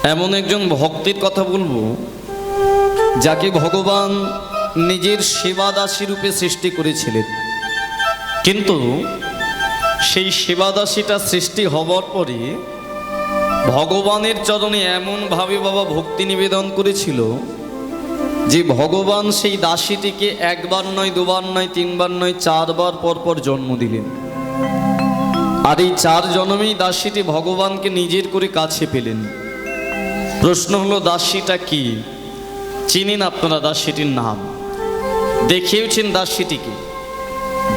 এমন একজন ভক্তের কথা বলবো যাকে ভগবান নিজের সেবা দাসী রূপে সৃষ্টি করেছিলেন, কিন্তু সেই সেবা দাসীটা সৃষ্টি হবার পরে ভগবানের চরণে এমনভাবে বাবা ভক্তি নিবেদন করেছিল যে ভগবান সেই দাসীটিকে একবার নয়, দুবার নয়, তিনবার নয়, চারবার পরপর জন্ম দিলেন। আর এই 4 জন্মেই দাসীটি ভগবানকে নিজের করে কাছে পেলেন। প্রশ্ন হলো, দাসীটা কি? চিনেন আপনারা দাসীটির নাম? দেখেওছেন দাসীটিকে?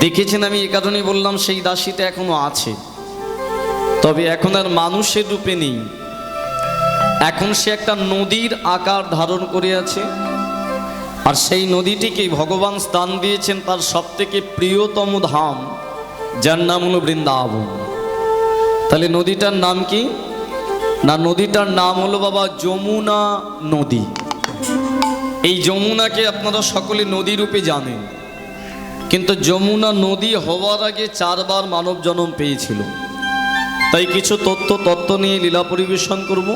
দেখেছেন, আমি এ কারণেই বললাম সেই দাসীটা এখনো আছে, তবে এখন আর মানুষের রূপে নেই। এখন সে একটা নদীর আকার ধারণ করে আছে, আর সেই নদীটিকে ভগবান স্থান দিয়েছেন তার সবথেকে প্রিয়তম ধাম, যার নাম হলো বৃন্দাবন। তাহলে নদীটার নাম কি? না, নদীটার নাম হলো বাবা যমুনা নদী। এই যমুনাকে আপনারা সকলে নদী রূপে জানেন, কিন্তু যমুনা নদী হওয়ার আগে 4 বার মানব জন্ম পেয়েছিল। তাই কিছু তত্ত্ব নিয়ে লীলা পরিবেশন করব।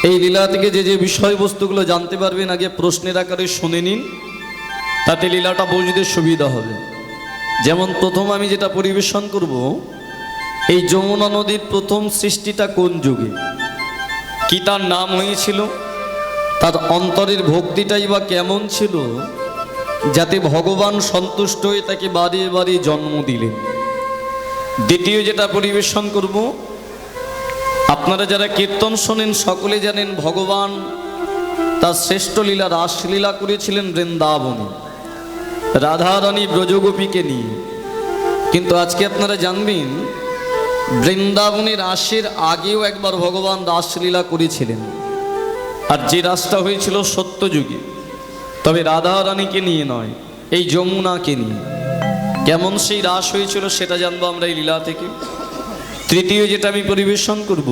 এই লীলা থেকে যে যে বিষয়বস্তুগুলো জানতে পারবেন আগে প্রশ্নের আকারে শুনে নিন, তাতে লীলাটা বুঝতে সুবিধা হবে। যেমন প্রথম আমি যেটা পরিবেশন করব, এই যমুনা নদীর প্রথম সৃষ্টিটা কোন যুগে, কি তার নাম হয়েছিল, তার অন্তরের ভক্তিটাই বা কেমন ছিল, যাতে ভগবান সন্তুষ্ট হয়ে তাকে বাড়িয়ে বাড়িয়ে জন্ম দিলেন। দ্বিতীয় যেটা পরিবেশন করব, আপনারা যারা কীর্তন শোনেন সকলে জানেন ভগবান তার শ্রেষ্ঠ লীলা রাসলীলা করেছিলেন বৃন্দাবনে রাধারানী ব্রজগোপীকে নিয়ে। কিন্তু আজকে আপনারা জানবেন বৃন্দাবনের রাসের আগেও একবার ভগবান রাসলীলা করেছিলেন, আর যে রাসটা হয়েছিল সত্যযুগে, তবে রাধারানীকে নিয়ে নয়, এই যমুনাকে নিয়ে। কেমন সেই রাস হয়েছিল সেটা জানবো আমরা এই লীলা থেকে। তৃতীয় যেটা আমি পরিবেশন করব,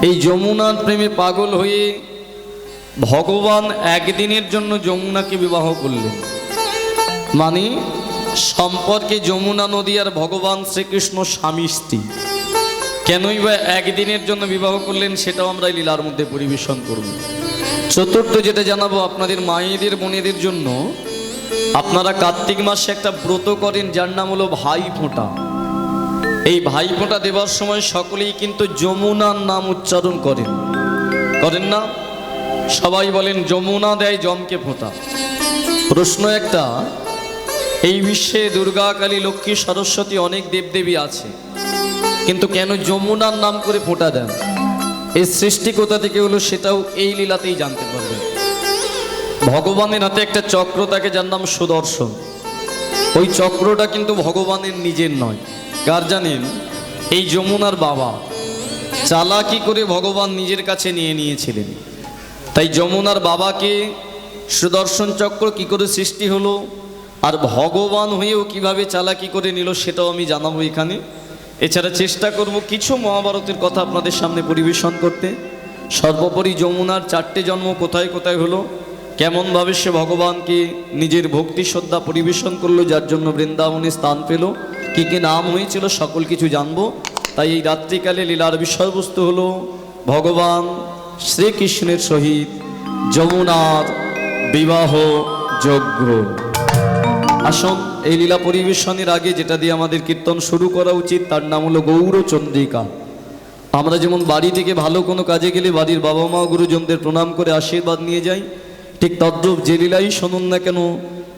এই যমুনার প্রেমে পাগল হয়ে ভগবান একদিনের জন্য যমুনাকে বিবাহ করলেন। মানে সম্পর্কে যমুনা নদী আর ভগবান শ্রীকৃষ্ণ স্বামী স্ত্রী। কেনই বা একদিনের জন্য বিবাহ করলেন সেটাও আমরা এই লীলার মধ্যে পরিবেশন করব। চতুর্থ যেটা জানাবো, আপনাদের মায়েদের বোনেদের জন্য আপনারা কার্তিক মাসে একটা ব্রত করেন যার নাম হলো ভাইফোঁটা। এই ভাইফোঁটা দেবার সময় সকলেই কিন্তু যমুনার নাম উচ্চারণ করেন, করেন না? সবাই বলেন যমুনা দেয় জমকে ফোঁটা। প্রশ্ন একটা, এই বিশ্বে দুর্গা, কালী, লক্ষ্মী, সরস্বতী অনেক দেবদেবী আছে, কিন্তু কেন যমুনার নাম করে ফোঁটা দেন? এই সৃষ্টি কোথা থেকে হলো সেটাও এই লীলাতেই জানতে পারবেন। ভগবানের হাতে একটা চক্র থাকে যার নাম সুদর্শন। ওই চক্রটা কিন্তু ভগবানের নিজের নয়, কার জানেন? এই যমুনার বাবা চালাকি করে ভগবান নিজের কাছে নিয়ে নিয়েছিলেন। তাই যমুনার বাবাকে সুদর্শন চক্র কি করে সৃষ্টি হলো, আর ভগবান হয়েও কিভাবে চালাকি করে নিল সেটাও আমি জানাবো এখানে। এছাড়া চেষ্টা করব কিছু মহাভারতের কথা আপনাদের সামনে পরিবেশন করতে। সর্বোপরি যমুনার 4টে জন্ম কোথায় কোথায় হলো, কেমনভাবে সে ভগবানকে নিজের ভক্তি শ্রদ্ধা পরিবেশন করলো, যার জন্য বৃন্দাবনে স্থান পেল, কি কি নাম হয়েছিল, সকল কিছু জানবো। তাই এই রাত্রিকালে লীলার বিষয়বস্তু হলো ভগবান শ্রীকৃষ্ণের সহিত যমুনার বিবাহ যজ্ঞ। আসুন, এই লীলা পরিবেশনের আগে যেটা দিয়ে আমাদের কীর্তন শুরু করা উচিত তার নাম হলো গৌরচন্দ্রিকা। আমরা যেমন বাড়ি থেকে ভালো কোনো কাজে গেলে বাড়ির বাবা মা গুরুজনদের প্রণাম করে আশীর্বাদ নিয়ে যাই, ঠিক তদ্রূপ যে লীলাই শুনুন না কেন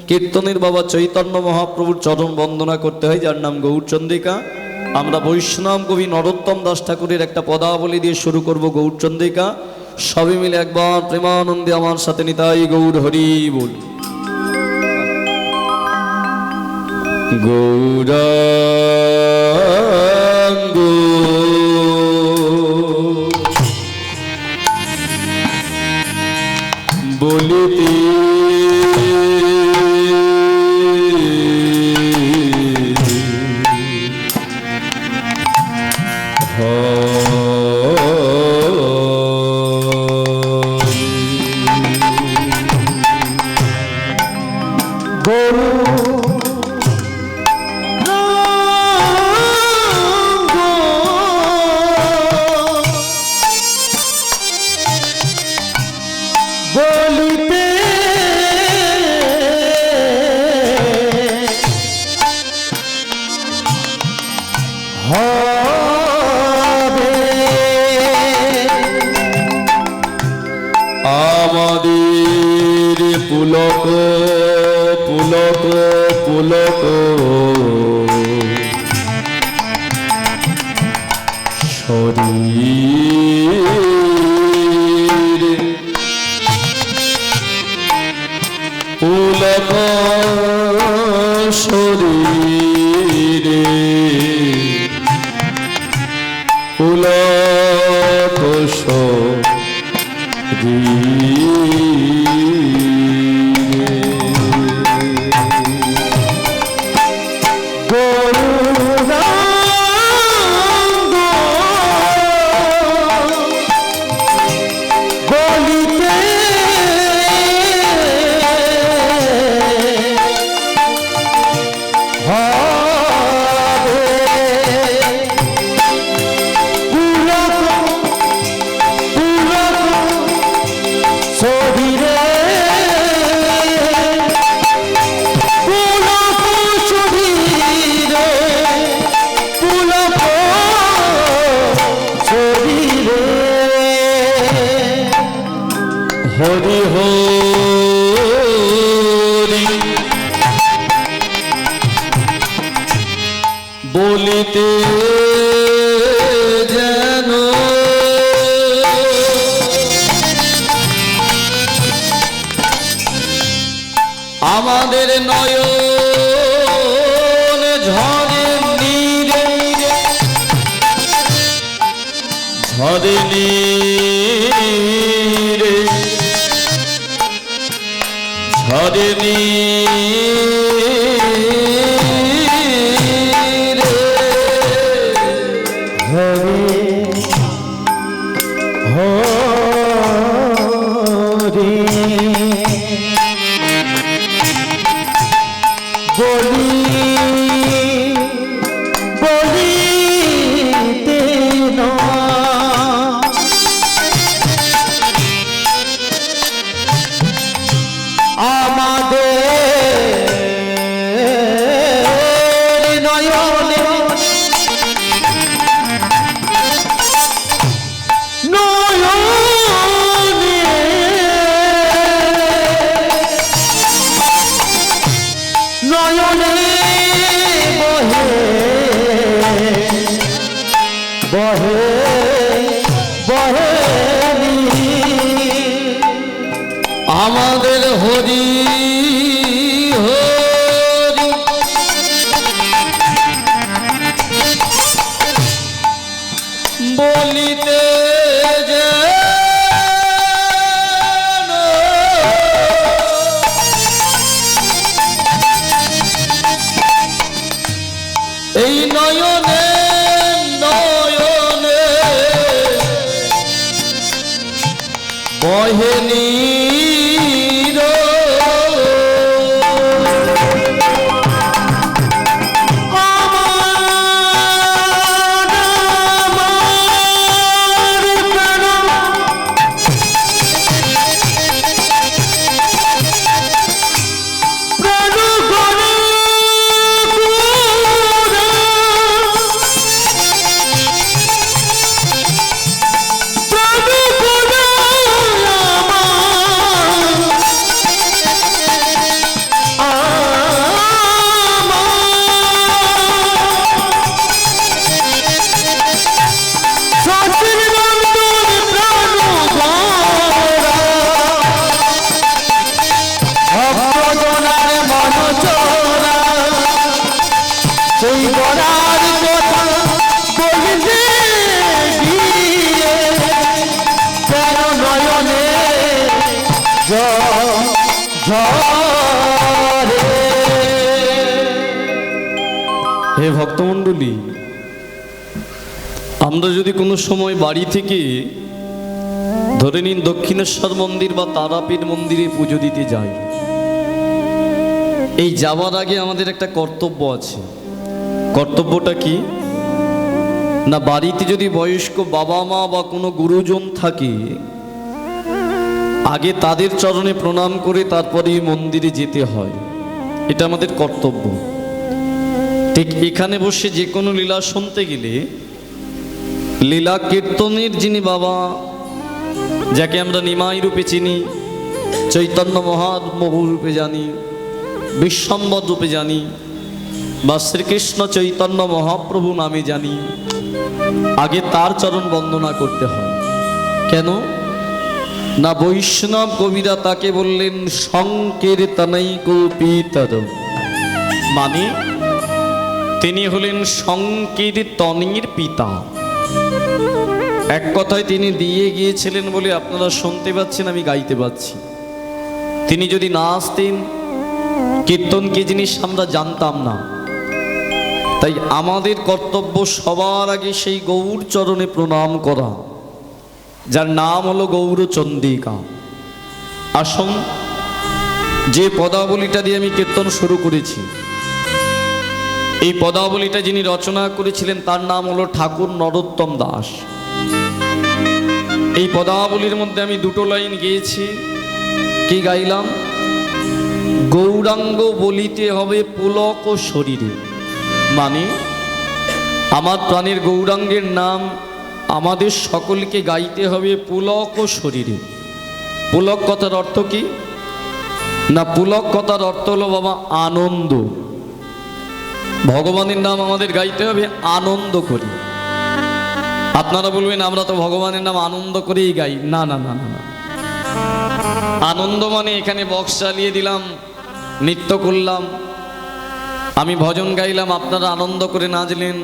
কীর্তনের বাবা চৈতন্য মহাপ্রভুর চরণ বন্দনা করতে হয়, যার নাম গৌরচন্দ্রিকা। আমরা বৈষ্ণব কবি নরোত্তম দাস ঠাকুরের একটা পদাবলী দিয়ে শুরু করব গৌরচন্দ্রিকা। সবাই মিলে একবার প্রেমানন্দে আমার সাথে নিতাই গৌর হরি বল। গৌরাঙ্গ বলিতে আমাদের পুলক পুলক পুলক শরীর পুলক শরীরে পুলক হরি হরি বলিতে যেন আমাদের নয়ন ঝরে নীরে ঝরে নীরে ঝরে নীরে হরি বলি বলিতে না আমাদের নয়নে নয়নে নয়নে বহে বহে আমাদের হরি হরি বলিতে যেন এই নয়নে নয়নে বহে নীর হে ভক্তমণ্ডলী, আমরা যদি কোনো সময় বাড়ি থেকে ধরে নিন দক্ষিণেশ্বর মন্দির বা তারাপীঠ মন্দিরে পুজো দিতে যাই, এই যাওয়ার আগে আমাদের একটা কর্তব্য আছে। কর্তব্যটা কি না, বাড়িতে যদি বয়স্ক বাবা মা বা কোনো গুরুজন থাকে, আগে তাদের চরণে প্রণাম করে তারপরে মন্দিরে যেতে হয়। এটা আমাদের কর্তব্য। ঠিক এখানে বসে যে কোনো লীলা শুনতে গেলে লীলা কীর্তনের যিনি বাবা যাকে আমরা নিমাই রূপে চিনি, চৈতন্য মহাপ্রভু রূপে জানি, বিশ্বম্বর রূপে জানি, বা শ্রীকৃষ্ণ চৈতন্য মহাপ্রভু নামে জানি, আগে তার চরণ বন্দনা করতে হয়। কেন না বৈষ্ণব কবিরা তাকে বললেন সংকীর্তনাই কল্পিতর, মানে তিনি হলেন সংকীর্তনের পিতা। এক কথায় তিনি দিয়ে গিয়েছিলেন বলে আপনারা শুনতে পাচ্ছেন, আমি গাইতে পাচ্ছি। তিনি যদি না আসতেন, কীর্তন কি জিনিস আমরা জানতাম না। তাই আমাদের কর্তব্য সবার আগে সেই গৌর চরণে প্রণাম করা, যার নাম হলো গৌরচন্দ্রিকা। আসুন, যে পদাবলীটা দিয়ে আমি কীর্তন শুরু করেছি, এই পদাবলীটা যিনি রচনা করেছিলেন তার নাম হলো ঠাকুর নরোত্তম দাস। এই পদাবলীর মধ্যে আমি দুটো লাইন গেয়েছি। কি গাইলাম? গৌরাঙ্গ বলিতে হবে পুলক ও শরীরে, মানে আমার প্রাণের গৌরাঙ্গের নাম আমাদের সকলকে গাইতে হবে পুলক ও শরীরে। পুলক কথার অর্থ কি না, পুলক কথার অর্থ হলো বাবা আনন্দ। ভগবানের নাম আমাদের গাইতে হবে আনন্দ করি। আপনারা বলবেন আমরা তো ভগবানের নাম আনন্দ করেই গাই। না না না না, আনন্দ মানে এখানে বক্স চালিয়ে দিলাম, নৃত্য করলাম, আমি ভজন গাইলাম, আপনারা আনন্দ করে নাচলেন,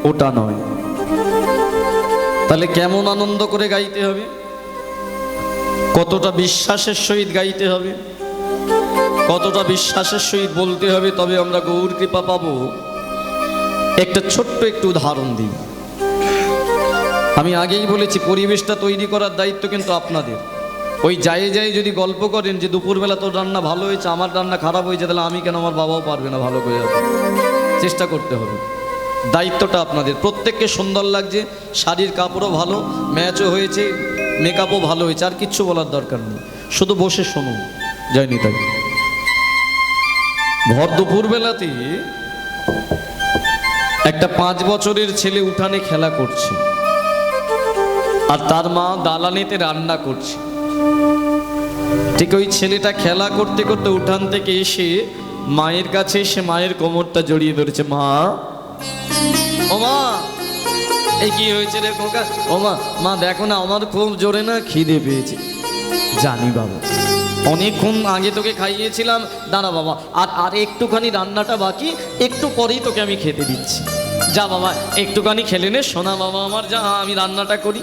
ওটা নয়। তাহলে কেমন আনন্দ করে গাইতে হবে? কতটা বিশ্বাসের সহিত গাইতে হবে, কতটা বিশ্বাসের সহিত বলতে হবে, তবে আমরা গৌর কৃপা পাবো। একটা ছোট্ট একটু উদাহরণ দিই। আমি আগেই বলেছি পরিবেশটা তৈরি করার দায়িত্ব কিন্তু আপনাদের। ওই যায় যায় যদি গল্প করেন যে দুপুরবেলা তোর রান্না ভালো হয়েছে, আমার রান্না খারাপ হয়েছে, তাহলে আমি কেন, আমার বাবাও পারবে না ভালো করে। চেষ্টা করতে হবে, দায়িত্বটা আপনাদের। প্রত্যেককে সুন্দর লাগছে, শাড়ির কাপড়ও ভালো, ম্যাচও হয়েছে, মেকআপও ভালো হয়েছে, আর কিচ্ছু বলার দরকার নেই, শুধু বসে শুনুন। জয় নিতাই। ভর দুপুরবেলাতে একটা 5 বছরের ছেলে উঠানে খেলা করছে, আর তার মা দালানেতে রান্না করছে। ঠিক ওই ছেলেটা খেলা করতে করতে উঠান থেকে এসে মায়ের কাছে এসে মায়ের কোমরটা জড়িয়ে ধরেছে। মা, ও মা, এই কি হয়েছে রে খোকা? ও মা, মা দেখো না আমার খুব জোরে না খিদে পেয়েছে। জানি বাবা, অনেকক্ষণ আগে তোকে খাইয়েছিলাম, দাঁড়া বাবা, আর একটুখানি রান্নাটা বাকি, একটু পরেই তোকে আমি খেতে দিচ্ছি। যা বাবা একটুখানি খেলে নে, শোনা বাবা আমার, যা আমি রান্নাটা করি।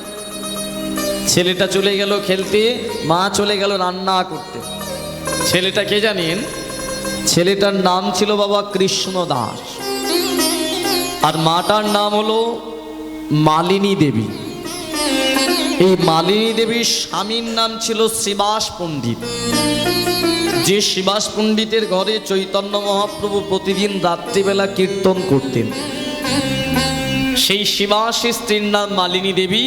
ছেলেটা চলে গেল খেলতে, মা চলে গেল রান্না করতে। ছেলেটা কে জানেন? ছেলেটার নাম ছিল বাবা কৃষ্ণ দাস, আর মাটার নাম হলো মালিনী দেবী। এই মালিনী দেবীর স্বামীর নাম ছিল শ্রীবাস পণ্ডিত। যে শ্রীবাস পণ্ডিতের ঘরে চৈতন্য মহাপ্রভু প্রতিদিন রাত্রিবেলা কীর্তন করতেন, সেই শ্রীবাসের স্ত্রীর নাম মালিনী দেবী।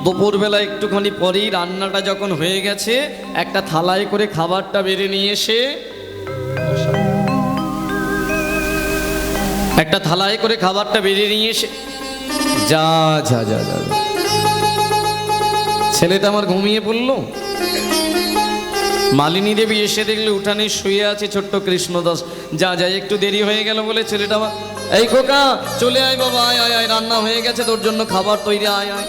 দুপুরবেলা একটুখানি পরেই রান্নাটা যখন হয়ে গেছে, একটা থালায় করে খাবারটা বেড়ে নিয়ে এসে, একটা থালায় করে খাবারটা বেড়ে নিয়ে এসে, যা যা যা যা, ছেলেটা আমার ঘুমিয়ে পড়লো। মালিনী দেবী এসে দেখলে উঠানে শুয়ে আছে ছোট্ট কৃষ্ণদাস। যা যা, একটু দেরি হয়ে গেল বলে ছেলেটা আমার, এই খোকা চলে আয় বাবা, আয় আয় আয়, রান্না হয়ে গেছে, তোর জন্য খাবার তৈরি, আয় আয়।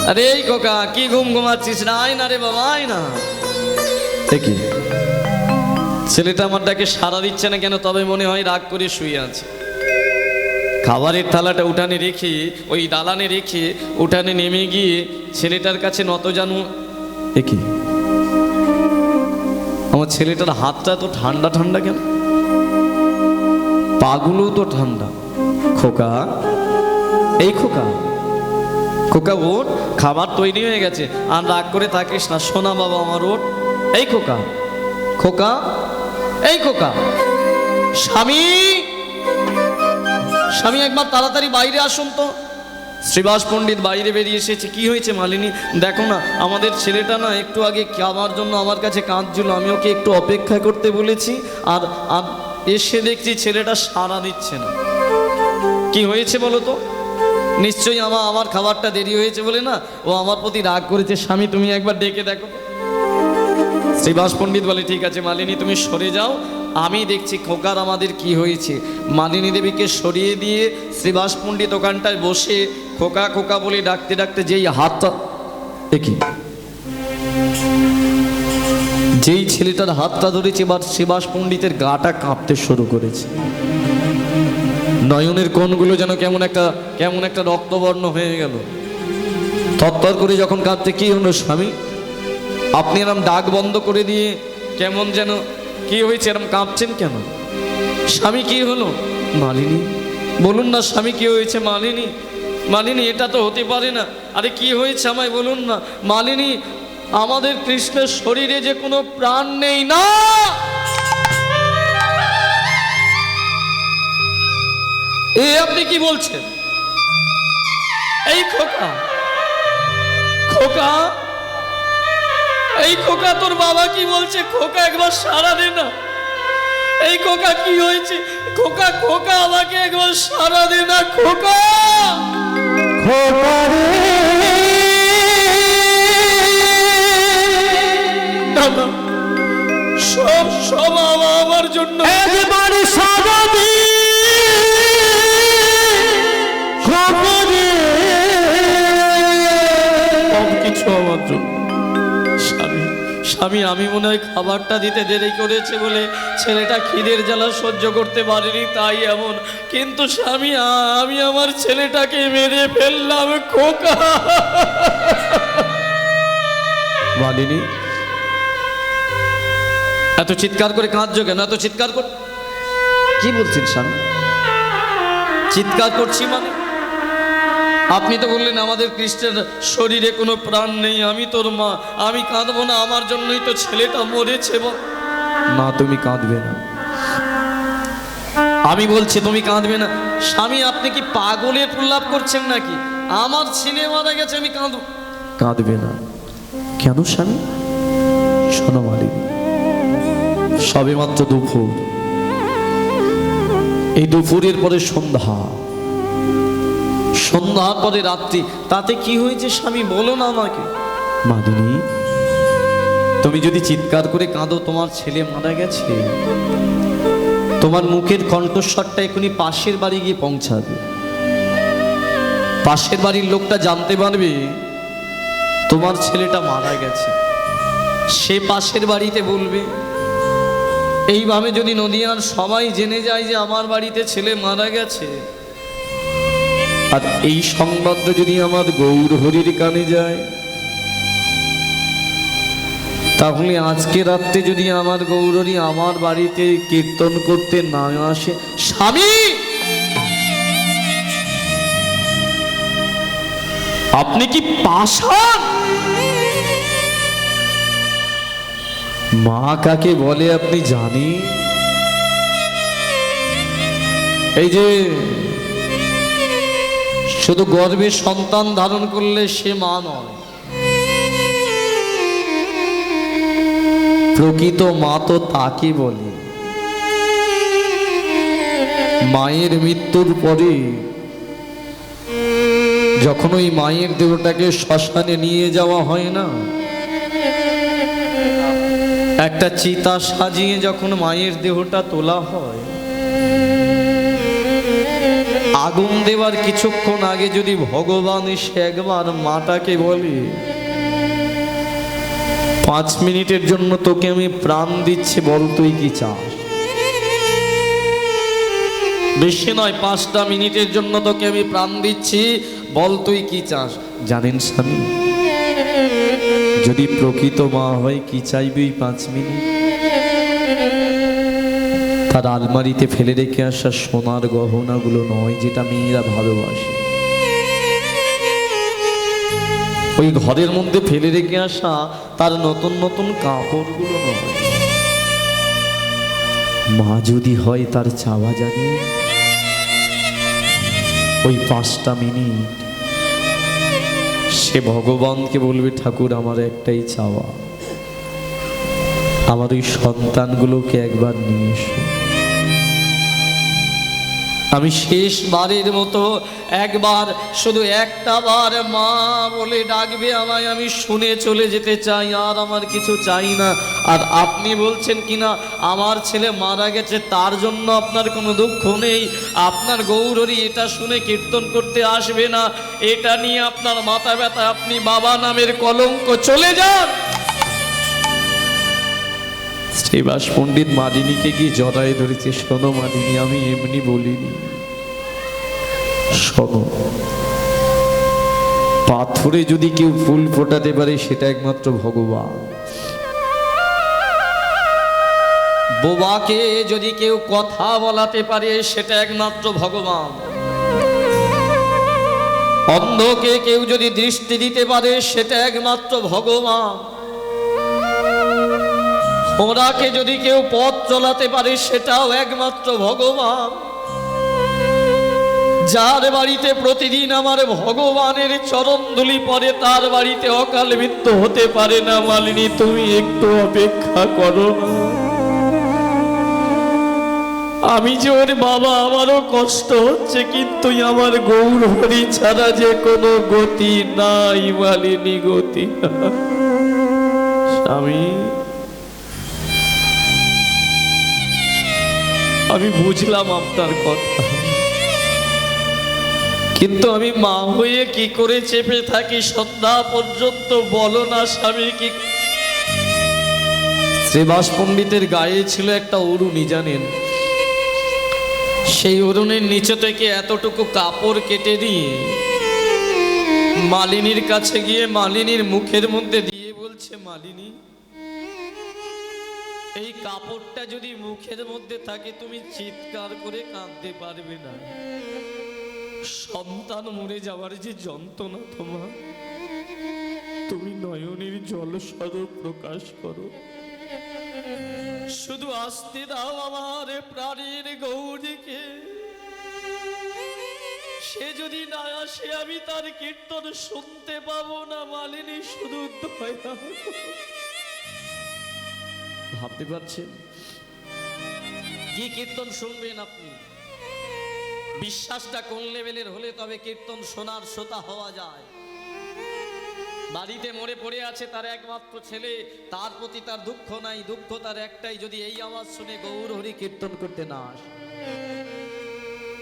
আরে এই খোকা কি ঘুম ঘুমাচ্ছিস না, আয় না রে বাবা, আয় না। দেখি ছেলেটা আমার ডাকে সাড়া দিচ্ছে না কেন, তবে মনে হয় রাগ করে শুয়ে আছে। খাবারের থালাটা উঠানে রেখে, ওই দালানে রেখে উঠানে নেমে গিয়ে ছেলেটার কাছে নত জানু। দেখি আমার ছেলেটার হাতটা তো ঠান্ডা ঠান্ডা কেন, পাগুলো তো ঠান্ডা। খোকা, এই খোকা, খোকা ওঠ, খাবার তৈরি হয়ে গেছে, আর রাগ করে থাকিস না, শোনা বাবা আমার, ওঠ। এই খোকা, খোকা, এই খোকা, স্বামী, স্বামী একবার তাড়াতাড়ি বাইরে আসুন তো। শ্রীবাস পণ্ডিত বাইরে বেরিয়ে এসেছে। কি হয়েছে মালিনী? দেখো না আমাদের ছেলেটা না একটু আগে খাবার জন্য আমার কাছে কাঁদছিল, আমি ওকে একটু অপেক্ষা করতে বলেছি, আর এসে দেখছি ছেলেটা সাড়া দিচ্ছে না। কি হয়েছে বলো তো? নিশ্চয়ই আমার খাবারটা দেরি হয়েছে বলে না ও আমার প্রতি রাগ করেছে। স্বামী তুমি একবার ডেকে দেখো। শ্রীবাস পণ্ডিত বলে ঠিক আছে মালিনী তুমি সরে যাও, আমি দেখছি খোকার আমাদের কি হয়েছে। মালিনী দেবীকে সরিয়ে দিয়ে শ্রীবাস পণ্ডিত ওখানটায় বসে খোকা খোকা বলে ডাকতে ডাকতে যেই হাতটা দেখি, যেই ছেলেটার হাতটা ধরেছে এবার শ্রীবাস পণ্ডিতের গাটা কাঁপতে শুরু করেছে। নয়নের কোণগুলো যেন কেমন একটা রক্তবর্ণ হয়ে গেল। থরথর করে যখন কাঁদতে, কি হলো স্বামী আপনি এরম ডাক বন্ধ করে দিয়ে কেমন যেন কি হয়েছে, এরম কাঁপছেন কেন? স্বামী কি হলো? মালিনী বলুন না স্বামী কি হয়েছে? মালিনী মালিনী এটা তো হতে পারে না। আরে কি হয়েছে আমায় বলুন না। মালিনী আমাদের কৃষ্ণের শরীরে যে কোনো প্রাণ নেই না। এ আপনি কি বলছেন? এই খোকা খোকা এই খোকা তোর বাবা কি বলছে? খোকা একবার সাড়া দে না। এই খোকা কি হয়েছে? খোকা খোকা আমাকে একবার সাড়া দে না। খোকা খোকা রে না, সব সব আমার জন্য একবার সাড়া দে। কিছু আমার জন্য স্বামী আমি মনে হয় খাবারটা দিতে দেরি করেছে বলে ছেলেটা খিদের জ্বালা সহ্য করতে পারেনি তাই এমন। কিন্তু স্বামী আমি আমার ছেলেটাকে মেরে ফেললাম। খোকা মালিনী এত চিৎকার করে কাঁদছো কেন? এত চিৎকার কর কি বলছেন স্বামী? চিৎকার করছি মানে আপনি তো বললেন আমাদের কৃষ্ণের শরীরে কোনো প্রাণ নেই, আমি তোর মা, আমি কাঁদবো না? আমার জন্যই তো ছেলেটা মরেছে। না তুমি কাঁদবে না, আমি বলছি তুমি কাঁদবে না। স্বামী আপনি কি পাগলের প্রলাপ করছেন নাকি? আমার ছেলে মারা গেছে আমি কাঁদব? কাঁদবে না কেন স্বামী? শোনো মালিনী, সবে মাত্র দুপুর, এই দুপুরের পরে সন্ধ্যা, সন্ধ্যার পরে রাত্রি, তাতে কি হয়েছে স্বামী বলো না আমাকে। মালিনী তুমি যদি চিৎকার করে কাঁদো তোমার ছেলে মারা গেছে, তোমার মুখের কণ্ঠস্বরটা এখনই পাশের বাড়ি গিয়ে পৌঁছাবে। পাশের বাড়ির লোকটা জানতে পারবে তোমার ছেলেটা মারা গেছে, সে পাশের বাড়িতে বলবে। এইভাবে যদি নদিয়ার সবাই জেনে যায় যে আমার বাড়িতে ছেলে মারা গেছে, আর এই সংবাদটা যদি আমার গৌর হরির কানে যায়, তাহলে আজকে রাত্রে যদি আমার গৌরহরি আমার বাড়িতে কীর্তন করতে না আসে, স্বামী আপনি কি পাষাণ? মা কাকে বলে আপনি জানি? এই যে শুধু গর্ভে সন্তান ধারণ করলে সে মা নয়, প্রকৃত মা তো তাকে বলে। মায়ের মৃত্যুর পরে যখন ওই মায়ের দেহটাকে শ্মশানে নিয়ে যাওয়া হয় না, একটা চিতা সাজিয়ে যখন মায়ের দেহটা তোলা হয়, আগুন দেওয়ার কিছুক্ষণ আগে যদি ভগবান এসে একবার মাটাকে বলে 5 মিনিটের জন্য তোকে আমি প্রাণ দিচ্ছি, বল তুই কি চাস? বেশি নয়, 5টা মিনিটের জন্য তোকে আমি প্রাণ দিচ্ছি, বল তুই কি চাস? জানেন স্বামী, যদি প্রকৃত মা হয় কি চাইবে ওই 5 মিনিট? তার আলমারিতে ফেলে রেখে আসা সোনার গহনাগুলো নয় যেটা মেয়েরা ভালোবাসে, ওই ঘরের মধ্যে ফেলে রেখে আসা তার নতুন নতুন কাপড়গুলো নয়। মা যদি হয় তার চাওয়া জানে ওই 5টা মিনিট সে ভগবানকে বলবে, ঠাকুর আমার একটাই চাওয়া, আমার ওই সন্তানগুলোকে একবার নিয়ে এসো। আমি শেষবারের মতো একবার, শুধু একটা বার মা বলে ডাকবে আমায়, আমি শুনে চলে যেতে চাই, আর আমার কিছু চাই না। আর আপনি বলছেন কিনা আমার ছেলে মারা গেছে, তার জন্য আপনার কোনো দুঃখ নেই, আপনার গৌরহরি এটা শুনে কীর্তন করতে আসবে না, এটা নিয়ে আপনার মাথা ব্যথা, আপনি বাবা নামের কলঙ্ক, চলে যান। শ্রীবাস পণ্ডিত মালিনীকে গিয়ে জড়ায় ধরেছে, শোনো মালিনী, আমি এমনি বলিনি, শোনো, পাথরে যদি কেউ ফুল ফোটাতে পারে সেটা একমাত্র ভগবান, বোবাকে যদি কেউ কথা বলাতে পারে সেটা একমাত্র ভগবান, অন্ধকে কেউ যদি দৃষ্টি দিতে পারে সেটা একমাত্র ভগবান, ওরাকে যদি কেউ পথ চলাতে পারে সেটাও একমাত্র ভগবান। যার বাড়িতে প্রতিদিন আমার ভগবানের চরণ ধুলি পড়ে তার বাড়িতে অকাল মৃত্যু হতে পারে না। মালিনী, তুমি একটু অপেক্ষা করো না। আমি যে ওর বাবা, আমারও কষ্ট হচ্ছে, কিন্তু আমার গৌরহরি ছাড়া যে কোনো গতি নাই মালিনী, গতি নাই। স্বামী, আমি বুঝলাম আপনার কথা, কিন্তু আমি মা হয়ে কি করে চেপে থাকি সন্ধ্যা পর্যন্ত, বলো না স্বামী। কি শ্রীবাস পণ্ডিতের গায়ে ছিল একটা অরুণী, জানেন, সেই অরুণের নিচে থেকে এতটুকু কাপড় কেটে দিয়ে মালিনীর কাছে গিয়ে মালিনীর মুখের মধ্যে দিয়ে বলছে, মালিনী, এই কাপড়টা যদি মুখের মধ্যে থাকে তুমি চিৎকার করে কাঁদতে পারবে না, সন্তান মরে যাওয়ার যে যন্ত্রণা তোমার, তুমি নয়নের জল স্বরূপ প্রকাশ করো, শুধু আসতে দাও আমার প্রাণের গৌরীকে, সে যদি না আসে আমি তার কীর্তন শুনতে পাবো না। মালিনী, শুধু দয়া। ভাবতে পারছেন কি কীর্তন শুনবেন আপনি? বিশ্বাসটা কোন লেভেলের হলে তবে কীর্তন শোনার শ্রোতা হওয়া যায়? বাড়িতে মরে পড়ে আছে তার একমাত্র ছেলে, তার প্রতি তার দুঃখ নাই, দুঃখ তার একটাই, যদি এই আওয়াজ শুনে গৌরহরি কীর্তন করতে না আসে।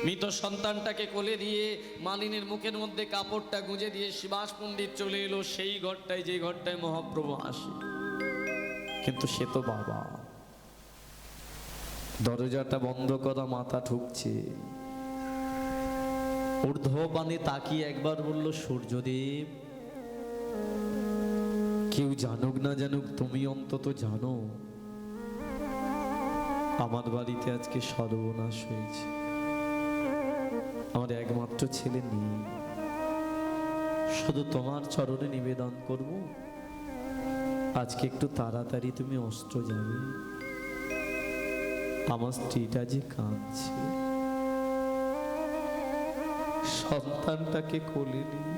মৃত সন্তানটাকে কোলে দিয়ে মালিনীর মুখের মধ্যে কাপড়টা গুঁজে দিয়ে শ্রীবাস পণ্ডিত চলে এলো সেই ঘরটায়, যে ঘরটায় মহাপ্রভু আসে। কিন্তু সে তো বাবা, দরজাটা বন্ধ করা, মাথা ঠুকছে, ঊর্ধ্বপানে তাকিয়ে একবার বলল, সূর্যদেব, কেউ জানুক না জানুক তুমি অন্তত জানো আমার বাড়িতে আজকে সর্বনাশ হয়েছে, আমার একমাত্র ছেলে নেই, শুধু তোমার চরণে নিবেদন করব, আজকে একটু তাড়াতাড়ি তুমি অস্ত্র যাবে, আমার স্ত্রীটা যে কাঁদছে, সন্তানটাকে কোলে নিয়ে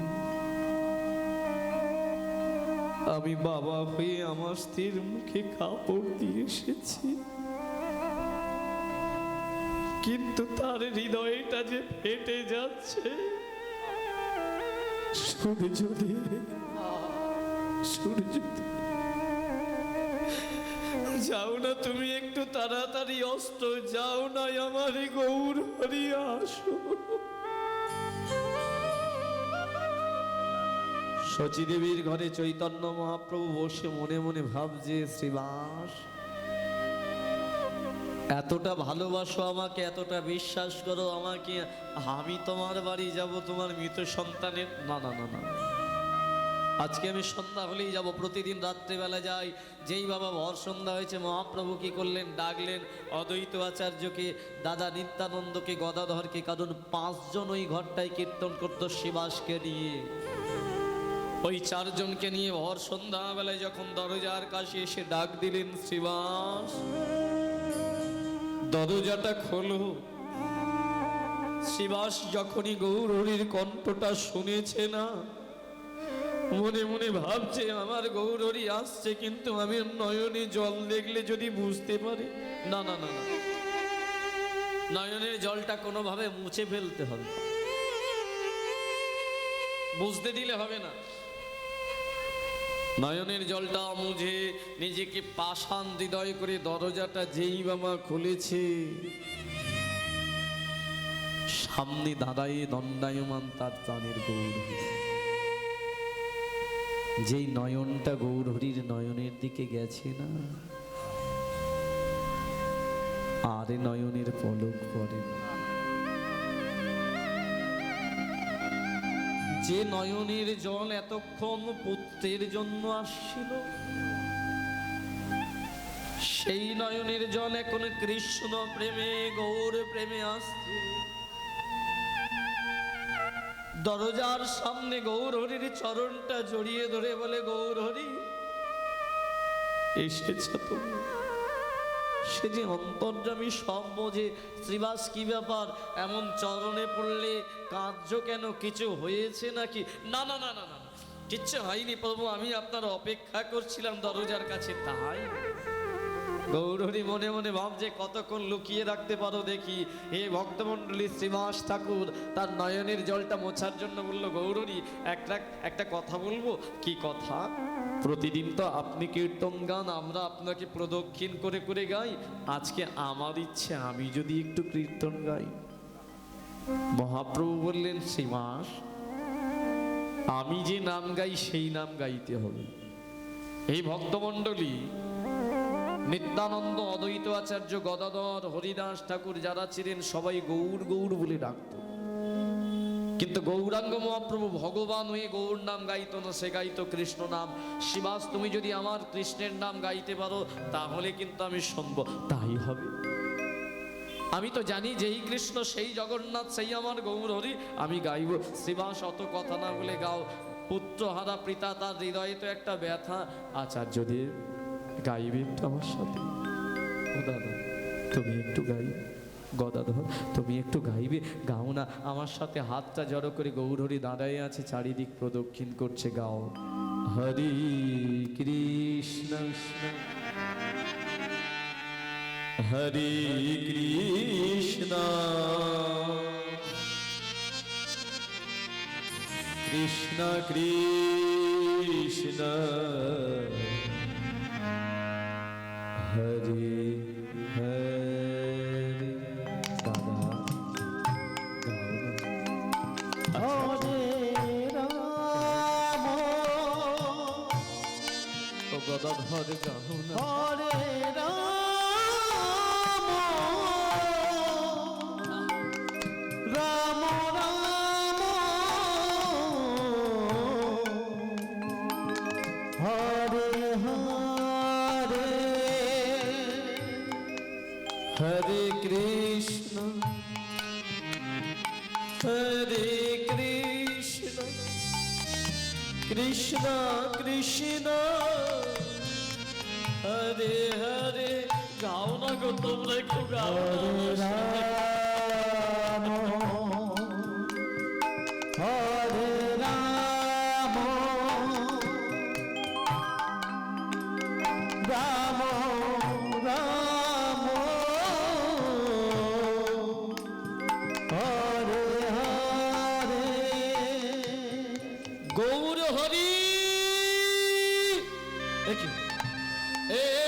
আমি বাবা হয়ে আমার স্ত্রীর মুখে কাপড় দিয়ে এসেছি, কিন্তু তার হৃদয়টা যে ফেটে যাচ্ছে। সূর্যদেব, সূর্যদেব, যাও না তুমি একটু তাড়াতাড়ি অস্ত্র যাও না, আমার গৌরহরি আসো। শচীদেবীর ঘরে চৈতন্য মহাপ্রভু বসে মনে মনে ভাবছে, শ্রীবাস, এতটা ভালোবাসো আমাকে, এতটা বিশ্বাস করো আমাকে, আমি তোমার বাড়ি যাব তোমার মৃত সন্তানের? না না না না, আজকে আমি সন্ধ্যা হলেই যাব, প্রতিদিন রাত্রেবেলা যাই। যেই বাবা ভর সন্ধ্যা হয়েছে মহাপ্রভু কি করলেন, ডাকলেন অদ্বৈত আচার্যকে, দাদা নিত্যানন্দকে, গদাধরকে, কারণ 5 জন ওই ঘরটায় কীর্তন করতো শ্রীবাসকে নিয়ে। ওই 4 জনকে নিয়ে ভর সন্ধ্যাবেলায় যখন দরজার কাছে এসে ডাক দিলেন, শ্রীবাস, দরজাটা খোলো। শ্রীবাস যখনই গৌরহরির কণ্ঠটা শুনেছে না, মনে মনে ভাবছে আমার গৌরহরি আসছে, কিন্তু আমি নয়নে জল দেখলে যদি বুঝতে পারি, না না না না, নয়নের জলটা কোনোভাবে মুছে ফেলতে হবে, বুঝতে দিলে হবে না। নয়নের জলটা মুছে নিজেকে পাষাণ হৃদয় করে দরজাটা যেই বাবা খুলেছে, সামনে দাঁড়ায় দণ্ডায়মান তার প্রাণের গৌরহরি। যেই নয়নটা গৌরহরির নয়নের দিকে গেছে না, আর নয়নের পলক পড়ে না। যে নয়নের জল এতক্ষণ পুত্রের জন্য আসছিল, সেই নয়নের জল এখন কৃষ্ণ প্রেমে গৌর প্রেমে আসছে। দরজার সামনে গৌরহরির চরণটা জড়িয়ে ধরে বলে, গৌরহরি এসেছ তুমি। সে যে অন্তর্যামী সব বোঝে, শ্রীবাস কি ব্যাপার, এমন চরণে পড়লে কার্য কেন, কিছু হয়েছে নাকি? না না না না না, কিচ্ছু হয়নি প্রভু, আমি আপনার অপেক্ষা করছিলাম দরজার কাছে। তাই গৌরহরি মনে মনে ভাবছে কতক্ষণ লুকিয়ে রাখতে পারো দেখি। হে ভক্তমণ্ডলী, শ্রীবাস ঠাকুর তার নয়নের জলটা মোছার জন্য বলল, গৌরহরি একটা কথা বলবো। কি কথা? প্রতিদিন তো আপনি কীর্তন গান, আমরা আপনাকে প্রদক্ষিণ করে করে গাই। আজকে আমার ইচ্ছে আমি যদি একটু কীর্তন গাই। মহাপ্রভু বললেন, শ্রীবাস আমি যে নাম গাই সেই নাম গাইতে হবে। এই ভক্তমণ্ডলী নিত্যানন্দ, অদ্বৈত আচার্য, গদাধর, হরিদাস ঠাকুর যারা ছিলেন সবাই গৌর গৌর বলে ডাকত, কিন্তু গৌরাঙ্গ মহাপ্রভু ভগবান হয়ে গৌর নাম গাইতো না, সে গাইতো কৃষ্ণ নাম। শ্রীবাস তুমি যদি আমার কৃষ্ণের নাম গাইতে পারো তাহলে কিন্তু আমি শুনব। তাই হবে, আমি তো জানি যেই কৃষ্ণ সেই জগন্নাথ সেই আমার গৌরহরি, আমি গাইব। শ্রীবাস অত কথা না বলে গাও। পুত্রহারা পিতা, তার হৃদয়ে তো একটা ব্যথা। আচার্যদেব গাইবে একটু আমার সাথে? ও দাদা তুমি একটু গাইবে, গদাধর তুমি একটু গাইবে, গাও না আমার সাথে। হাতটা জড়ো করে গৌরহরি দাঁড়ায় আছে, চারিদিক প্রদক্ষিণ করছে, গাও। হরি কৃষ্ণ হরি কৃষ্ণ কৃষ্ণ কৃষ্ণ হরি হরি। দাদা হরে রাম, ও গদাধর গাও না। হরে রাম রাম রাম হরে হরে হরে কৃষ্ণ হরে কৃষ্ণ কৃষ্ণ কৃষ্ণ হরে হরে। গাও না গো তোমরা একটু গাও না। হরে রাম রাম রাম হরে হরে। গৌর হরি।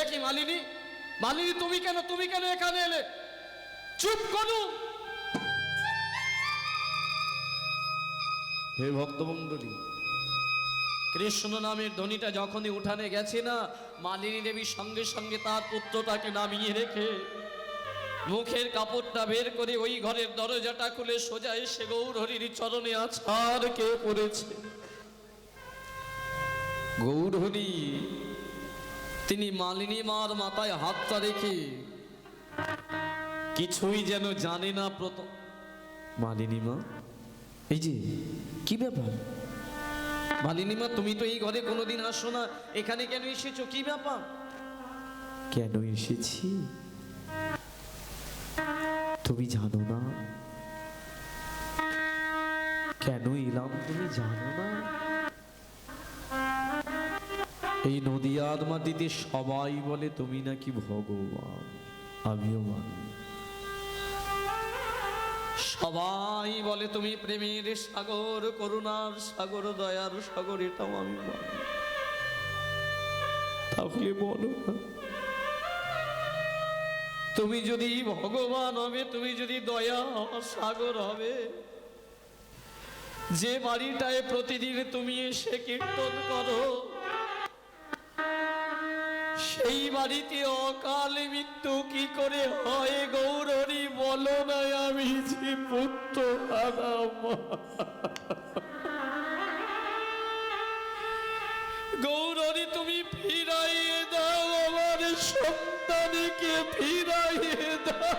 কি মালিনী, মালিনী তুমি কেন এখানে এলে? চুপ করো। হে ভক্তমণ্ডলী, কৃষ্ণ নামের ধ্বনিটা যখনই উঠানে গেছে না, মালিনী দেবী সঙ্গে সঙ্গে তার পুত্রটাকে নামিয়ে রেখে মুখের কাপড়টা বের করে ওই ঘরের দরজাটা খুলে সোজা এসে গৌরহরির চরণে আছাড় কে পড়েছে। গৌরহরি তিনি মালিনী মার মাথায় হাতটা রেখে কিছুই যেন জানে না। প্রথম মালিনী মা, এই যে কি ব্যাপার? মালিনী মা তুমি তো এই ঘরে কোনোদিন আসো না, এখানে কেন এসেছো? কি ব্যাপার? কেন এসেছি তুমি জানো না? কেন এলাম তুমি জানো না? এই নদিয়ার মাটিতে সবাই বলে তুমি নাকি ভগবান, আমিও মানি। সবাই বলে তুমি প্রেমের সাগর, করুণার সাগর, দয়ার সাগর, এটাও আমি মানি। তাহলে বলো না, তুমি যদি ভগবান হবে, তুমি যদি দয়া সাগর হবে, যে বাড়িটায় প্রতিদিন তুমি এসে কীর্তন করো, সেই বাড়িতে অকাল মৃত্যু কি করে হয় গৌরী বলো না? আমি যে পুত্র হারা মা, গৌরী তুমি ফিরাইয়ে দাও আমার সন্তানকে, ফিরাইয়ে দাও।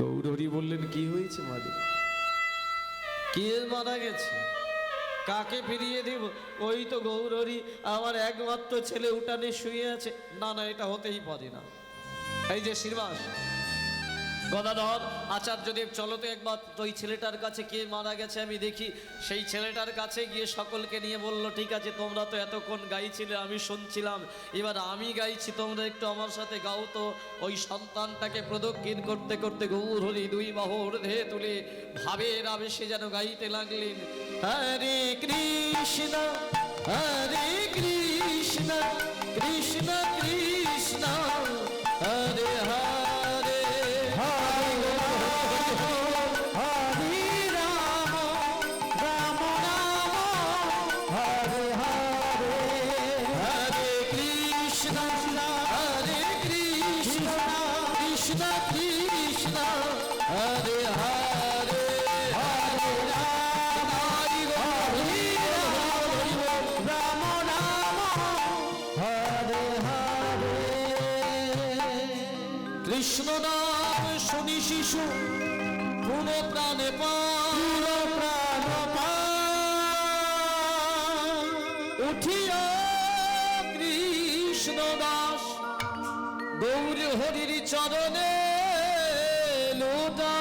গৌরী বললেন কি হয়েছে মালিক? কে মারা গেছে? কাকে ফিরিয়ে দেব? ওই তো গৌরী, আমার একমাত্র ছেলে উঠানে শুয়ে আছে। না না, এটা হতেই পারে না। এই যে শ্রীবাস, গদাধর, আচার্যদেব, চলো তো একবার ওই ছেলেটার কাছে কে মারা গেছে আমি দেখি। সেই ছেলেটার কাছে গিয়ে সকলকে নিয়ে বলল, ঠিক আছে তোমরা তো এতক্ষণ গাইছিলে, আমি শুনছিলাম, এবার আমি গাইছি, তোমরা একটু আমার সাথে গাও তো। ওই সন্তানটাকে প্রদক্ষিণ করতে করতে গৌরী দুই বাহু ঊর্ধ্বে তুলে ভাবের আবেশে যেন গাইতে লাগলেন, হরে কৃষ্ণ হরে কৃষ্ণ কৃষ্ণ কৃষ্ণ হরে হরে, কৃষ্ণ নাম শুনি শিশু পুন প্রাণে উঠিয়া কৃষ্ণ দাস গৌর হরির চরণে লোটা,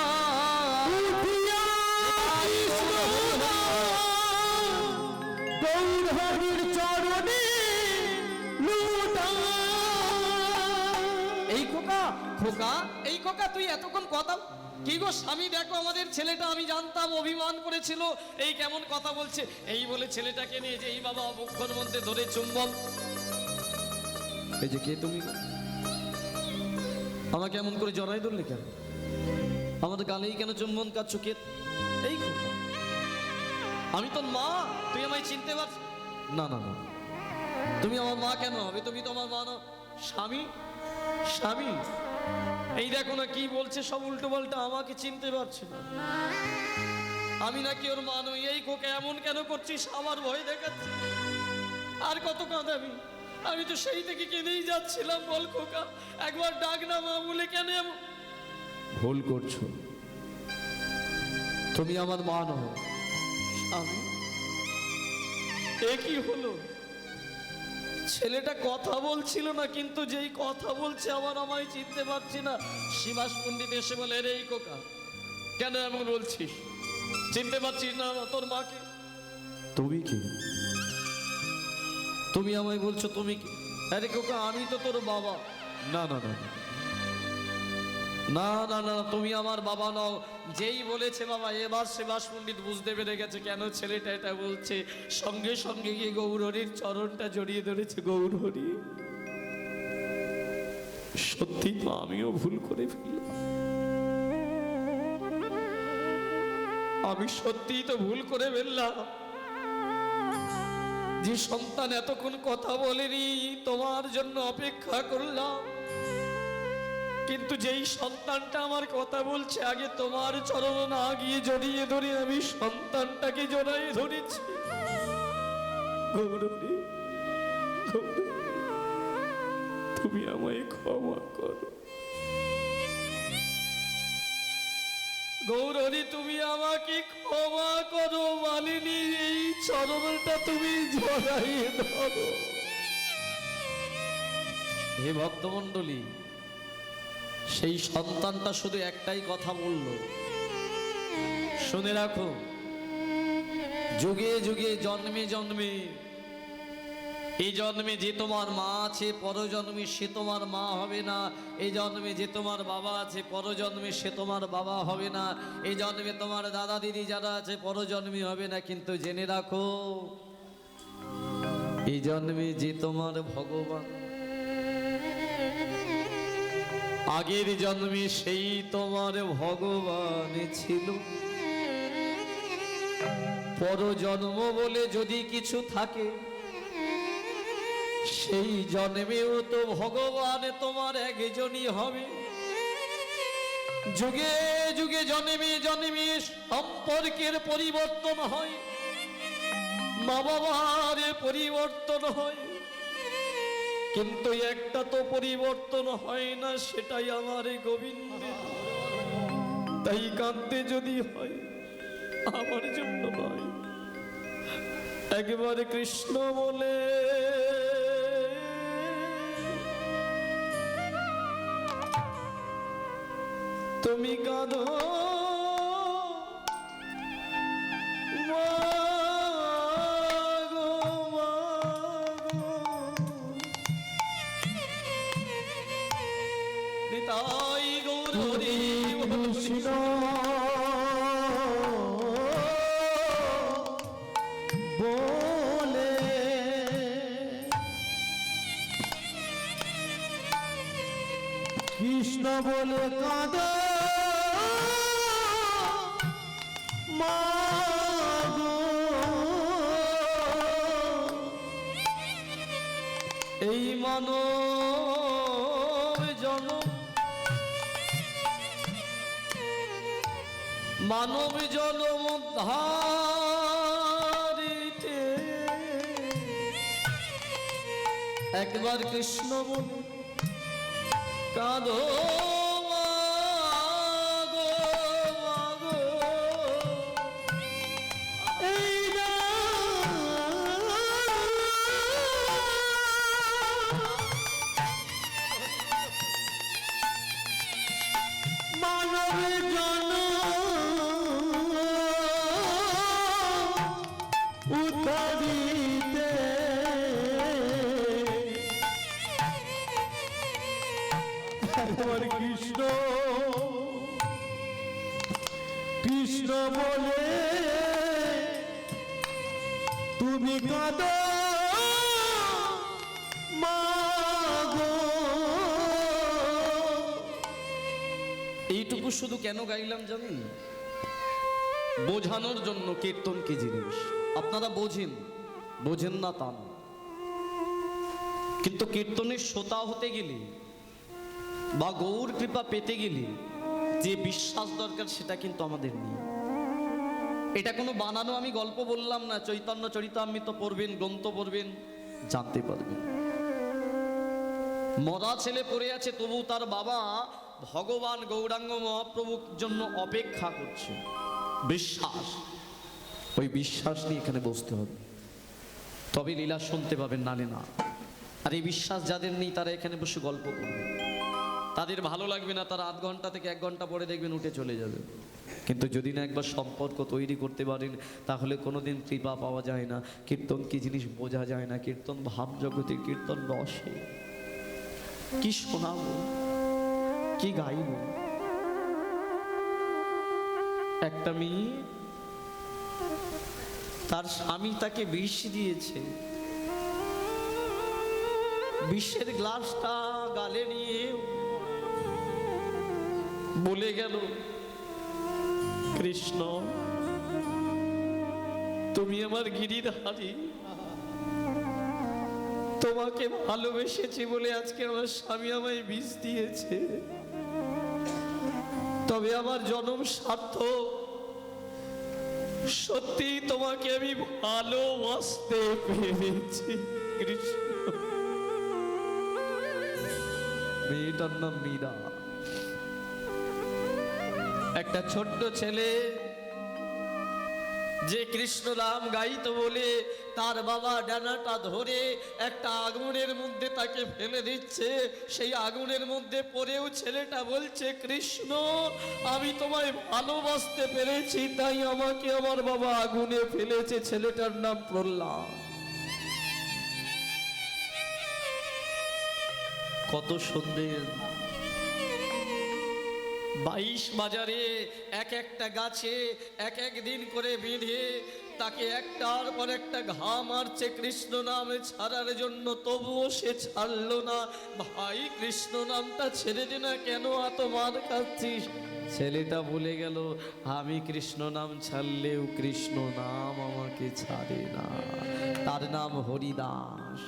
উঠিয়া কৃষ্ণ গৌর হরির চরণে লোটা। এই খোকা খোকা, এই খোকা তুই এতক্ষণ কথা কি গো স্বামী, দেখো আমাদের ছেলেটা, আমি জানতাম অভিমান করেছিল, এই কেমন কথা বলছে। এই বলে ছেলেটাকে নিয়ে যে এই বাবা বক্ষর মধ্যে ধরে চুম্বন। এই যে কে তুমি? আমাকে এমন করে জড়াই ধরলে কেন? আমাদের গালেই কেন চুম্বন কাটছো? কে? এই খোকা, আমি তোর মা, তুই আমায় চিনতে পারছ? না না না, তুমি আমার মা কেন হবে? তুমি তো আমার মা না। স্বামী স্বামী, এই দেখো না কি বলছে সব উল্টো পাল্টা, আমাকে চিনতে পারছে না। আমি নাকি ওর মা নই? এই খোকা এমন কেন করছিস? আমার ভয় দেখাচ্ছে। আর কত কাঁদাবি? আমি তো সেই থেকে কেঁদেই যাচ্ছিলাম। বল খোকা, একবার ডাক না মা বলে। কেন এমন? ভুল করছো, তুমি আমার মা নও। স্বামী, এ কি হলো? ছেলেটা কথা বলছিল না, কিন্তু যেই কথা বলছে আবার আমায় চিনতে পারছি না। শিবাস পণ্ডিত এসে বলে, রে এই কোকা, কেন এমন বলছিস? চিনতে পারছিস না তোর মাকে? তুমি কি? তুমি আমায় বলছো তুমি কি? আরে কোকা, আমি তো তোর বাবা। না না না না না না, তুমি আমার বাবা নও। যেই বলেছে বাবা, এবার শিবাস পণ্ডিত বুঝতে পেরে গেছে কেন ছেলেটা এটা বলছে। সঙ্গে সঙ্গে গিয়ে গৌরহরির চরণটা জড়িয়ে ধরেছে। গৌরহরি, সত্যি তো আমিও ভুল করে ফেললাম, আমি সত্যিই তো ভুল করে ফেললাম। যে সন্তান এতক্ষণ কথা বলেনি, তোমার জন্য অপেক্ষা করলাম, কিন্তু যেই সন্তানটা আমার কথা বলছে, আগে তোমার চরণ না গিয়ে জড়িয়ে ধরে আমি সন্তানটাকে জড়াই ধরেছি। গৌরী, তুমি আমায় ক্ষমা করো। গৌরী, তুমি আমাকে ক্ষমা করো। মালিনী, এই চরণটা তুমি জড়াই ধরো। হে ভক্তমণ্ডলী, সেই সন্তানটা শুধু একটাই কথা বলল, শুনে রাখো, যুগে যুগে জন্মে জন্মে এই জন্মে যে তোমার মা আছে পরজন্মে সে তোমার মা হবে না, এই জন্মে যে তোমার বাবা আছে পরজন্মে সে তোমার বাবা হবে না, এই জন্মে তোমার দাদা দিদি যারা আছে পরজন্মে হবে না। কিন্তু জেনে রাখো, এই জন্মে যে তোমার ভগবান, আগের জন্মে সেই তোমার ভগবান ছিল। পরজন্ম বলে যদি কিছু থাকে, সেই জন্মেও তো ভগবান তোমার একজনই হবে। যুগে যুগে জন্মে জন্মে সম্পর্কের পরিবর্তন হয়, মা বাবার পরিবর্তন হয়, কিন্তু একটা তো পরিবর্তন হয় না, সেটাই আমার গোবিন্দ। তাই কাঁদতে যদি হয় আমার জন্য নয়, একবার কৃষ্ণ বলে তুমি কাঁদো মা গো, মা গো। নিতাই গৌর হরি কৃষ্ণ বলে কৃষ্ণ বলে কাঁদো মা গো। এই মানব জনম, মানব জনম উদ্ধারিতে একবার কৃষ্ণ বলে কাঁদো মা গো, মা গো। এই না মানব জনম উদ্ধারিতে একবার কৃষ্ণ কৃষ্ণ বলে তুমি কাঁদো মা গো। এইটুকু শুধু কেন গাইলাম জানেন? বোঝানোর জন্য কীর্তন কি জিনিস আপনারা বোঝেন, বোঝেন না তা না, কিন্তু কীর্তনের শ্রোতা হতে গেলে বা গৌর কৃপা পেতে গেলে যে বিশ্বাস দরকার সেটা কিন্তু আমাদের নেই। এটা কোনো বানানো আমি গল্প বললাম না, চৈতন্য চরিতামৃত পড়বেন, গ্রন্থ পড়বেন, জানতে পারবেন। মরা ছেলে পড়ে আছে, তবু তার বাবা ভগবান গৌরাঙ্গ মহাপ্রভুর জন্য অপেক্ষা করছে। বিশ্বাস, ওই বিশ্বাস নিয়ে এখানে বসতে হবে, তবে লীলা শুনতে পাবেন, নালে না। আর এই বিশ্বাস যাদের নেই তারা এখানে বসে গল্প করবে, তাদের ভালো লাগবে না, তারা আধ ঘন্টা থেকে 1 ঘন্টা পরে দেখবেন উঠে চলে যাবে। কিন্তু যদি না একবার সম্পর্ক তৈরি করতে পারেন তাহলে কোনোদিন কৃপা পাওয়া যায় না। কীর্তন কি জিনিস বোঝা যায় না, কীর্তন ভাব জগতে, কীর্তন রসে। কি শোনাবো, কি গাইব? একটা মেয়ে, তার স্বামী তাকে বিষ দিয়েছে, বিষের গ্লাসটা গালে নিয়ে বলে গেল, কৃষ্ণ তুমি আমার গিরিধারী, তোমাকে ভালোবেসেছি বলে আজকে আমার স্বামী আমায় বিষ দিয়েছে, তবে আমার জনম সার্থক, সত্যি তোমাকে আমি ভালোবাসতে পেরেছি কৃষ্ণ। মেয়েটার নাম মীরা। একটা ছোট্ট ছেলে যে কৃষ্ণ নাম গাইতো বলে তার বাবা ডানাটা ধরে একটা আগুনের মধ্যে তাকে ফেলে দিচ্ছে। সেই আগুনের মধ্যে পড়েও ছেলেটা বলছে, কৃষ্ণ আমি তোমায় ভালোবাসতে পেরেছি, তাই আমাকে আমার বাবা আগুনে ফেলেছে। ছেলেটার নাম প্রহ্লাদ। কত সুন্দর 22 বাজারে এক একটা গাছে এক এক দিন করে বেঁধে তাকে একটার পর একটা ঘাম মারছে কৃষ্ণ নাম ছাড়ার জন্য, তবুও সে ছাড়লো না। ভাই কৃষ্ণ নামটা ছেড়ে দে না, কেন এত মার খাচ্ছিস? ছেলেটা বলে গেল, আমি কৃষ্ণ নাম ছাড়লেও কৃষ্ণ নাম আমাকে ছাড়ে না। তার নাম হরিদাস।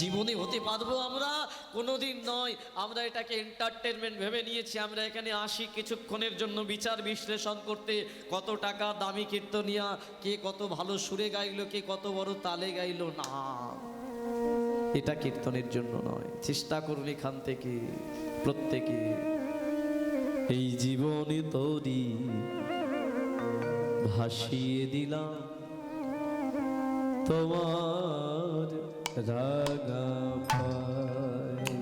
জীবনে হতে পারবো আমরা? কোনোদিন নয়। আমরা এটাকে এন্টারটেনমেন্ট ভেবে নিয়েছি। আমরা এখানে আসি কিছুক্ষণের জন্য বিচার বিশ্লেষণ করতে, কত টাকা দামি কীর্তনিয়া, কে কত ভালো সুরে গাইলো, কে কত বড় তালে গাইলো। না, এটা কীর্তনের জন্য নয়। চেষ্টা করুন এখান থেকে প্রত্যেকে, এই জীবনে তোরি ভাসিয়ে দিলাম তোমার রাগা পায়।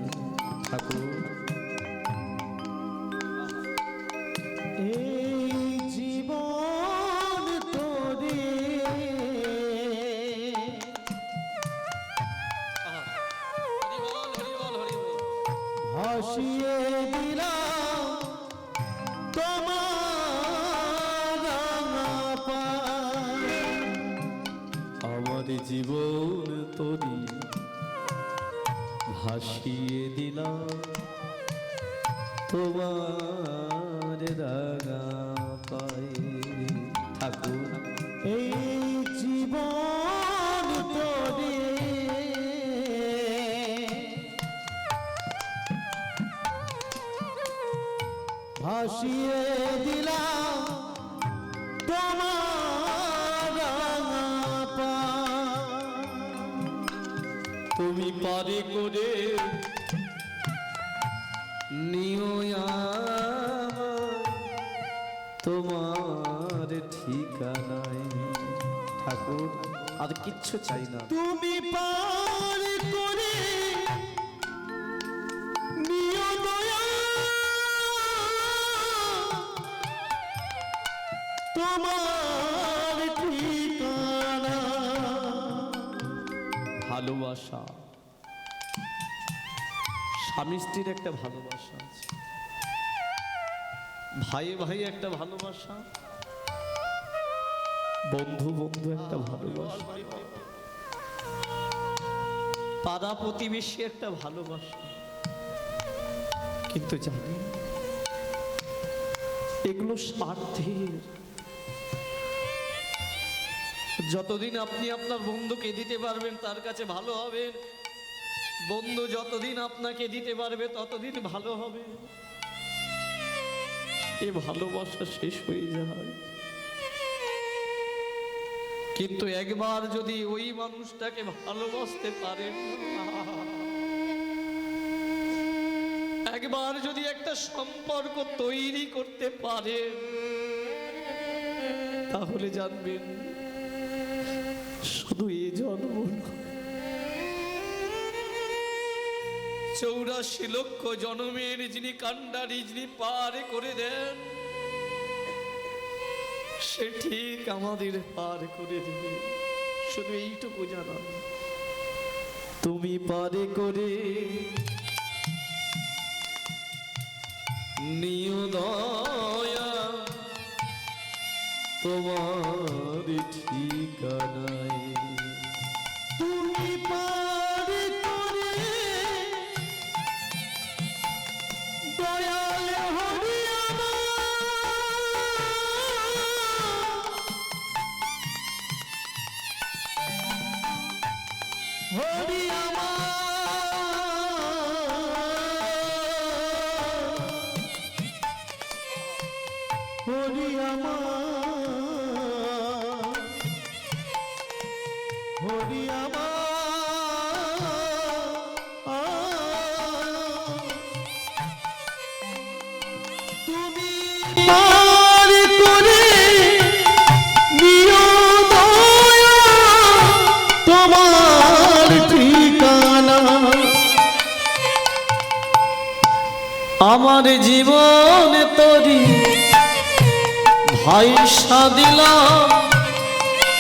ঠাকুর এই জীবন তোরে ভাসিয়ে দিলাম তোমার রাঙা পায়। আমার জীবন তোরি ভাসিয়ে দিলাম তোমার রাগা পায়ে। ঠাকুর এই জীবন তোরে ভাসিয়ে দিলাম তোমার রাঙা পায়। তুমি পারে করে নিও আমার তোমার ঠিকানায়। ঠাকুর আর কিচ্ছু চাই না। তুমি পার করে নিও দয়া তোমার ঠিকানা। ভালোবাসা, স্বামী স্ত্রীর একটা ভালোবাসা আছে, ভাই ভাই একটা ভালোবাসা, বন্ধু বন্ধু একটা ভালোবাসা, পাড়া প্রতিবেশী একটা ভালোবাসা। কিন্তু জানি এগুলো স্বার্থের। যতদিন আপনি আপনার বন্ধুকে দিতে পারবেন তার কাছে ভালো হবেন, বন্ধু যতদিন আপনাকে দিতে পারবে ততদিন ভালো হবে। এ ভালোবাসা শেষ হয়ে যায়। কিন্তু একবার যদি ওই মানুষটাকে ভালোবাসতে পারেন, একবার যদি একটা সম্পর্ক তৈরি করতে পারেন, তাহলে জানবেন শুধু এই জন্ম নয়, 84 লক্ষ জন্মের যিনি কান্ডারি, যিনি পার করে দেন, সে ঠিক আমাদের পার করে দেবে। শুধু এইটুকু জানা, তুমি পারে করে নিও দয়া তোমার ঠিকানায়। তুমি পার করে দয়াল হরি হরি হরি হরি তুমি পার করে নিও দয়া তোমার ঠিকানা। আমার জীবন তোরি ভাইসা দিলাম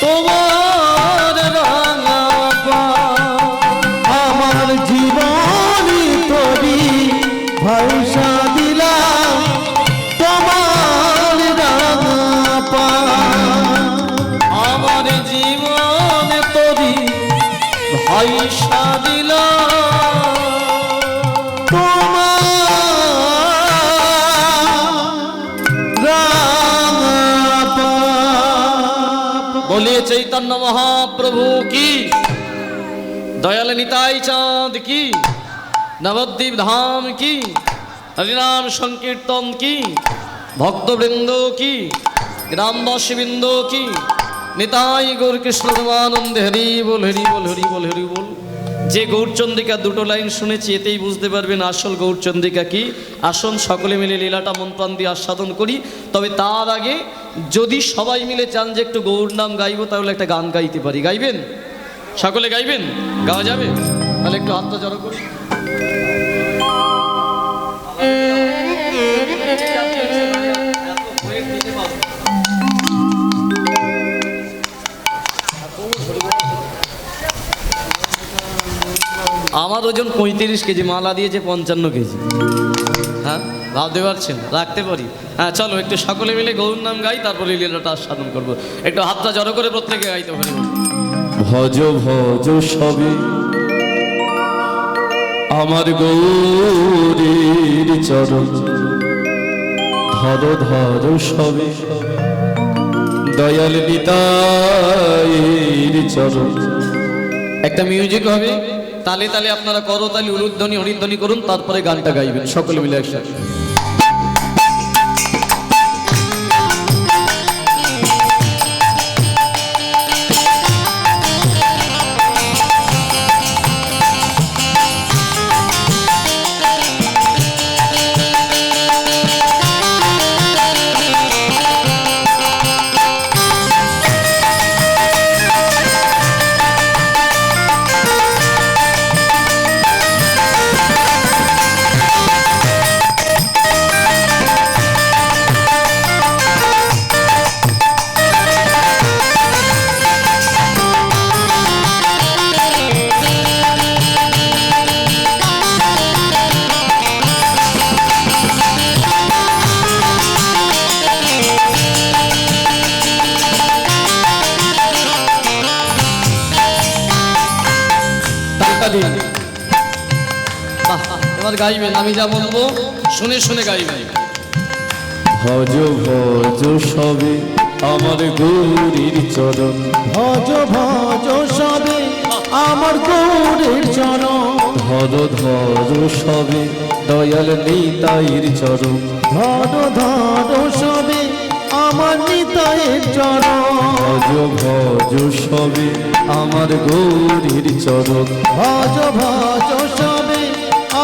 তোমার রাঙা পায়। আমার জীবন পয়সা দিল বলিয়ে চৈতন্য মহাপ্রভু কি, দয়াল নিতাই চাঁদ কি, নবদ্বীপ ধাম কি, হরিনাম সংকীর্তন কি, ভক্তবৃন্দ কি, গ্রামবাসীবৃন্দ কি, নিতাই গৌর কৃষ্ণ প্রেমানন্দে হরি বল হরি বল হরি বল হরি বল। যে গৌরচন্দ্রিকা দুটো লাইন শুনেছি এতেই বুঝতে পারবেন আসল গৌরচন্দ্রিকা কি। আসুন সকলে মিলে লীলাটা মন প্রাণ দিয়ে আস্বাদন করি। তবে তার আগে যদি সবাই মিলে চান যে একটু গৌর নাম গাইবো, তাহলে একটা গান গাইতে পারি। গাইবেন? সকলে গাইবেন? গাওয়া যাবে? তাহলে একটু হাতটা জড়ো করি। আমার ওজন 35 কেজি, মালা দিয়েছে 55 কেজি। হ্যাঁ, ভাবতে পারছেন? রাখতে পারি। হ্যাঁ, চলো একটু সকলে মিলে গৌর নাম গাই, তারপরে লীলাটা আস্বাদন করবো। একটু হাতটা জড়ো করে প্রত্যেকে গাইতে পারি। ভজ ভজ সবে আমার গৌরীর চরণ, ধর ধর সবে দয়াল নিতাইর চরণ। একটা মিউজিক হবে, তালে তালে আপনারা করতালি, উলুধ্বনি, হরিধ্বনি করুন, তারপরে গানটা গাইবেন সকলে মিলে একসাথে। এবার গাইবেন, আমি যা বলবো শুনে শুনে গাইবেন। ভজ ভজ সবে আমার গৌরীর চরণ, ভজ ভজ সবে আমার গৌরের চরণ, ধর ধর সবে দয়াল নিতাইর চরণ, ধর ধর সবে আমার নিতাইয়ের চরণ, ভজ ভজ সবে আমার গৌরীর চরণ, ভজ ভজ সবে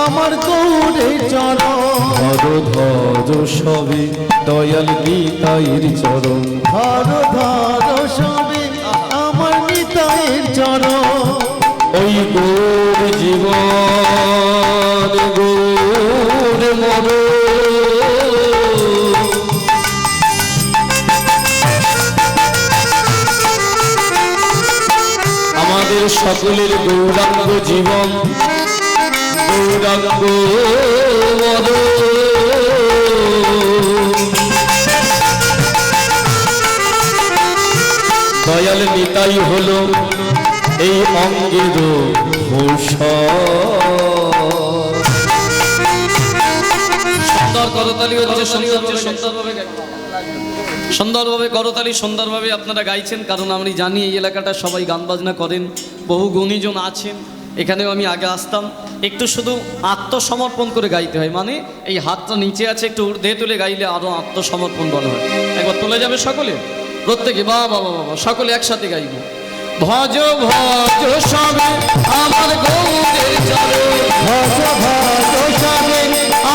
আমার গৌরের চরণ, ধর ধর সবে দয়াল নিতাইর চরণ। ধর ধর সবে আমার নিতাইয়ের চরণ, ওই গৌর জীবন গৌর মর, আমাদের সকলের গৌরাঙ্গ জীবন গৌরাঙ্গ মর। দয়াল নিতাই হলো এই অঙ্গের ভূষণ। সুন্দর করতালি হচ্ছে, সুন্দরভাবে করতালি, সুন্দরভাবে আপনারা গাইছেন। কারণ আমি জানি এই এলাকাটা সবাই গান বাজনা করেন, বহু গুণীজন আছেন। এখানেও আমি আগে আসতাম, একটু শুধু আত্মসমর্পণ করে গাইতে হয়। মানে এই হাতটা নিচে আছে, একটু ঊর্ধ্বে তুলে গাইলে আরো আত্মসমর্পণ বলা হয়। একবার তুলে যাবে সকলে, প্রত্যেকে বা বাবা বাবা, সকলে একসাথে গাইব। ভজ ভজ সবে আমার গৌরের চরণ, ভজ ভজ সবে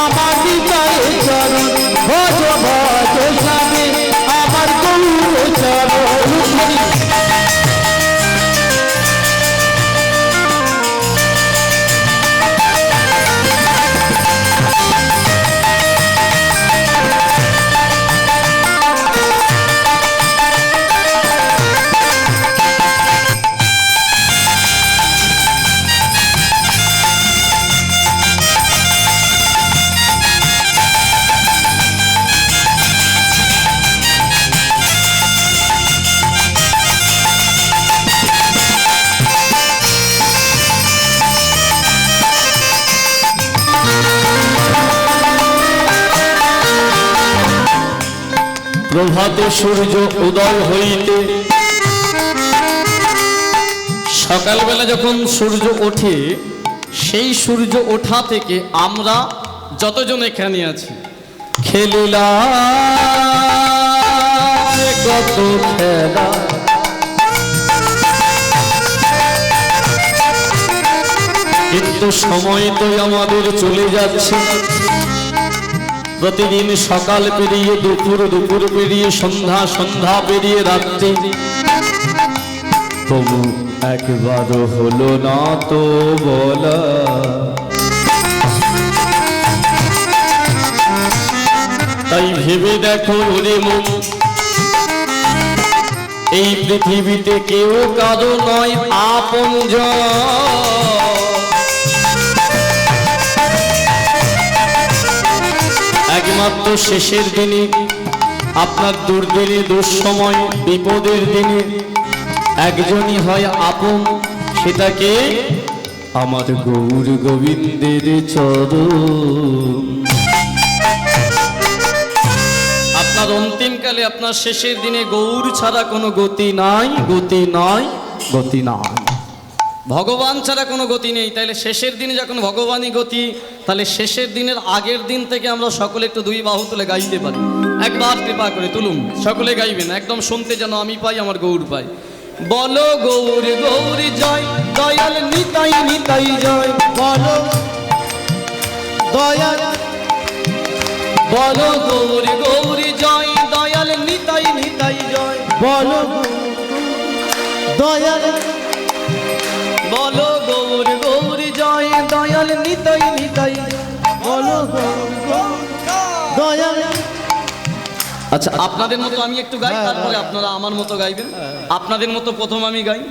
আমার নিতাইয়ের চরণ, ভজ ভজ সবে আমার গৌরের চরণ। প্রভাতে সূর্য উদয় হইতে, সকালবেলা যখন সূর্য ওঠে, সেই সূর্য ওঠা থেকে আমরা যতজন এখানে আছি খেলিলাম কত খেলা, কিন্তু সময় তো আমাদের চলে যাচ্ছে। প্রতিদিন সকাল পেরিয়ে দুপুর, দুপুর পেরিয়ে সন্ধ্যা, সন্ধ্যা পেরিয়ে রাত্রি, তবু একবারও হলো না তো বলা। তাই ভেবে দেখো ওরে মন, এই পৃথিবীতে কেউ কারো নয় আপনজন। একমাত্র শেষের দিনে, আপনার দুর্দিনে, দুঃসময়, বিপদের দিনে একজনই হয় আপন, সেটাকে আমার গৌর গোবিন্দের চরণ। আপনার অন্তিমকালে, আপনার শেষের দিনে গৌর ছাড়া কোনো গতি নাই, গতি নয়, গতি নাই। ভগবান ছাড়া কোনো গতি নেই। তাহলে শেষের দিনে যখন ভগবানই গতি, তাহলে শেষের দিনের আগের দিন থেকে আমরা সকলে একটু দুই বাহু তুলে গাইতে পারি। একবার কৃপা করে তুলুন, সকলে গাইবেন, একদম শুনতে যেন আমি পাই, আমার গৌর পাই। বলো গৌর গৌর জয়, দয়াল নিতাই নিতাই জয়। বলো দয়াল, বলো গৌর গৌর জয়, দয়াল নিতাই নিতাই জয়। বলো দয়াল, বলো গৌর গৌর জয়, দয়াল নিতাই নিতাই জয়। বলো দয়াল। আচ্ছা, আপনাদের মতো আমি একটু গাই, তারপরে আপনারা আমার মতো গাইবেন। আপনাদের মতো প্রথম আমি গাই।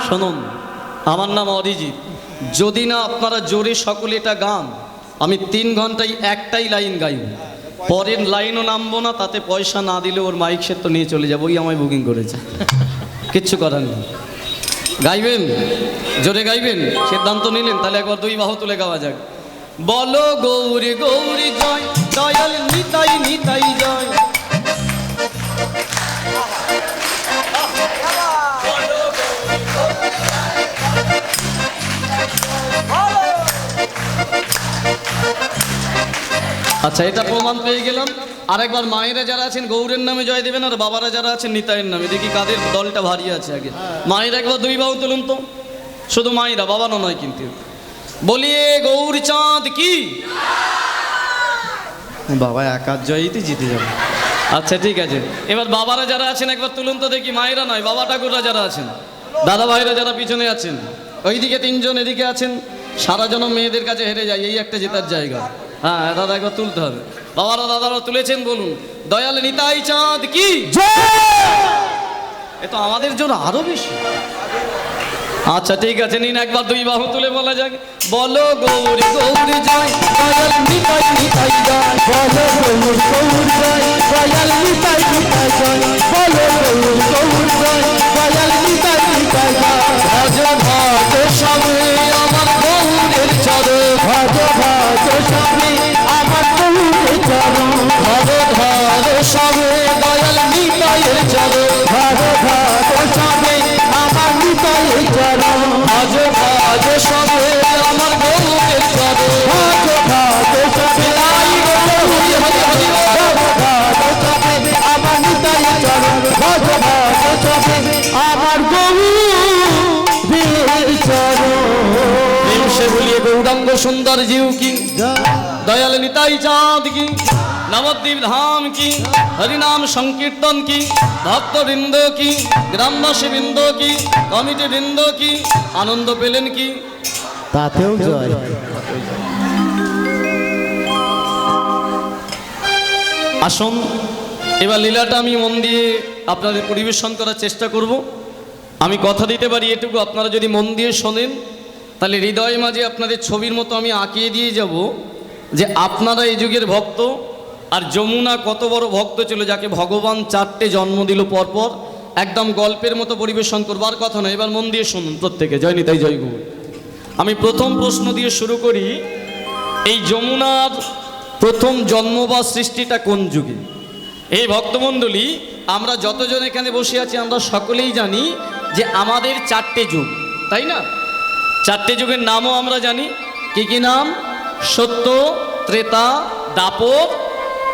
শুনুন, আমার নাম অরিজিৎ। যদি না আপনারা জোরে সকলে এটা গান, আমি 3 ঘন্টায় একটাই লাইন গাইব, পরের লাইনও নামবো না। তাতে পয়সা না দিলে ওর মাইক সেট তো নিয়ে চলে যাবো, ওই আমায় বুকিং করেছে, কিচ্ছু করার নেই। গাইবেন, জোরে গাইবেন, সিদ্ধান্ত নিলেন, তাহলে একবার দুই বাহু তুলে গাওয়া যাক। বলো গৌরী গৌরী জয়, দয়াল নিতাই নিতাই জয়। আচ্ছা, এটা প্রমাণ পেয়ে গেলাম। আরেকবার মায়েরা যারা আছেন গৌরের নামে জয় দেবেন, আর বাবারা যারা আছেন নিতাইয়ের নামে। দেখি কাদের দলটা ভারী আছে আগে। মায়েরা একবার দুই বাহু তুলুন তো, শুধু মায়েরা, বাবারও নয় কিন্তু। বলিয়ে গৌর চাঁদ কি, বাবা একার জয়ইতে জিতে যাবে। আচ্ছা ঠিক আছে, এবার বাবারা যারা আছেন একবার তুলুন তো দেখি, মায়েরা নয়, বাবা ঠাকুররা যারা আছেন, দাদা ভাইরা যারা পিছনে আছেন, ওইদিকে 3 জন, এদিকে আছেন। সারা জনম মেয়েদের কাছে হেরে যায়, এই একটা জেতার জায়গা। হ্যাঁ দাদা, একবার তুলতে হবে। বাবারা দাদারা তুলেছেন, বলুন দয়াল নিতাই চাঁদ কি। এ তো আমাদের জন্য আরো বেশি। আচ্ছা ঠিক আছে, নিন একবার দুই বাহু তুলে বলা যাক। বলো গৌরী গৌরী জয়, দয়াল নিতাই নিতাই জয়। বলো গৌর গৌর জয়, দয়াল নিতাই নিতাই জয়। বলো গৌর গৌর জয়, দয়াল নিতাই নিতাই জয়। ভজ ভজ সবে আমার গৌরের চরণ, ভজ ভজ স্বামী আমার গৌরের চরণ। ভজ ভজ সবে দয়াল নিতাইয়ের চরণ, ভজ ভজ স্বামী আমার নিতাইয়ের চরণ। ভজ ভজ সবে আমার গৌরের চরণ। ভজ ভজ স্বামী আমার নিতাইয়ের চরণ। ভজ ভজ স্বামী আমার গৌরের চরণ। সে বলিয়ে গৌরাঙ্গ সুন্দর জিউ কি, দয়াল নিতাই চাঁদ কি, নবদ্বীপ ধাম কি, হরিনাম সংকীর্তন কি, ভক্তবৃন্দ কি, গ্রামবাসী বৃন্দ কি, কমিটি বৃন্দ কি, আনন্দ পেলেন কি। তাতেও জয়। আসুন, এবার লীলাটা আমি মন দিয়ে আপনাদের পরিবেশন করার চেষ্টা করব। আমি কথা দিতে পারি এটুকু, আপনারা যদি মন দিয়ে শোনেন, তাহলে হৃদয় মাঝে আপনাদের ছবির মতো আমি আঁকিয়ে দিয়ে যাব যে আপনারা এই যুগের ভক্ত, আর যমুনা কত বড় ভক্ত ছিল, যাকে ভগবান 4টে জন্ম দিল পরপর। একদম গল্পের মতো পরিবেশন করবার কথা নয়। এবার মন দিয়ে শুনুন প্রত্যেকে। জয় নিতাই, জয় গৌর। আমি প্রথম প্রশ্ন দিয়ে শুরু করি। এই যমুনার প্রথম জন্ম বা সৃষ্টিটা কোন যুগে? এই ভক্তমণ্ডলী, আমরা যতজন এখানে বসে আছি আমরা সকলেই জানি যে আমাদের 4টে যুগ, তাই না? 4টে যুগের নামও আমরা জানি। কি কি নাম? সত্য, ত্রেতা, দাপর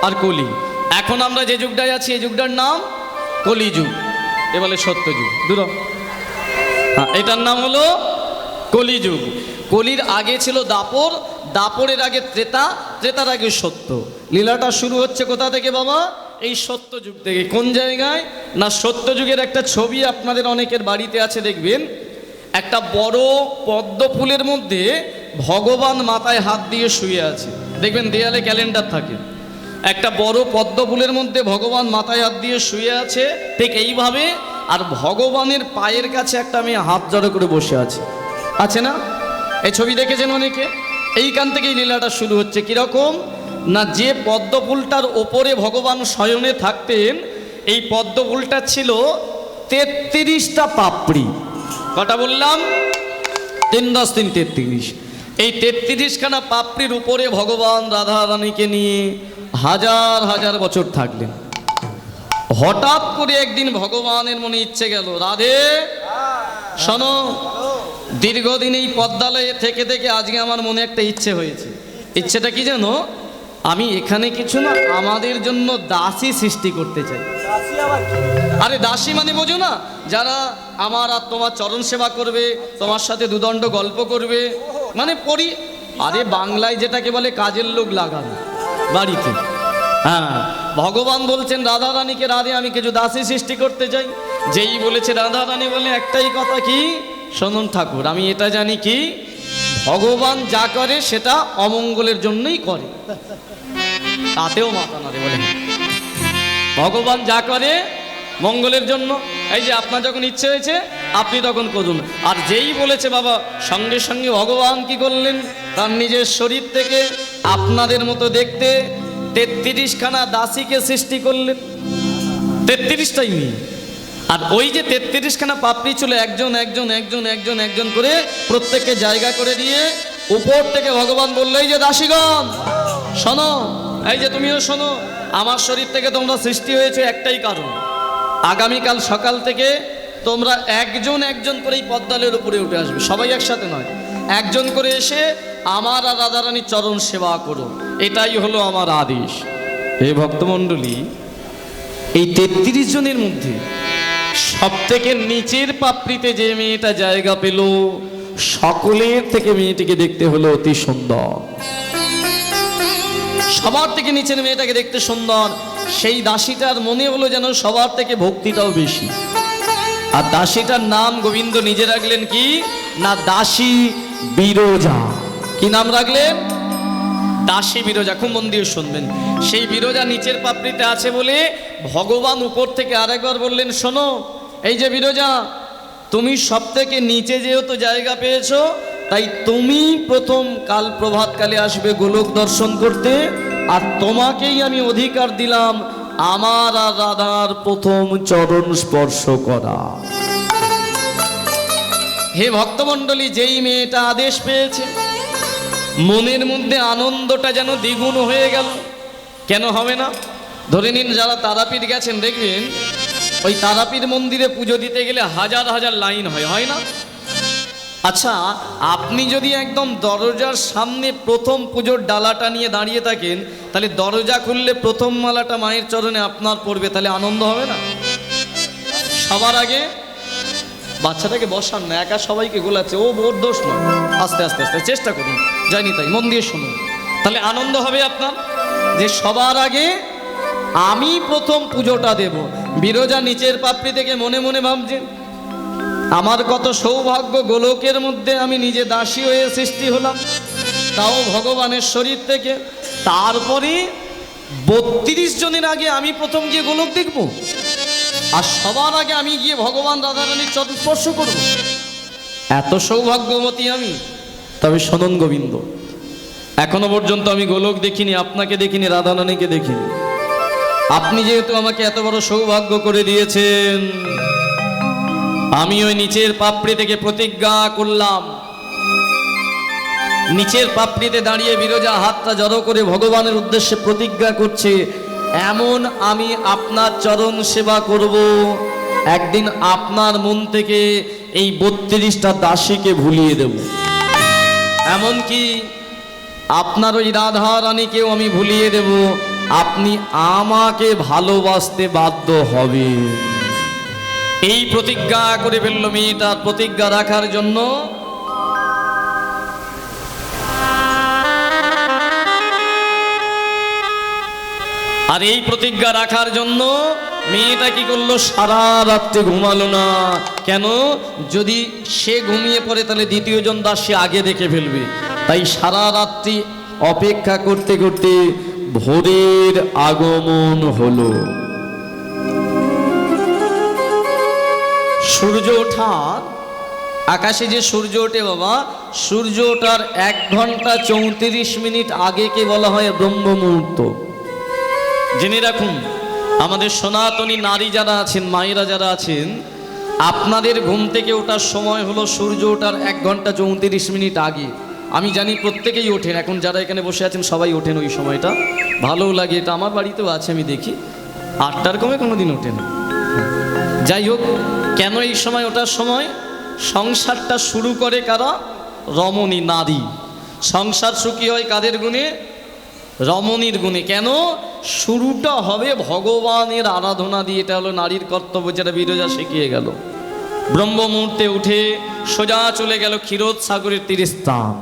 আর কলি। এখন আমরা যে যুগটায় আছি এই যুগটার নাম কলিযুগ, এ বলে সত্য যুগ। দূর, হ্যাঁ, এটার নাম হলো কলিযুগ। কলির আগে ছিল দাপর, দাপরের আগে ত্রেতা, ত্রেতার আগে সত্য। লীলাটা শুরু হচ্ছে কোথা থেকে বাবা? এই সত্য যুগ থেকে। কোন জায়গায় না, সত্য যুগের একটা ছবি আপনাদের অনেকের বাড়িতে আছে, দেখবেন একটা বড় পদ্ম ফুলের মধ্যে ভগবান মাথায় হাত দিয়ে শুয়ে আছে। দেখবেন দেয়ালে ক্যালেন্ডার থাকে, একটা বড় পদ্ম ফুলের মধ্যে ভগবান মাথায় হাত দিয়ে শুয়ে আছে, ঠিক এইভাবে। আর ভগবানের পায়ের কাছে একটা মেয়ে হাত জড়ো করে বসে আছে না? এই ছবি দেখেছেন অনেকে। এইখান থেকেই লীলাটা শুরু হচ্ছে। কিরকম না, যে পদ্ম ফুলটার ওপরে ভগবান শয়নে থাকতেন, এই পদ্ম ফুলটা ছিল 33টা পাপড়ি। কটা বললাম? 3 × 3 = 33। এই 33খানা পাপড়ির উপরে ভগবান রাধা রানীকে নিয়ে হাজার হাজার বছর থাকলেন। হঠাৎ করে একদিন ভগবানের মনে ইচ্ছে গেল, রাধে শোনো, দীর্ঘদিন এই পদ্মালয়ে থেকে থেকে আজকে আমার মনে একটা ইচ্ছে হয়েছে। ইচ্ছেটা কি জানো? আমি এখানে কিছু না, আমাদের জন্য দাসী সৃষ্টি করতে চাই। আরে দাসী মানে বোঝো না, যারা আমার আর তোমার চরণ সেবা করবে, তোমার সাথে দুদণ্ড গল্প করবে, মানে আরে বাংলায় যেটাকে বলে কাজের লোক লাগানো বাড়িতে। হ্যাঁ, ভগবান বলছেন রাধা রানীকে, রাধে আমি কিছু দাসী সৃষ্টি করতে চাই। যেই বলেছে রাধা রানী বলে একটাই কথা, কি? শুনুন ঠাকুর, আমি এটা জানি কি ভগবান যা করে সেটা অমঙ্গলের জন্যই করে। তাতেও মাথা নাড়ে, বলে ভগবান যা করে মঙ্গলের জন্য। এই যে আপনার যখন ইচ্ছে হয়েছে আপনি তখন করুন। আর যেই বলেছে বাবা, সঙ্গে সঙ্গে ভগবান কি করলেন? তার নিজের শরীর থেকে আপনাদের মতো দেখতে 33খানা দাসীকে সৃষ্টি করলেন। 33টাই মেয়ে। আর ওই যে 33খানা পাপড়ি ছিল, একজন একজন একজন একজন একজন করে প্রত্যেককে জায়গা করে দিয়ে উপর থেকে ভগবান বললো, এই যে দাসীগণ শোনো, এই যে তুমিও শোনো, আমার শরীর থেকে তোমরা সৃষ্টি হয়েছে একটাই কারণ, আগামীকাল সকাল থেকে তোমরা একজন একজন করে এই পদ্মালের উপরে উঠে আসবে, সবাই একসাথে নয়, একজন করে এসে আমার আর রাধারানীর চরণ সেবা করো, এটাই হলো আমার আদেশ। হে ভক্তমণ্ডলী, এই 33 জনের মধ্যে সব থেকে নিচের পাপড়িতে যে মেয়েটা জায়গা পেল, সকলের থেকে মেয়েটিকে দেখতে হলো অতি সুন্দর। সবার থেকে নিচের মেয়েটাকে দেখতে সুন্দর, সেই দাসীটার মনে হলো যেন সবার থেকে ভক্তিটাও বেশি। আর দাসীটার নাম গোবিন্দ নিজে রাখলেন কি না, দাসী বিরজা। কি নাম রাখলেন? দাসী বিরজা। খুব মন দিয়ে শুনবেন। সেই বিরজা নিচের পাপড়িতে আছে বলে ভগবান উপর থেকে আরেকবার বললেন, শোনো, এই যে বিরজা, তুমি সব থেকে নিচে যেহেতু জায়গা পেয়েছো, তাই তুমি প্রথম কাল প্রভাতকালে আসবে গোলক দর্শন করতে, আর তোমাকেই আমি অধিকার দিলাম আমার আর রাধার প্রথম চরণ স্পর্শ করা। হে ভক্তমণ্ডলী, যেই মেয়েটা আদেশ পেয়েছে, মনের মধ্যে আনন্দটা যেন দ্বিগুণ হয়ে গেল। কেন হবে না? ধরে নিন, যারা তারাপীঠ গেছেন দেখবেন, ওই তারাপীঠ মন্দিরে পুজো দিতে গেলে হাজার হাজার লাইন হয় না? আচ্ছা, আপনি যদি একদম দরজার সামনে প্রথম পুজোর ডালাটা নিয়ে দাঁড়িয়ে থাকেন, তাহলে দরজা খুললে প্রথম মালাটা মায়ের চরণে আপনার পড়বে, তাহলে আনন্দ হবে না? সবার আগে বাচ্চাটাকে বসান না, একা সবাইকে গোলাচ্ছে, ও ওর দোষ নয়, আস্তে আস্তে আস্তে চেষ্টা করুন, জানি তাই, মন দিয়ে শুনুন, তাহলে আনন্দ হবে আপনার। যে সবার আগে আমি প্রথম পুজোটা দেব। বিরজা নিচের পাপড়ি থেকে মনে মনে ভাবছেন, আমার কত সৌভাগ্য, গোলকের মধ্যে আমি নিজে দাসী হয়ে সৃষ্টি হলাম, তাও ভগবানের শরীর থেকে। তারপরে 32 জনের আগে আমি প্রথম গিয়ে গোলক দেখব, আর সবার আগে আমি গিয়ে ভগবান রাধারানীর চরণ স্পর্শ করব। এত সৌভাগ্যবতী আমি। তবে শোনুন গোবিন্দ, এখনো পর্যন্ত আমি গোলক দেখিনি, আপনাকে দেখিনি, রাধারানীকে দেখিনি। আপনি যেহেতু আমাকে এত বড় সৌভাগ্য করে দিয়েছেন, আমি ওই নিচের পাপড়ি থেকে প্রতিজ্ঞা করলাম, নিচের পাপড়িতে দাঁড়িয়ে বিরজা হাতটা জড়ো করে ভগবানের উদ্দেশ্যে প্রতিজ্ঞা করছে, এমন আমি আপনার চরণ সেবা করব, একদিন আপনার মন থেকে এই 32টা দাসীকে ভুলিয়ে দেব, এমনকি আপনার ওই রাধা রানীকেও আমি ভুলিয়ে দেব, আপনি আমাকে ভালোবাসতে বাধ্য হবে। এই প্রতিজ্ঞা করে ফেলল মেয়েটা। প্রতিজ্ঞা রাখার জন্য আর এই প্রতিজ্ঞা রাখার জন্য মেয়েটা কি করলো, সারা রাত্রে ঘুমালো না। কেন? যদি সে ঘুমিয়ে পড়ে তাহলে দ্বিতীয় জন দাসী আগে দেখে ফেলবে। তাই সারা রাত্রি অপেক্ষা করতে করতে ভোরের আগমন হলো। সূর্য ওঠার, আকাশে যে সূর্য ওঠে বাবা, সূর্য ওঠার 1 ঘন্টা 34 মিনিট আগেকে বলা হয় ব্রহ্ম মুহূর্ত। জেনে রাখুন, আমাদের সনাতনী নারী যারা আছেন, মায়েরা যারা আছেন, আপনাদের ঘুম থেকে ওঠার সময় হলো সূর্য ওঠার 1 ঘন্টা 34 মিনিট আগে। আমি জানি প্রত্যেকেই ওঠেন, এখন যারা এখানে বসে আছেন সবাই ওঠেন ওই সময়টা, ভালোও লাগে। এটা আমার বাড়িতেও আছে, আমি দেখি 8টার কমে কোনোদিন ওঠে না। যাই হোক, কেন এই সময় ওঠার সময়? সংসারটা শুরু করে কারা? রমণী নারী। সংসার সুখী হয় কাদের গুণে? রমণীর গুণে। কেন? শুরুটা হবে ভগবানের আরাধনা দিয়ে। এটা হলো নারীর কর্তব্য, যেটা বিরজা শিখিয়ে গেল। ব্রহ্ম মুহূর্তে উঠে সোজা চলে গেল ক্ষীরোদ সাগরের তীরে স্নান।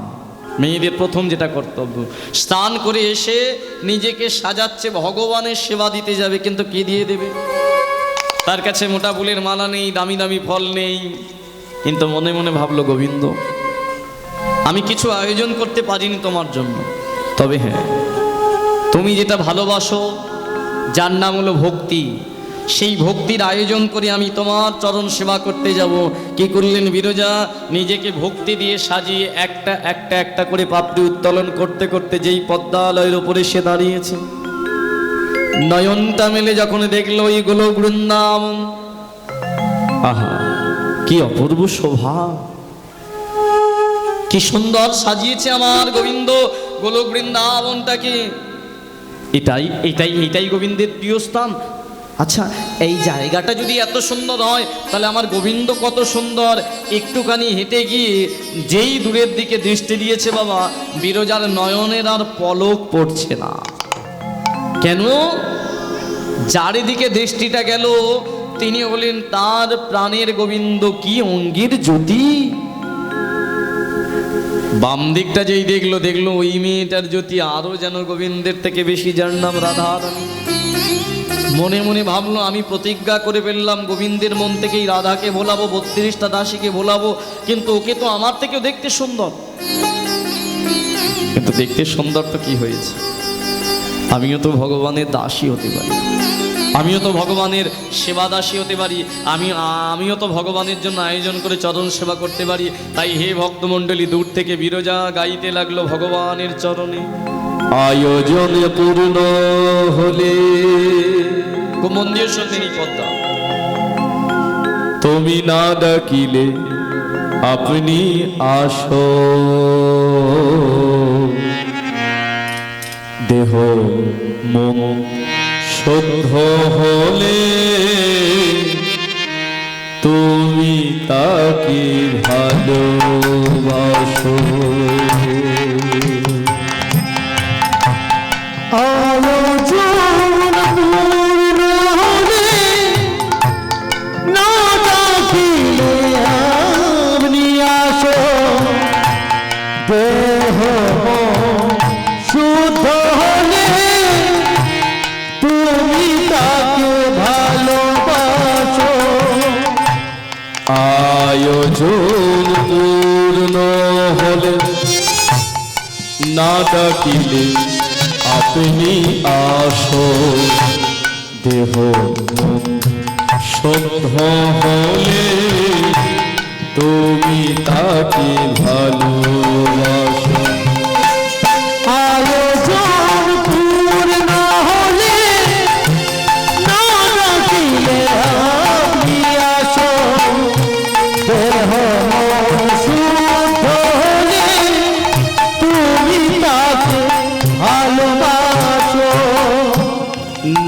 মেয়েদের প্রথম যেটা কর্তব্য, স্নান করে এসে নিজেকে সাজাচ্ছে, ভগবানের সেবা দিতে যাবে। কিন্তু কি দিয়ে দেবে? তার কাছে মোটা ফুলের মালা নেই, দামি দামি ফল নেই, কিন্তু মনে মনে ভাবলো, গোবিন্দ, আমি কিছু আয়োজন করতে পারিনি তোমার জন্য, তবে হ্যাঁ, তুমি যেটা ভালোবাসো, যার নাম হলো ভক্তি, সেই ভক্তির আয়োজন করে আমি তোমার চরণ সেবা করতে যাব। কি করলেন বিরজা? নিজেকে ভক্তি দিয়ে সাজিয়ে একটা একটা একটা করে পাপড়ি উত্তোলন করতে করতে যেই পদ্মালয়ের উপরে সে দাঁড়িয়েছে, নয়নটা মেলে যখন দেখলো ওই গোলক বৃন্দাবন, আহা কি অপূর্ব শোভা, কি সুন্দর সাজিয়েছে আমার গোবিন্দ গোলক বৃন্দাবনটাকে। এটাই এটাই এটাই গোবিন্দের প্রিয় স্থান। আচ্ছা, এই জায়গাটা যদি এত সুন্দর হয়, তাহলে আমার গোবিন্দ কত সুন্দর। একটুখানি হেঁটে গিয়ে যেই দূরের দিকে দৃষ্টি দিয়েছে বাবা, বিরজার নয়নের আর পলক পড়ছে না। কেন? চারিদিকে দৃষ্টিটা গেল, তিনি হলেন তার প্রাণের গোবিন্দ। কি অঙ্গীর জ্যোতি! বাম দিকটা যেই দেখলো, দেখলো ওই মেয়েটার জ্যোতি আরো যেন গোবিন্দের থেকে বেশি, যার নাম রাধা রানী। মনে মনে ভাবলো, আমি প্রতিজ্ঞা করে ফেললাম গোবিন্দের মন থেকেই রাধাকে ভোলাবো, 32টা দাসীকে ভোলাবো, কিন্তু ওকে তো আমার থেকেও দেখতে সুন্দর। কিন্তু দেখতে সুন্দর তো কি হয়েছে, আমিও তো ভগবানের দাসী হতে পারি, আমিও তো ভগবানের সেবা দাসী হতে পারি, আমিও তো ভগবানের জন্য আয়োজন করে চরণ সেবা করতে পারি। তাই হে ভক্তমণ্ডলী, দূর থেকে বিরজা গাইতে লাগলো ভগবানের চরণে, আয়োজন পূর্ণ হলে। খুব মন দিয়ে শুনতেন এই পদ্মা। তুমি না ডাকিলে আপনি আসো, দেহ মন শুদ্ধ হলে তুমি তাকে ভালোবাসো। আয়োজন পূর্ণ হলে না ডাকিলে আপনি আসো, দেহ শুদ্ধ হলে তুমি তাকে ভালোবাসো। আয়োজন পূর্ণ হলে না ডাকিলে আপনি আসো, দেহ শুদ্ধ হলে তুমি তাকে ভালোবাসো। আয়োজন পূর্ণ হলে না ডাকিলে আপনি আসো, দেহ শুদ্ধ হলে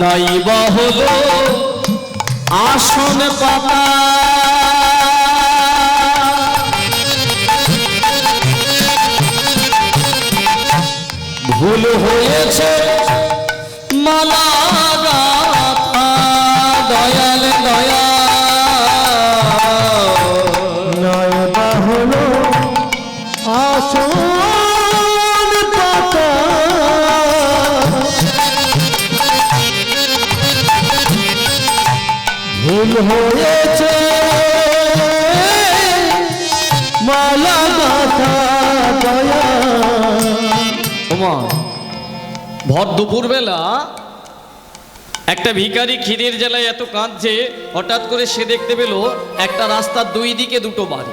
নাই বা হলো আসন পাতা, ভুল হয়েছে মালা গাথা, দয়াল দয়া নয় বা হলো আসন পাতা, ভুল হয়েছে মালা গাথা দয়া। ওমা, ভর দুপুরবেলা একটা ভিখারি খিদের জ্বালায় এত কাঁদছে, হঠাৎ করে সে দেখতে পেল একটা রাস্তার দুই দিকে দুটো বাড়ি,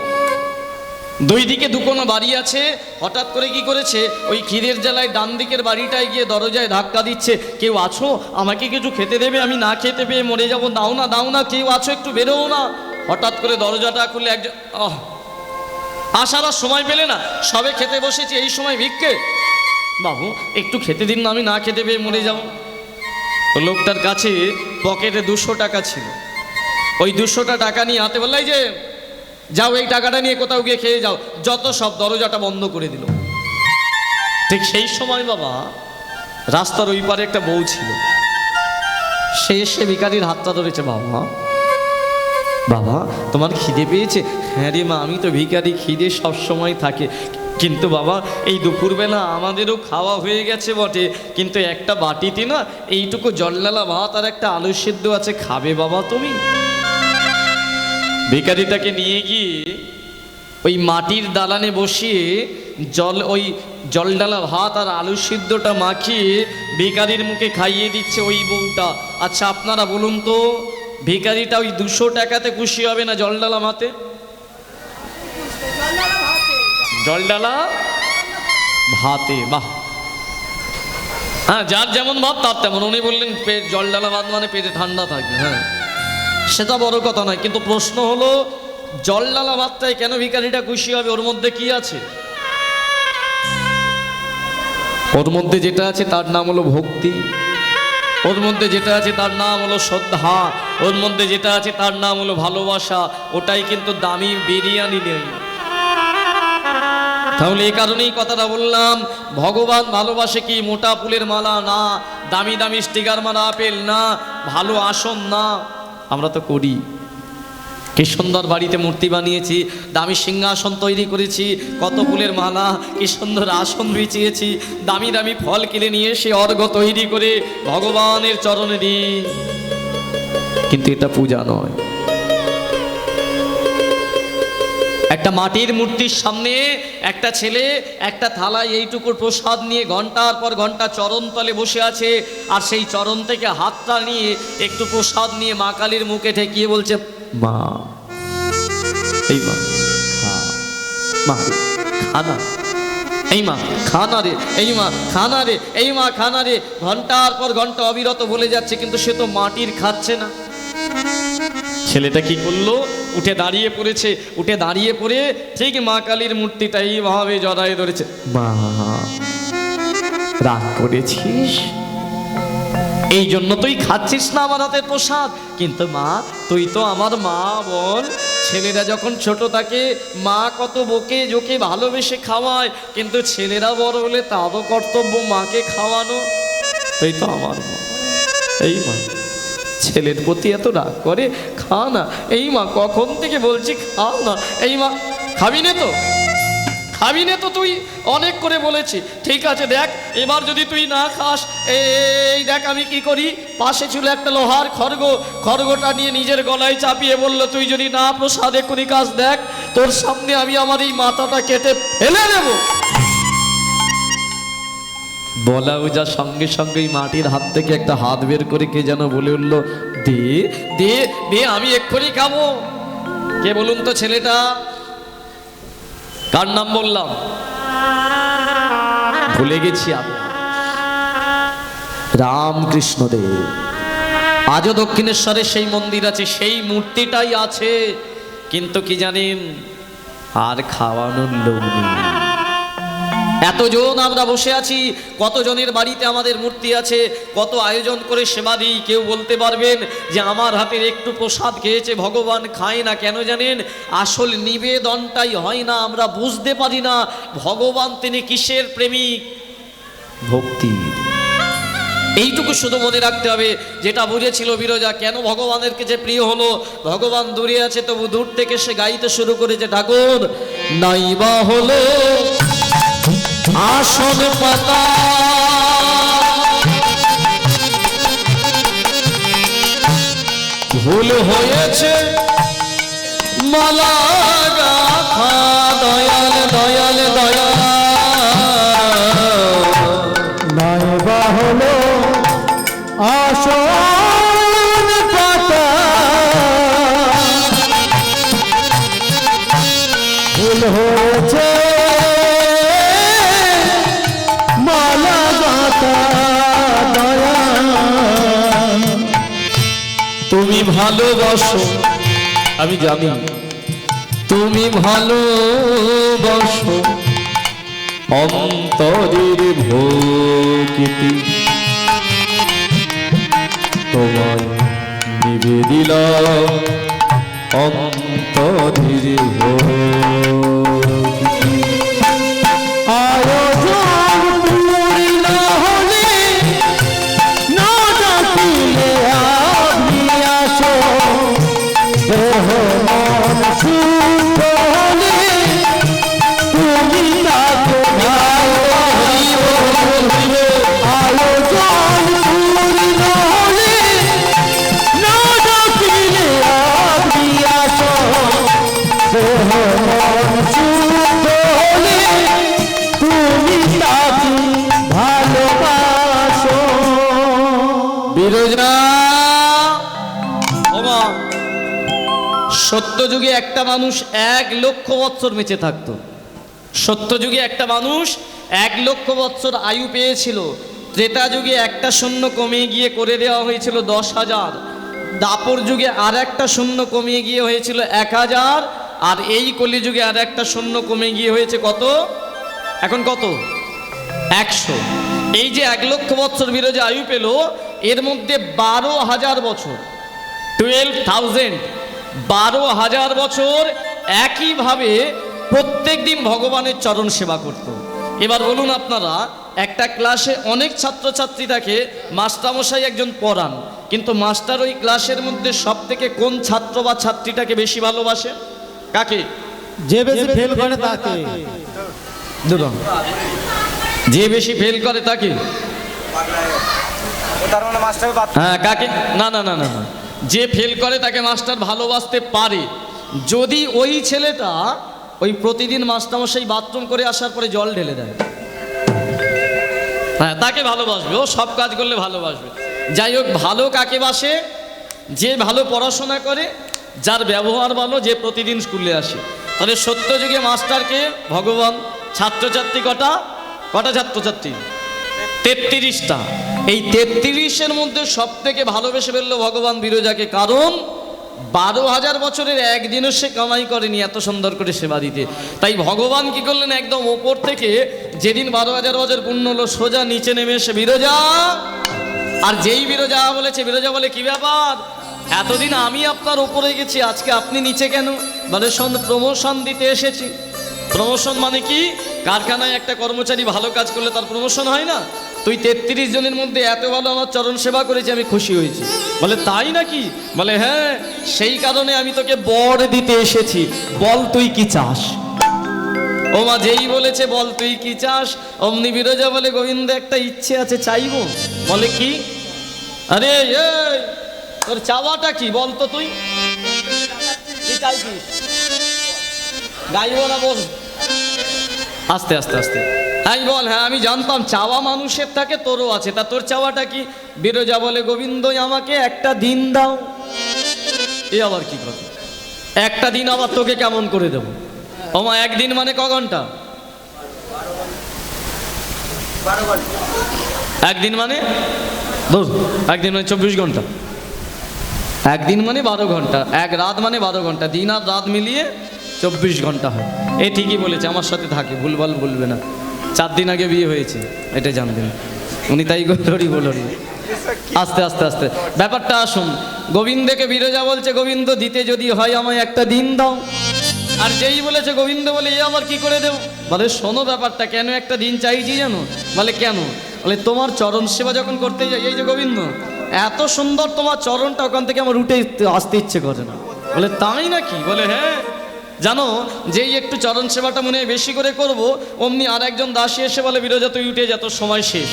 দুই দিকে দুকোনো বাড়ি আছে। হঠাৎ করে কি করেছে, ওই খিদের জ্বালায় ডান দিকের বাড়িটায় গিয়ে দরজায় ধাক্কা দিচ্ছে, কেউ আছো, আমাকে কিছু খেতে দেবে, আমি না খেতে পেয়ে মরে যাবো, দাও না দাও না, কেউ আছো, একটু বেরোও না। হঠাৎ করে দরজাটা খুলে একজন আসার আর সময় পেলে না, সবে খেতে বসেছে, এই সময় ভিক্ষে, বাবু একটু খেতে দিন না, আমি না খেতে পেয়ে মরে যাব। লোকটার কাছে পকেটে 200 টাকা ছিল, ওই 200টা টাকা নিয়ে হাতে বলল, এই যে যাও, এই টাকাটা নিয়ে কোথাও গিয়ে খেয়ে যাও, যত সব, দরজাটা বন্ধ করে দিল। ঠিক সেই সময় বাবা রাস্তার ওই পারে একটা বউ ছিল, সে এসে ভিখারির হাতটা ধরেছে, বাবা বাবা তোমার খিদে পেয়েছে? হ্যাঁ রে মা, আমি তো ভিখারি, খিদে সব সময় থাকে, কিন্তু বাবা এই দুপুরবেলা আমাদেরও খাওয়া হয়ে গেছে বটে, কিন্তু একটা বাটিতে না এইটুকু জলডালা ভাত আর একটা আলু সিদ্ধ আছে, খাবে বাবা তুমি? ভিখারিটাকে নিয়ে গিয়ে ওই মাটির দালানে বসিয়ে ওই জলডালা ভাত আর আলু সিদ্ধটা মাখিয়ে ভিখারির মুখে খাইয়ে দিচ্ছে ওই বউটা। আচ্ছা আপনারা বলুন তো, ভিখারিটা ওই 200 টাকাতে খুশি হবে না জলডালা ভাতে? জলডালা ভাতে, বাহ, হ্যাঁ, যার যেমন ভাব তার তেমন। উনি বললেন পেট জলডালা ভাত মানে পেটে ঠান্ডা থাকবে, হ্যাঁ সেটা বড় কথা নয়, কিন্তু প্রশ্ন হলো জলডালা ভাতটাই কেন ভিখারিটা খুশি হবে? ওর মধ্যে কি আছে? ওর মধ্যে যেটা আছে তার নাম হলো ভক্তি, ওর মধ্যে যেটা আছে তার নাম হলো শ্রদ্ধা, ওর মধ্যে যেটা আছে তার নাম হলো ভালোবাসা। ওটাই কিন্তু দামি বিরিয়ানি নেই। তাহলে এই কারণেই কথাটা বললাম, ভগবান ভালোবাসে কি? মোটা ফুলের মালা না, দামি দামি স্টিকার মারা আপেল না, ভালো আসন না। আমরা তো করি, কি সুন্দর বাড়িতে মূর্তি বানিয়েছি, দামি সিংহাসন তৈরি করেছি, কত ফুলের মালা, কি সুন্দর আসন বিছিয়েছি, দামি দামি ফল কিনে নিয়ে এসে অর্ঘ্য তৈরি করে ভগবানের চরণে দিই, কিন্তু এটা পূজা নয়। একটা মাটির মূর্তির সামনে একটা ছেলে একটা থালায় এইটুকুর প্রসাদ নিয়ে ঘন্টার পর ঘন্টা চরণ তলে বসে আছে, আর সেই চরণ থেকে হাতটা নিয়ে একটু প্রসাদ নিয়ে মা কালীর মুখে ঠেকিয়ে বলছে, মা এই মা খা, মা খানা, এই মা খানা রে, এই মা খানা রে, এই মা খানা রে। ঘন্টার পর ঘন্টা অবিরত বলে যাচ্ছে, কিন্তু সে তো মাটির খাচ্ছে না। ছেলেটা কি করলো? উঠে দাঁড়িয়ে পড়েছে, উঠে দাঁড়িয়ে পড়ে ঠিক মা কালীর মূর্তিটা এইভাবে জড়ায় ধরেছে। মা রাগ করেছিস, এই জন্য তুই খাচ্ছিস না আমার হাতের প্রসাদ? কিন্তু মা তুই তো আমার মা, বল ছেলেরা যখন ছোট থাকে মা কত বকে জোকে ভালোবেসে খাওয়ায়, কিন্তু ছেলেরা বড় হলে তারও কর্তব্য মাকে খাওয়ানো। তুই তো আমার মা, এই মা ছেলের প্রতি এত রাগ করে, খা না, এই মা কখন থেকে বলছি খা না, এই মা খাবি না তো, খাবি না তো, তুই অনেক করে বলেছি, ঠিক আছে দেখ এবার যদি তুই না খাস, এই দেখ আমি কি করি। পাশে ছিল একটা লোহার খড়গ, খড়গটা নিয়ে নিজের গলায় চাপিয়ে বলল, তুই যদি না প্রসাদে কোনি কাজ, দেখ তোর সামনে আমি আমার এই মাথাটা কেটে ফেলে দেব। বলা যা সঙ্গে সঙ্গেই মাটির হাত থেকে একটা হাত বের করে কে যেন বলে উঠলো, দে দে দে, আমি এক্ষুনি খাবো। কে বলুন তো ছেলেটা? কার নাম বললাম? ভুলে গেছি আমি। রামকৃষ্ণ দেব। আজও দক্ষিণেশ্বরে সেই মন্দির আছে, সেই মূর্তিটাই আছে, কিন্তু কি জানেন, আর খাওয়ানোর লোক নেই। এতজন আমরা বসে আছি, কতজনের বাড়িতে আমাদের মূর্তি আছে, কত আয়োজন করে সেবা দিই। কেউ বলতে পারবেন যে আমার হাতের একটু প্রসাদ খেয়েছে ভগবান খায় না, কেন জানেন? আসল নিবেদনটাই হয় না, আমরা বুঝতে পারি না ভগবান তিনি কিসের প্রেমিক, ভক্তির। এইটুকু শুধু মনে রাখতে হবে, যেটা বুঝেছিল বিরজা কেন ভগবানের কাছে প্রিয় হলো। ভগবান দূরে আছে, তবু দূর থেকে সে গাইতে শুরু করেছে, ঠাকুর নাইবা হলো আসন পাতা, ভুল হয়েছে মালা গাথা, দয়াল দয়াল দয়াল নাইবা হলো আসন পাতা, ভুল হয়েছে মালা গাঁথা, দয়া তুমি ভালোবাসো, আমি জানি তুমি ভালোবাসো, অন্তরের ভক্তি তোমায় নিবেদিলাম, অন্তরের ভক্তি। আয়োজন পূর্ণ হলে না ডাকিলে আপনি আসো, দেহ মন শুদ্ধ হলে তুমি তাকে ভালোবাসো। আয়োজন পূর্ণ হলে না ডাকিলে আপনি আসো, দেহ মন শুদ্ধ হলে তুমি তাকে ভালোবাসো। বিরজা ওমা, সত্যযুগে একটা মানুষ 1,00,000 বৎসর বেঁচে থাকতো। সত্যযুগে একটা মানুষ 1,00,000 বৎসর আয়ু পেয়েছিল। ত্রেতা যুগে একটা শূন্য কমিয়ে গিয়ে করে দেওয়া হয়েছিল 10,000। দাপর যুগে আর একটা শূন্য কমিয়ে গিয়ে হয়েছিল 1,000। আর এই কলিযুগে আর একটা শূন্য কমে গিয়ে হয়েছে কত? এখন কত? 100। এই যে 1,00,000 বৎসর বিরজা আয়ু পেল, এর মধ্যে 12,000 বছর, 12,000, 12,000 বছর একইভাবে প্রত্যেক দিন ভগবানের চরণ সেবা করত। এবার বলুন আপনারা, একটা ক্লাসে অনেক ছাত্রছাত্রী থাকে, মাস্টারমশাই একজন পড়ান, কিন্তু মাস্টার ওই ক্লাসের মধ্যে সব থেকে কোন ছাত্র বা ছাত্রীটাকে বেশি ভালোবাসে? কাকে? যে বেশি ফেল করে তাকে। দুরং। যে বেশি ফেল করে তাকে? হ্যাঁ, কাকে? না না না না না, যে ফেল করে তাকে মাস্টার ভালোবাসতে পারে যদি ওই ছেলেটা ওই প্রতিদিন মাস্টারমশাই বাথরুম করে আসার পরে জল ঢেলে দেয়। হ্যাঁ, তাকে ভালোবাসবে, ও সব কাজ করলে ভালোবাসবে। যাই হোক, ভালো কাকে বাসে? যে ভালো পড়াশোনা করে, যার ব্যবহার ভালো, যে প্রতিদিন স্কুলে আসে। তাহলে সত্যযুগে মাস্টারকে ভগবান, ছাত্রছাত্রী কটা? কটা ছাত্রছাত্রী? 33টা। এই 33-এর মধ্যে সব থেকে ভালোবেসে ফেললো ভগবান বিরজাকে, কারণ 12,000 বছরের একদিনও সে কামাই করেনি এত সুন্দর করে সেবা দিতে। তাই ভগবান কি করলেন, একদম ওপর থেকে যেদিন 12,000 বছর পূর্ণ হলো, সোজা নিচে নেমে এসে বিরজা। আর যেই বিরজা বলেছে, বিরজা বলে কি ব্যাপার, এতদিন আমি আপনার ওপরে গেছি, আজকে আপনি নিচে কেন? বলে প্রমোশন দিতে এসেছি। প্রমোশন মানে কি? কারখানায় একটা কর্মচারী ভালো কাজ করলে তার প্রমোশন হয় না? তুই 33 জনের মধ্যে এত ভালো আমার চরণ সেবা করেছি, আমি খুশি হয়েছি। বলে তাই নাকি? বলে হ্যাঁ, সেই কারণে আমি তোকে বর দিতে এসেছি, বল তুই কি চাস। ও মা, যেই বলেছে বল তুই কি চাস, অমনি বিরজা বলে গোবিন্দ একটা ইচ্ছে আছে, চাইবো। বলে কি? আরে এই তোর চাওয়াটা কি বল তো, তুই কি চাইছিস? গাইব না, বল আস্তে আস্তে আস্তে। হ্যাঁ বল, হ্যাঁ আমি জানতাম চাওয়া মানুষের থাকে, তোরও আছে, তা তোর চাওয়াটা কি? বিরজা বলে গোবিন্দ আমাকে একটা দিন দাও। এ আবার কি কথা? একটা দিন আবার তোকে কেমন করে দেবো? ওমা, একদিন মানে ক ঘন্টা? একদিন মানে একদিন মানে 24 ঘন্টা। একদিন মানে 12 ঘন্টা, এক রাত মানে 12 ঘন্টা, দিন আর রাত মিলিয়ে 24 ঘন্টা হয়। এ ঠিকই বলেছে, আমার সাথে থাকে, ভুলভাল বলবে না। 4 দিন আগে বিয়ে হয়েছে, এটা জানবেন। উনি তাই বলরি আস্তে আস্তে আস্তে ব্যাপারটা আসুন। গোবিন্দকে বিরজা বলছে, গোবিন্দ দিতে যদি হয় আমায় একটা দিন দাও। আর যেই বলেছে গোবিন্দ বলে এ আবার কি করে দেব? বলে শোনো ব্যাপারটা, কেন একটা দিন চাইছি জানো? বলে কেন? বলে তোমার চরণ সেবা যখন করতে যাই, এই যে গোবিন্দ এত সুন্দর তোমার চরণটা, ওখান থেকে আমার উঠে আসতে ইচ্ছে করে না। বলে তাই নাকি? বলে হ্যাঁ, জানো যেই একটু চরণ সেবাটা মনে হয় বেশি করে করব, অমনি আর একজন দাসী এসে বলে বিরজা তুই উঠে যা, তোর সময় শেষ।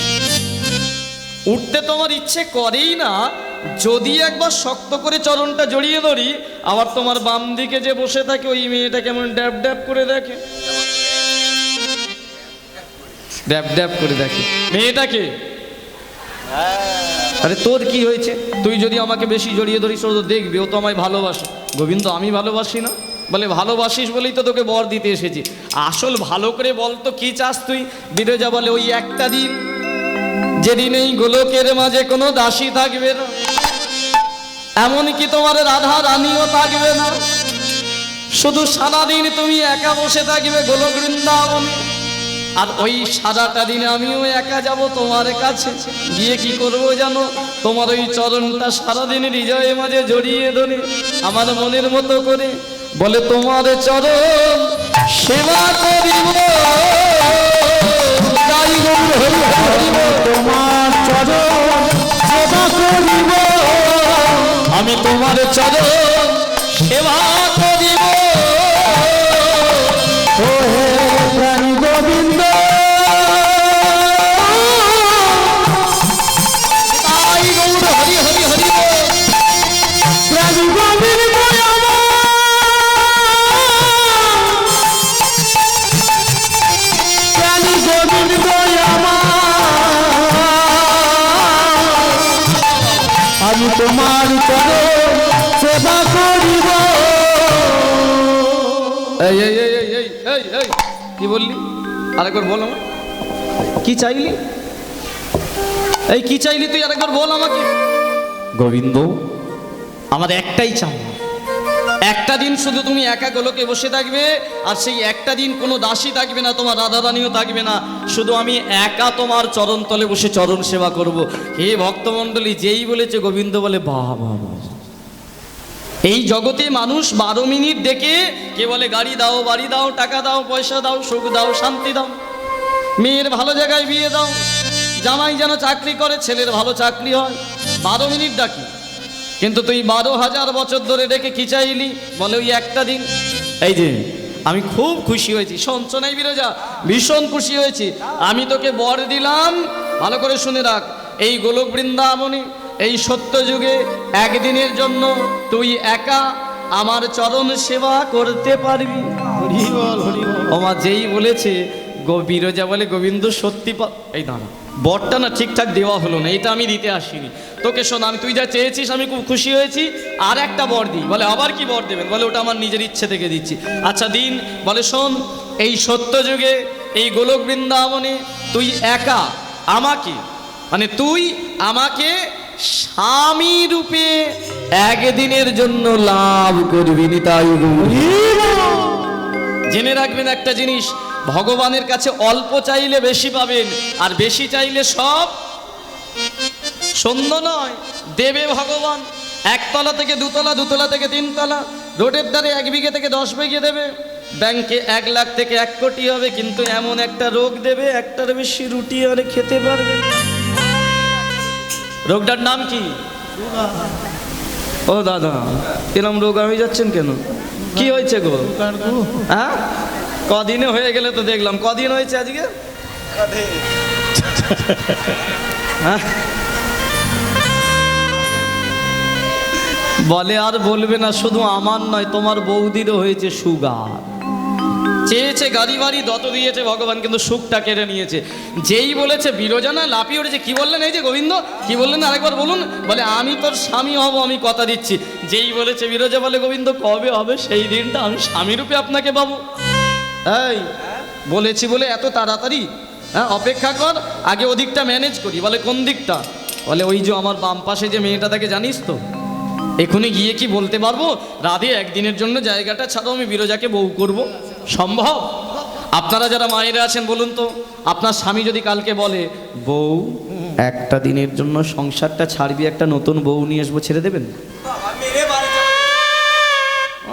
উঠতে তোমার ইচ্ছে করেই না, যদি একবার শক্ত করে চরণটা জড়িয়ে ধরি, আবার তোমার বাম দিকে যে বসে থাকে ওই মেয়েটা কেমন ড্যাব ড্যাব করে দেখে, ড্যাব ড্যাব করে দেখে মেয়েটাকে। আরে তোর কি হয়েছে? তুই যদি আমাকে বেশি জড়িয়ে ধরিস ও তো দেখবি, ও তো আমায় ভালোবাসে। গোবিন্দ আমি ভালোবাসি না? বলে ভালোবাসিস বলেই তো তোকে বর দিতে এসেছি। আসল ভালো করে বল তো কি চাস তুই? বিরজা বলে ওই একটা দিন, যেদিন এই গোলকের মাঝে কোনো দাসী থাকবে না, এমনকি তোমার রাধা রানীও থাকবে না, শুধু সারাদিন তুমি একা বসে থাকবে গোলক বৃন্দাবনে। আর ওই সারাটা দিনে আমিও একা যাব তোমার কাছে, গিয়ে কি করবো জানো? তোমার ওই চরণটা সারাদিন হৃদয়ের মাঝে জড়িয়ে ধরে আমার মনের মতো করে বলে তোমার চরণ সেবা করিব, তাই গৌর হরি হরিব, তোমার চরণ সেবা করিব, আমি তোমার চরণ সেবা করিব। ও হে প্রাণী গোবিন্দ, তাই গৌর হরি হরি হরিব। প্রাণী গোবিন্দ আমার, প্রাণী গোবিন্দ আমার, আমি তোমার চরণ সেবা করিব। এই এই এই এই এই এই এই কি বললি? আরেকবার বল আমাকে, কি চাইলি? এই কি চাইলি তুই? আরেকবার বল আমাকে। গোবিন্দ আমার একটাই চাওয়া, একটা দিন শুধু তুমি একা গোলকে বসে থাকবে, আর সেই একটা দিন কোনো দাসী থাকবে না, তোমার রাধা রানীও থাকবে না, শুধু আমি একা তোমার চরণ তলে বসে চরণ সেবা করব। হে ভক্তমণ্ডলী, যেই বলেছে গোবিন্দ বলে বাহ বাহ বাহ। এই জগতে মানুষ 12 মিনিট দেখে কে বলে গাড়ি দাও, বাড়ি দাও, টাকা দাও, পয়সা দাও, সুখ দাও, শান্তি দাও, মেয়ের ভালো জায়গায় বিয়ে দাও, জামাই যেন চাকরি করে, ছেলের ভালো চাকরি হয়, 12 মিনিট ডাকি। কিন্তু তুই 12,000 বছর ধরে ডেকে কি চাইলি? বলে ওই একটা দিন। এই যে আমি খুব খুশি হয়েছি, শুনছো নাই বিরজা? ভীষণ খুশি হয়েছি। আমি তোকে বর দিলাম, ভালো করে শুনে রাখ, এই গোলক বৃন্দাবনে এই সত্য যুগে একদিনের জন্য তুই একা আমার চরণ সেবা করতে পারবি। হরি বল, হরি বল। আমার যেই বলেছে বিরজা বলে গোবিন্দ সত্যি এই দাঁড়া, বরটা না ঠিকঠাক দেওয়া হলো না, এটা আমি দিতে আসিনি তোকে। শোন, আমি তুই যা চেয়েছিস আমি খুব খুশি হয়েছি, আর একটা বর দিই। বলে আবার কি বর দেবেন? বলে ওটা আমার নিজের ইচ্ছে থেকে দিচ্ছি। আচ্ছা দিন। বলে শোন, এই সত্য যুগে এই গোলক বৃন্দাবনে তুই একা আমাকে, মানে তুই আমাকে স্বামী রূপে একদিনের জন্য লাভ করবি। তাই জেনে রাখবেন একটা জিনিস, ভগবানের কাছে অল্প চাইলে বেশি পাবেন, আর বেশি চাইলে সব শূন্য নয়, দেবে ভগবান। 1 তলা থেকে 2 তলা, 2 তলা থেকে 3 তলা, রোডের ধারে 1 বিঘে থেকে 10 বিঘে দেবে, ব্যাংকে 1 লাখ থেকে 1 কোটি হবে, কিন্তু এমন একটা রোগ দেবে, একটার বেশি রুটি আর খেতে পারবে। রোগটার নাম কি? ও দাদা, এরম রোগ হয়ে যাচ্ছেন কেন? কি হয়েছে গো? হ্যাঁ, কদিনে হয়ে গেলে তো দেখলাম। কদিন হয়েছে আজকে? হ্যাঁ? বলে আর বলবে না, শুধু আমার নয় তোমার বৌদিরও হয়েছে সুগার। চেয়েছে গাড়ি বাড়ি যত দিয়েছে ভগবান, কিন্তু সুখটা কেড়ে নিয়েছে। যেই বলেছে বিরজা না লাফিয়ে উঠেছে। কি বললেন? এই যে গোবিন্দ কি বললেন আরেকবার বলুন। বলে আমি তোর স্বামী হব, আমি কথা দিচ্ছি। যেই বলেছে বিরজা বলে গোবিন্দ কবে হবে সেই দিনটা আমি স্বামী রূপে আপনাকে পাবো? এই বলেছি বলে এত তাড়াতাড়ি? হ্যাঁ, অপেক্ষা কর, আগে ওদিকটা ম্যানেজ করি। বলে কোন দিকটা? বলে ওই যে আমার বাম পাশে যে মেয়েটা থাকে জানিস তো, এখনই গিয়ে কি বলতে পারবো রাধে একদিনের জন্য জায়গাটা ছাড়ো, আমি বিরজাকে বউ করব? সম্ভব? আপনারা যারা মায়েরা আছেন বলুন তো, আপনার স্বামী যদি কালকে বলে বউ একটা দিনের জন্য সংসারটা ছাড়বি, একটা নতুন বউ নিয়ে আসবো, ছেড়ে দেবেন?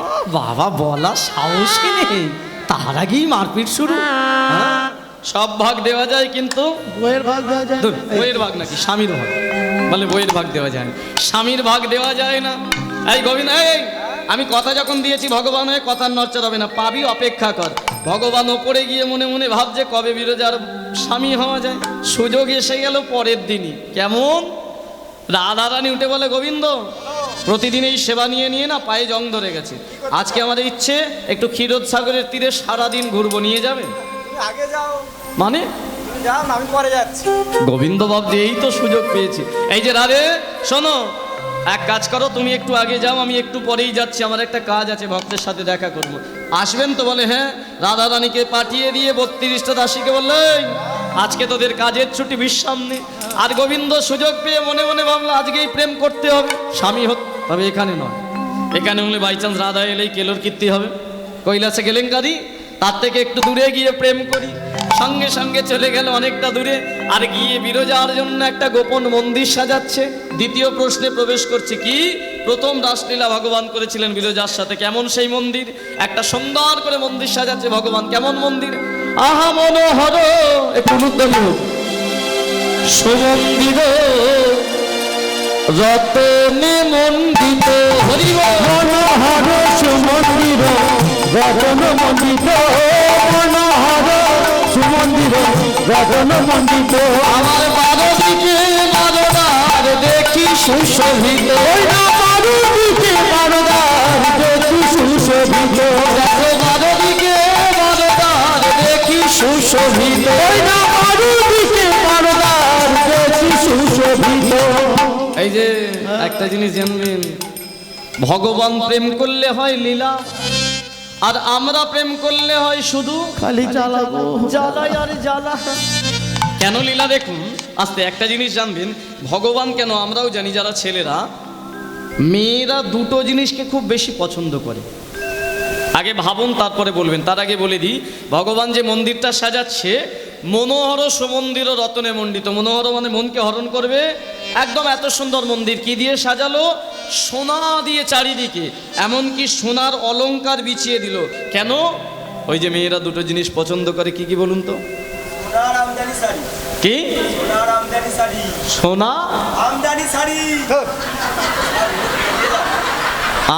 ও বাবা, বলা সাহসই নেই, তার আগেই মারপিট শুরু। হ্যাঁ? সব ভাগ দেওয়া যায় কিন্তু বইয়ের ভাগ দেওয়া যায় ধুর, বইয়ের ভাগ নাকি, স্বামীর ভাগ বলে বইয়ের ভাগ দেওয়া যায় না, স্বামীর ভাগ দেওয়া যায় না। এই গোবিন্দ, এই আমি কথা যখন দিয়েছি ভগবান হয়ে কথার নড়চড় হবে না, পাবি, অপেক্ষা কর। ভগবান ওপরে গিয়ে মনে মনে ভাবছে কবে বিরজার স্বামী হওয়া যায়, সুযোগ এসে গেল পরের দিনই। কেমন? রাধারানী উঠে বলে গোবিন্দ প্রতিদিন এই সেবা নিয়ে নিয়ে না পায়ে জং ধরে গেছে, আজকে আমার ইচ্ছে একটু ক্ষীরোদ সাগরের তীরে সারাদিন ঘুরবো, নিয়ে যাবে? আগে যাও, মানে তুমি যাও না, আমি পরে যাচ্ছি। গোবিন্দ ভাবছে এই তো সুযোগ পেয়েছি। এই যে রাধে শোনো, এক কাজ করো, তুমি একটু আগে যাও, আমি একটু পরেই যাচ্ছি, আমার একটা কাজ আছে, ভক্তের সাথে দেখা করব। আসবেন তো? বলে হ্যাঁ। রাধা রানীকে পাঠিয়ে দিয়ে 32টা দাসীকে বললেন আজকে তোদের কাজের ছুটি, বিশ্রাম নেই। আর গোবিন্দ সুযোগ পেয়ে মনে মনে ভাবলো আজকেই প্রেম করতে হবে, স্বামী হতে তবে এখানে নয়, এখানে হলে বাই চান্স রাধা এলেই কেলোর কীর্তি হবে, কৈলাসে কেলেঙ্কারি, তার থেকে একটু দূরে গিয়ে প্রেম করি। সঙ্গে সঙ্গে চলে গেল অনেকটা দূরে, আর গিয়ে বিরজার জন্য একটা গোপন মন্দির সাজাচ্ছে। দ্বিতীয় প্রশ্নে প্রবেশ করছে, কি প্রথম রাসলীলা ভগবান করেছিলেন বিরজার সাথে, কেমন সেই মন্দির? একটা সুন্দর করে মন্দির সাজাচ্ছে ভগবান। কেমন মন্দির? আহা মনোহর, একটু উদ্যমী হোক, সুমন্দির রতনে মন্দিত, হরিব মনোহর সুমন্দির রতন মন্ডিত, মনোহর সুমন্দির রতন মন্ডিত। আমার বারদিকে বারদার দেখি সুশোভিত, ওই না বারুদিকে বারদার দেখি সুশোভিত, বারদিকে বারদার দেখি সুশোভিত। ওই না বারুদিকে বারদার দেখি সুশোভিত। এই যে একটা জিনিস জানবেন, ভগবান প্রেম করলে হয় লীলা, আর আমরা প্রেম করলে হয় শুধু খালি জ্বালাবো জ্বালাই আর জ্বালা। কেন লীলা? দেখুন আস্তে একটা জিনিস জানবেন, ভগবান কেন, আমরাও জানি যারা ছেলেরা, মেয়েরা দুটো জিনিসকে খুব বেশি পছন্দ করে। আগে ভাবুন তারপরে বলবেন, তার আগে বলে দিই, ভগবান যে মন্দিরটা সাজাচ্ছে, মনোহর সুমন্দির রতনে মণ্ডিত। মনোহর মানে মনকে হরণ করবে, একদম এত সুন্দর মন্দির। কি দিয়ে সাজালো? সোনা দিয়ে চারিদিকে, এমনকি সোনার অলংকার বিছিয়ে দিল। কেন? ওই যে মেয়েরা দুটো জিনিস পছন্দ করে, কি কি বলুন তো? সোনার আমদানি শাড়ি, কি? সোনার আমদানি শাড়ি, সোনা আমদানি শাড়ি।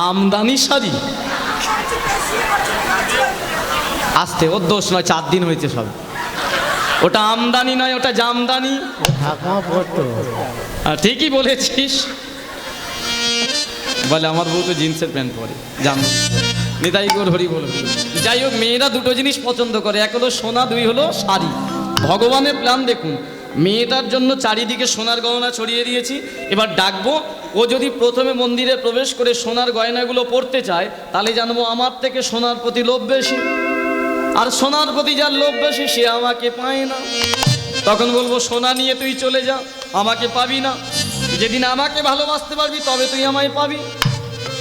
আমদানি শাড়ি। আস্তে, ওর দোষ নয়, 4 দিন হয়েছে সব। ওটা আমদানি নয়, ওটা জামদানি। ঢাকা পড়তো। ঠিকই বলেছিস। বলে আমার বউ তো জিন্সের প্যান্ট পরে, জাম নিতাই গোর হরি বল। যাই হোক, মেয়েরা দুটো জিনিস পছন্দ করে, এক হলো সোনা, 2 হলো শাড়ি। ভগবানের প্ল্যান দেখুন, মেয়েটার জন্য চারিদিকে সোনার গয়না ছড়িয়ে দিয়েছি। এবার ডাকবো, ও যদি প্রথমে মন্দিরে প্রবেশ করে সোনার গয়নাগুলো পরতে চায়, তাহলে জানবো আমার থেকে সোনার প্রতি লোভ বেশি, আর সোনার প্রতি যার লোভ বেশি সে আমাকে পায় না। তখন বলবো সোনা নিয়ে তুই চলে যা, আমাকে পাবি না। যেদিন আমাকে ভালোবাসতে পারবি তবে তুই আমায় পাবি।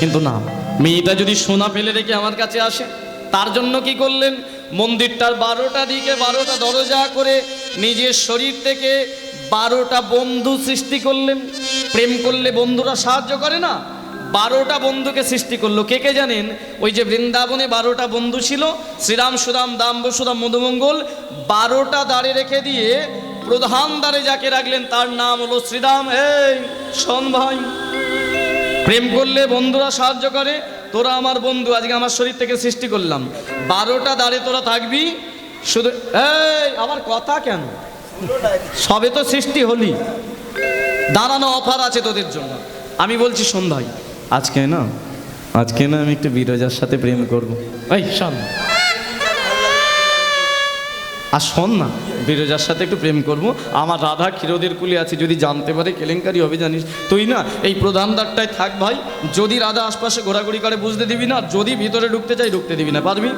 কিন্তু না, মেয়েটা যদি সোনা ফেলে রেখে আমার কাছে আসে, তার জন্য কি করলেন? মন্দিরটার 12টা দিকে 12টা দরজা করে নিজের শরীর থেকে 12টা বন্ধু সৃষ্টি করলেন। প্রেম করলে বন্ধুরা সাহায্য করে না? 12টা বন্ধুকে সৃষ্টি করলো। কে কে জানেন? ওই যে বৃন্দাবনে 12টা বন্ধু ছিল, শ্রীরাম, সুদাম, দাম, বসুদাম, মধুমঙ্গল। 12টা দ্বারে রেখে দিয়ে প্রধান দ্বারে যাকে রাখলেন তার নাম হলো শ্রীরাম। এই শোন ভাই, প্রেম করলে বন্ধুরা সাহায্য করে। তোরা আমার বন্ধু, আজকে আমার শরীর থেকে সৃষ্টি করলাম। 12টা দ্বারে তোরা থাকবি শুধু। এই আবার কথা কেন? সবে তো সৃষ্টি হলি, দাঁড়ানো অফার আছে তোদের জন্য। আমি বলছি শোন ভাই, আজকে না আমি একটু বিরজার সাথে প্রেম করব। এই শোন, আর শোন না, বিরজার সাথে একটু প্রেম করব। আমার রাধা ক্ষীরোদের কুলে আছে, যদি জানতে পারে কেলেঙ্কারি হবে জানিস। তুই না এই প্রধান দ্বারটায় থাক ভাই, যদি রাধা আশপাশে ঘোরাঘুরি করে বুঝতে দিবি না, যদি ভিতরে ঢুকতে চাই ঢুকতে দিবি না। পারবি?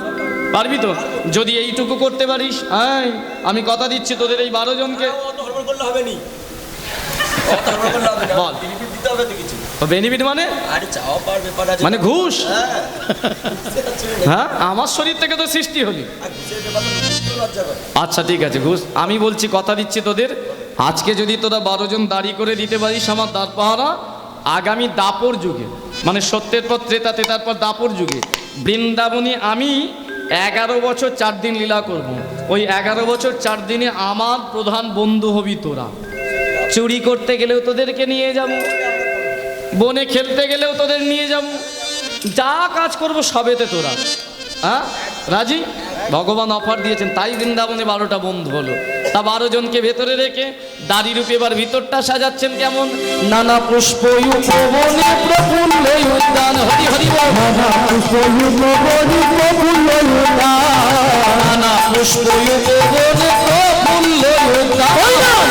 পারবি তো? যদি এইটুকু করতে পারিস, হ্যাঁ আমি কথা দিচ্ছি তোদের এই 12 জনকে। অত হড়বড় করলে হবে নি, অত হড়বড় করলে হবে না। বল। দিতে হবে তো কিছু। বেনিফিট মানে আরে চাওয়া পাওয়ার ব্যাপার আছে মানে ঘুষ? হ্যাঁ হ্যাঁ, আমার শরীর থেকে তো সৃষ্টি হলি। আর ঘুষের ব্যাপার তো বুঝতে লজ্জা করে। আচ্ছা ঠিক আছে, ঘুষ আমি বলছি, কথা দিচ্ছি তোদের, আজকে যদি তোরা 12 জন দাঁড়ি করে দিতে পারিস আমার দাঁড় পাহারা, আগামী দাপর যুগে মানে সত্যের পর ত্রেতা, ত্রেতার পর দাপর যুগে বৃন্দাবনে আমি 11 বছর 4 দিন লীলা করব। ওই 11 বছর 4 দিনে আমার প্রধান বন্ধু হবি তোরা। চুরি করতে গেলেও তোদেরকে নিয়ে যাব, বনে খেলতে গেলেও তোদের নিয়ে যাব, যা কাজ করব সবেতে তোরা। হ্যাঁ রাজি? ভগবান অফার দিয়েছেন, তাই বৃন্দাবনে 12টা বন্ধু হলো। তা 12 জনকে ভেতরে রেখে দাড়ি রূপে এবার ভিতরটা সাজাচ্ছেন কেমন? নানা পুষ্প উপবনে প্রফুল্লে উদ্যান, হরি হরি বল। নানা পুষ্প উপবনে প্রফুল্ল উদ্যান, নানা পুষ্প উপবনে প্রফুল্লে উদ্যান,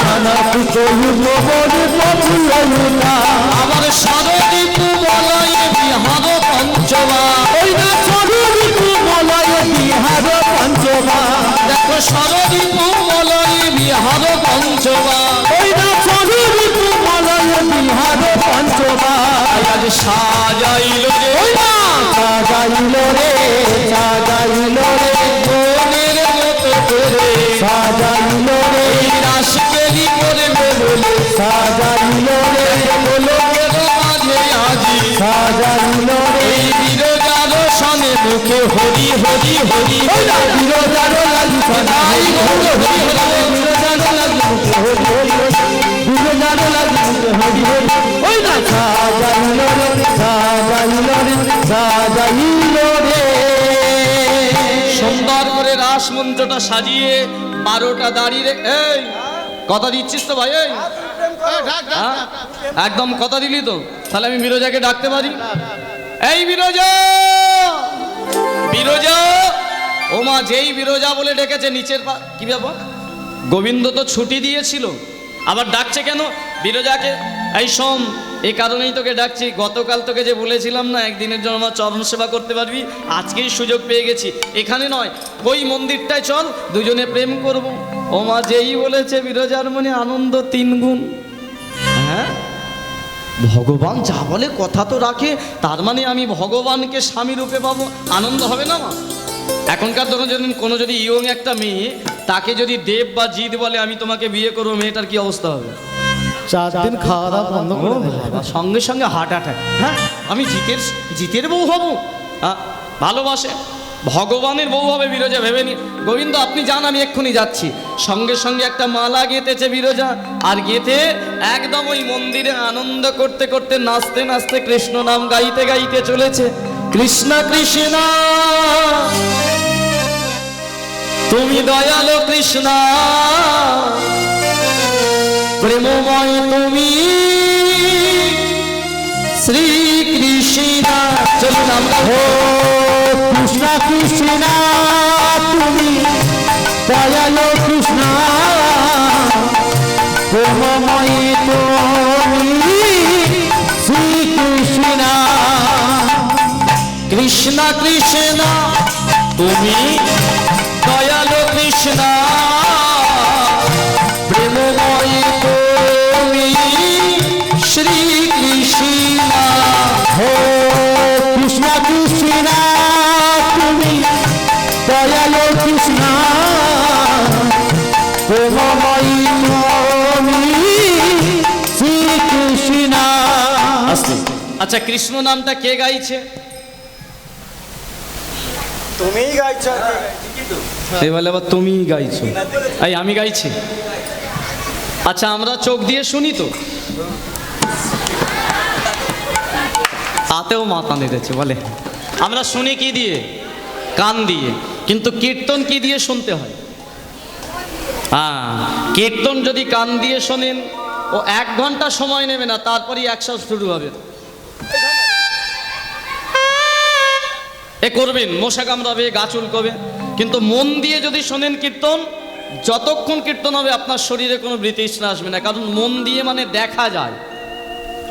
নানা পুষ্প উপবনে প্রফুল্ল উদ্যান। আমার শারদীপু বলয়ে বিহার পঞ্চমা, ওই না চরণিকু মলয় বিহার পঞ্চমা, দেখো শারদীপু বলয়ে বিহার পঞ্চমা, ওই না চরণিকু মলয় বিহার পঞ্চমা। আজ সাজাইল রে, ওই না সাজাইল রে, সাজাইল রে, মনের মতো করে সাজাইল রে, রাসবেরি করবে বলে সাজাইল রে, লোকের মাঝে আজি সাজাইল রে। এই বিরজার সনে মুখে হরি হরি হরি ওই না বিরোধার লাগি সদাই হরি হরি হরি, বিরোধার লাগি মুখে হরি হরি হরি, বিরোধার লাগি মুখে হরি হরি। ওই না সাজাইল রে, সাজাইল রে, সাজাইল রে। সুন্দর করে রাস মঞ্চটা সাজিয়ে 12টা দাঁড়িয়ে এই কথা দিচ্ছিস তো ভাই? এই হ্যাঁ? একদম কথা দিলি তো? তাহলে আমি বিরজাকে ডাকতে পারি? এই বিরজা, বিরজা, ও মা, যেই বিরজা বলে ডেকেছে নিচের কি ব্যাপার? গোবিন্দ তো ছুটি দিয়েছিল, আবার ডাকছে কেন বিরজাকে? এই শোন, এই কারণেই তোকে ডাকছি, গতকাল তোকে যে বলেছিলাম না একদিনের জন্য আমার চরণ সেবা করতে পারবি, আজকেই সুযোগ পেয়ে গেছি। এখানে নয়, ওই মন্দিরটায় চল, দুজনে প্রেম করব। ও মা, যেই বলেছে বিরজার মনে আনন্দ 3 গুণ। হ্যাঁ, ভগবান যা বলে কথা তো রাখে, তার মানে আমি ভগবানকে স্বামী রূপে পাবো, আনন্দ হবে না মা? এখনকার ধরুন যদি কোনো যদি ইয়ং একটা মেয়ে, তাকে যদি দেব বা জিৎ বলে আমি তোমাকে বিয়ে করবো, মেয়েটার কি অবস্থা হবে? 4 দিন খাওয়া দাওয়া বন্ধ করে দেবে। বাবা, সঙ্গে সঙ্গে হার্ট অ্যাটাক। হ্যাঁ, আমি জিতের বউ হব? হ্যাঁ, ভালোবাসে ভগবানের বউ হবে বিরজা, ভেবে নি। গোবিন্দ আপনি যান, আমি এক্ষুনি যাচ্ছি। সঙ্গে সঙ্গে একটা মালা গেঁথেছে বিরজা, আর গেঁথে একদম ওই মন্দিরে আনন্দ করতে করতে নাচতে নাচতে কৃষ্ণ নাম গাইতে গাইতে চলেছে। কৃষ্ণ কৃষ্ণ তুমি দয়ালো, কৃষ্ণ প্রেমময় তুমি শ্রী কৃষ্ণ। চলুন আমরা ও কৃষ্ণ কৃষ্ণ তুমি দয়ালো, কৃষ্ণ প্রেমময়ী তুমি শ্রী কৃষ্ণ। কৃষ্ণ কৃষ্ণ তুমি দয়ালো, কৃষ্ণ প্রেমময় তুমি শ্রী কৃষ্ণ। ও কৃষ্ণ কৃষ্ণ তুমি দয়ালো, কৃষ্ণ প্রেমময়ী তুমি শ্রী কৃষ্ণ। আচ্ছা, কৃষ্ণ নামটা কে গাইছে? তুমিই গাইছো আর কে গাইছে? কি তো এবার আবার তুমি গাইছো? এই আমি গাইছি। আচ্ছা, আমরা চোখ দিয়ে শুনি তো, তাতেও মাথা নেড়েছে বলে। আমরা শুনি কি দিয়ে? কান দিয়ে। কিন্তু কীর্তন কি দিয়ে শুনতে হয়? হ্যাঁ, কীর্তন যদি কান দিয়ে শোনেন, ও 1 ঘন্টা সময় নেবে না, তারপরই 100 শুরু হবে। এ করবেন, মশা কামড়াবে, গা চুলকবে। কিন্তু মন দিয়ে যদি শোনেন কীর্তন, যতক্ষণ কীর্তন হবে আপনার শরীরে কোনো বৃতৃষ্ণা আসবে না। কারণ মন দিয়ে মানে দেখা যায়,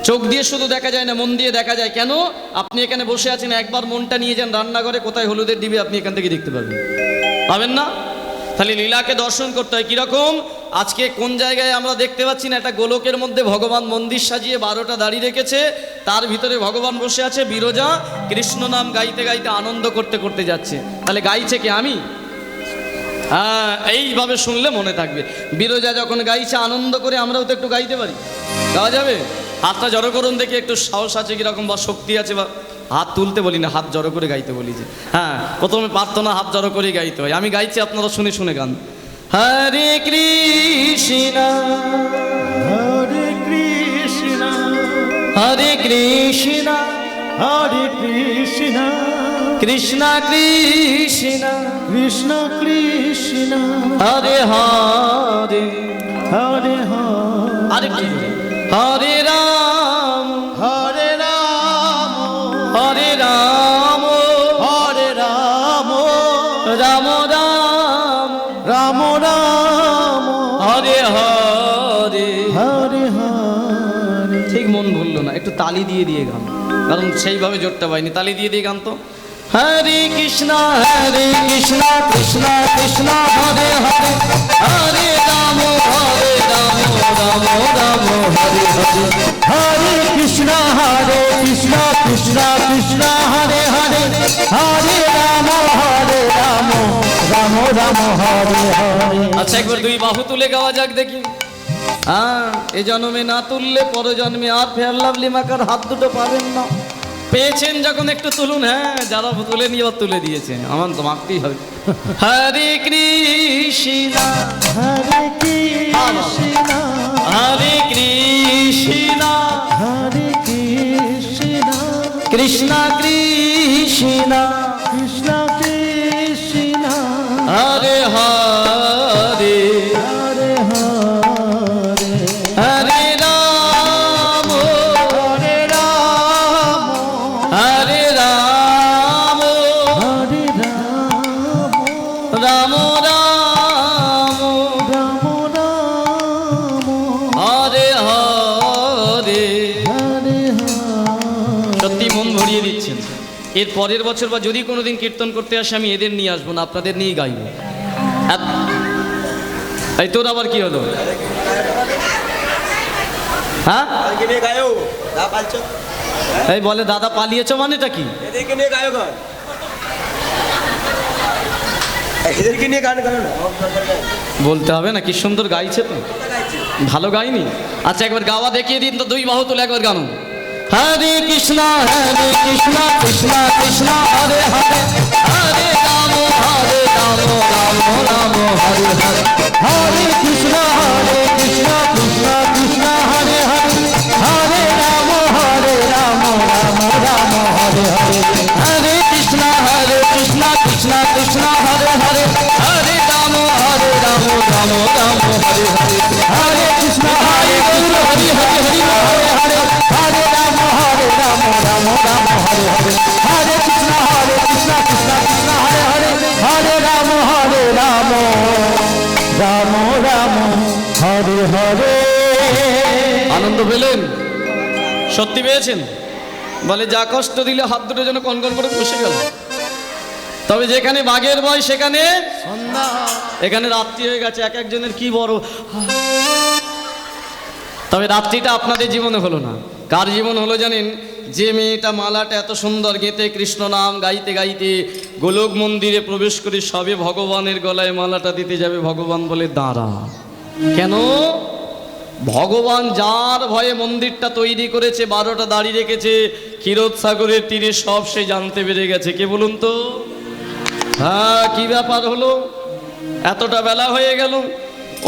চোখ দিয়ে শুধু দেখা যায় না, মন দিয়ে দেখা যায়। কেন? আপনি এখানে বসে আছেন, একবার মনটা নিয়ে যান রান্নাঘরে, কোথায় হলুদের ডিবি আপনি এখান থেকে দেখতে পাবেন, পাবেন না? তাহলে লীলাকে দর্শন করতে হয় কিরকম? আজকে কোন জায়গায় আমরা দেখতে পাচ্ছি না, একটা গোলকের মধ্যে ভগবান মন্দির সাজিয়ে 12টা দাঁড়িয়ে রেখেছে, তার ভিতরে ভগবান বসে আছে, বিরজা কৃষ্ণ নাম গাইতে গাইতে আনন্দ করতে করতে যাচ্ছে। তাহলে গাইছে কি আমি? হ্যাঁ, এইভাবে শুনলে মনে থাকবে। বিরজা যখন গাইছে আনন্দ করে, আমরাও তো একটু গাইতে পারি, গাওয়া যাবে? হাতটা জড়ো করুন দেখি, একটু সাহস আছে কিরকম বা শক্তি আছে, বা হাত তুলতে বলি না, হাত জড়ো করে গাইতে বলি। যে হ্যাঁ, প্রথমে প্রার্থনা হাত জড়ো করে গাইতে হয়। আমি গাইছি, আপনারা শুনে শুনে গান। হরে কৃষ্ণ হরে কৃষ্ণ হরে কৃষ্ণ হরে কৃষ্ণ কৃষ্ণ কৃষ্ণ কৃষ্ণ কৃষ্ণ হরে হরে হরে হরে আরে কি হরে রাম হরে রাম হরে রাম হরে রাম রাম রাম রাম রাম হরে হরে। হরে হরে ঠিক মন ভুললো না, একটু তালি দিয়ে দিয়ে গান, কারণ সেইভাবে জোরটা পাইনি। তালি দিয়ে দিয়ে গান তো। হরে কৃষ্ণ কৃষ্ণ কৃষ্ণ হরে হরে হরে রাম রাম রাম হরে হরে হরে কৃষ্ণ কৃষ্ণ কৃষ্ণ হরে হরে হরে রাম রাম রাম হরে হরে। আচ্ছা, একবার দুই বাহু তুলে গাওয়া যাক দেখি। হ্যাঁ, এ জন্মে না তুললে পর জন্মে আর ফেয়ার লাভলি মাকার হাত দুটো পাবেন না। পেয়েছেন যখন একটু তুলুন। হ্যাঁ, যারা তুলে নিয়ে তুলে দিয়েছে, আমার তো মাখতেই হবে। হরে কৃষ্ণ হরে কৃষ্ণ হরে কৃষ্ণ হরে কৃষ্ণ কৃষ্ণ কৃষ্ণ কৃষ্ণ কৃষ্ণ হরে হরে হরে হরে হরে রাম হরে রাম হরে রাম হরে রাম রাম রাম রাম রাম হরে হরে। হরে হরে। সত্যি মন ভরিয়ে দিচ্ছেন। এর পরের বছর বা যদি কোনোদিন কীর্তন করতে আসে, আমি এদের নিয়ে আসবো না, আপনাদের নিয়েই গাইব। এই তোর আবার কি হলো? হ্যাঁ, কালকে নিয়ে গায়ো দা পালছো এই বলে দাদা পালিয়েছ মানেটা কি? এদেরকে নিয়ে গায়ো গান, এদেরকে নিয়ে গান গানো না। বলতে হবে না, কি সুন্দর গাইছে তো, ভালো গাইনি? আচ্ছা, একবার গাওয়া দেখিয়ে দিন তো, দুই বাহু তুলে একবার গান। হরে কৃষ্ণ কৃষ্ণ কৃষ্ণ হরে হরে হরে রাম রাম রাম হরে হরে হরে কৃষ্ণ কৃষ্ণ কৃষ্ণ হরে হরে হরে রাম রাম রাম হরে হরে হরে কৃষ্ণ কৃষ্ণ কৃষ্ণ হরে হরে হরে রাম রাম রাম হরে হরে হরে কৃষ্ণ হরে গৌর হরি হরি হরি হরে হরে হরে রাম রাম রাম হরে হরে হরে কৃষ্ণ কৃষ্ণ কৃষ্ণ হরে হরে হরে রাম রাম রাম হরে হরে। আনন্দ পেলেন? সত্যি পেয়েছেন? বলে যা কষ্ট দিলে হাত দুটো যেন কনকন করে বসে গেল। তবে যেখানে বাঘের ভয় সেখানে সন্ধ্যা এখানে রাত্রি হয়ে গেছে, এক একজনের কি বড়। তবে রাত্রিটা আপনাদের জীবনে হলো না, কার জীবন হলো জানেন? যে মেয়েটা মালাটা এত সুন্দর গেঁথে কৃষ্ণ নাম গাইতে গাইতে গোলক মন্দিরে প্রবেশ করে সবে ভগবানের গলায় মালাটা দিতে যাবে, ভগবান বলে দাঁড়া। কেন? ভগবান যার ভয়ে মন্দিরটা তৈরি করেছে, 12টা দাড়ি রেখেছে, ক্ষীরোদ সাগরের তীরে সব সে জানতে পেরে গেছে। কে বলুন তো? হ্যাঁ, কি ব্যাপার হলো? এতটা বেলা হয়ে গেল।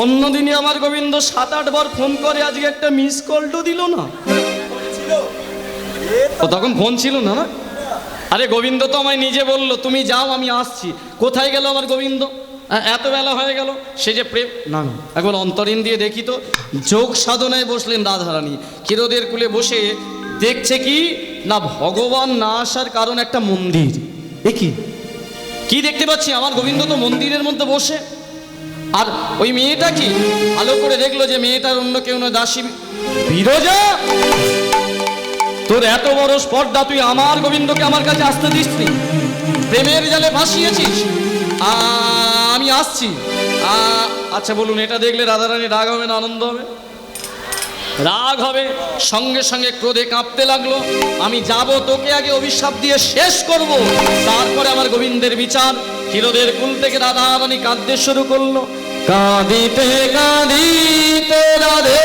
অন্যদিনই আমার গোবিন্দ 7-8 বার ফোন করে, আজকে একটা মিস কলও দিল না। ও তখন ফোন ছিল না, না? আরে গোবিন্দ তো আমায় নিজে বললো তুমি যাও আমি আসছি। কোথায় গেল আমার গোবিন্দ? এত বেলা হয়ে গেল। সে যে প্রেম না, একবার অন্তরীণ দিয়ে দেখি তো। যোগ সাধনায় বসলেন রাধারানী, ক্ষীরোদের কুলে বসে দেখছে কি না, ভগবান না আসার কারণ একটা মন্দির। এ কি দেখতে পাচ্ছি? আমার গোবিন্দ তো মন্দিরের মধ্যে বসে, আর ওই মেয়েটা কি ভালো করে দেখলো যে মেয়েটার অন্য কেউ না, দাসী বিরজা। তোর এত বড় স্পর্ধা, তুই আমার গোবিন্দকে আমার কাছে আসতে দিস নি, প্রেমের জালে ভাসিয়েছিস। আমি আসছি। আচ্ছা বলুন, এটা দেখলে রাধারানী রাগ হবে না আনন্দ হবে? রাগ হবে। সঙ্গে সঙ্গে ক্রোধে কাঁপতে লাগলো। আমি যাব, তোকে আগে অভিশাপ দিয়ে শেষ করব, তারপরে আমার গোবিন্দের বিচার। ক্ষীরদের কুল থেকে রাধারানী কাঁদতে শুরু করলো। কাঁদিতে কাঁদিতে রাধে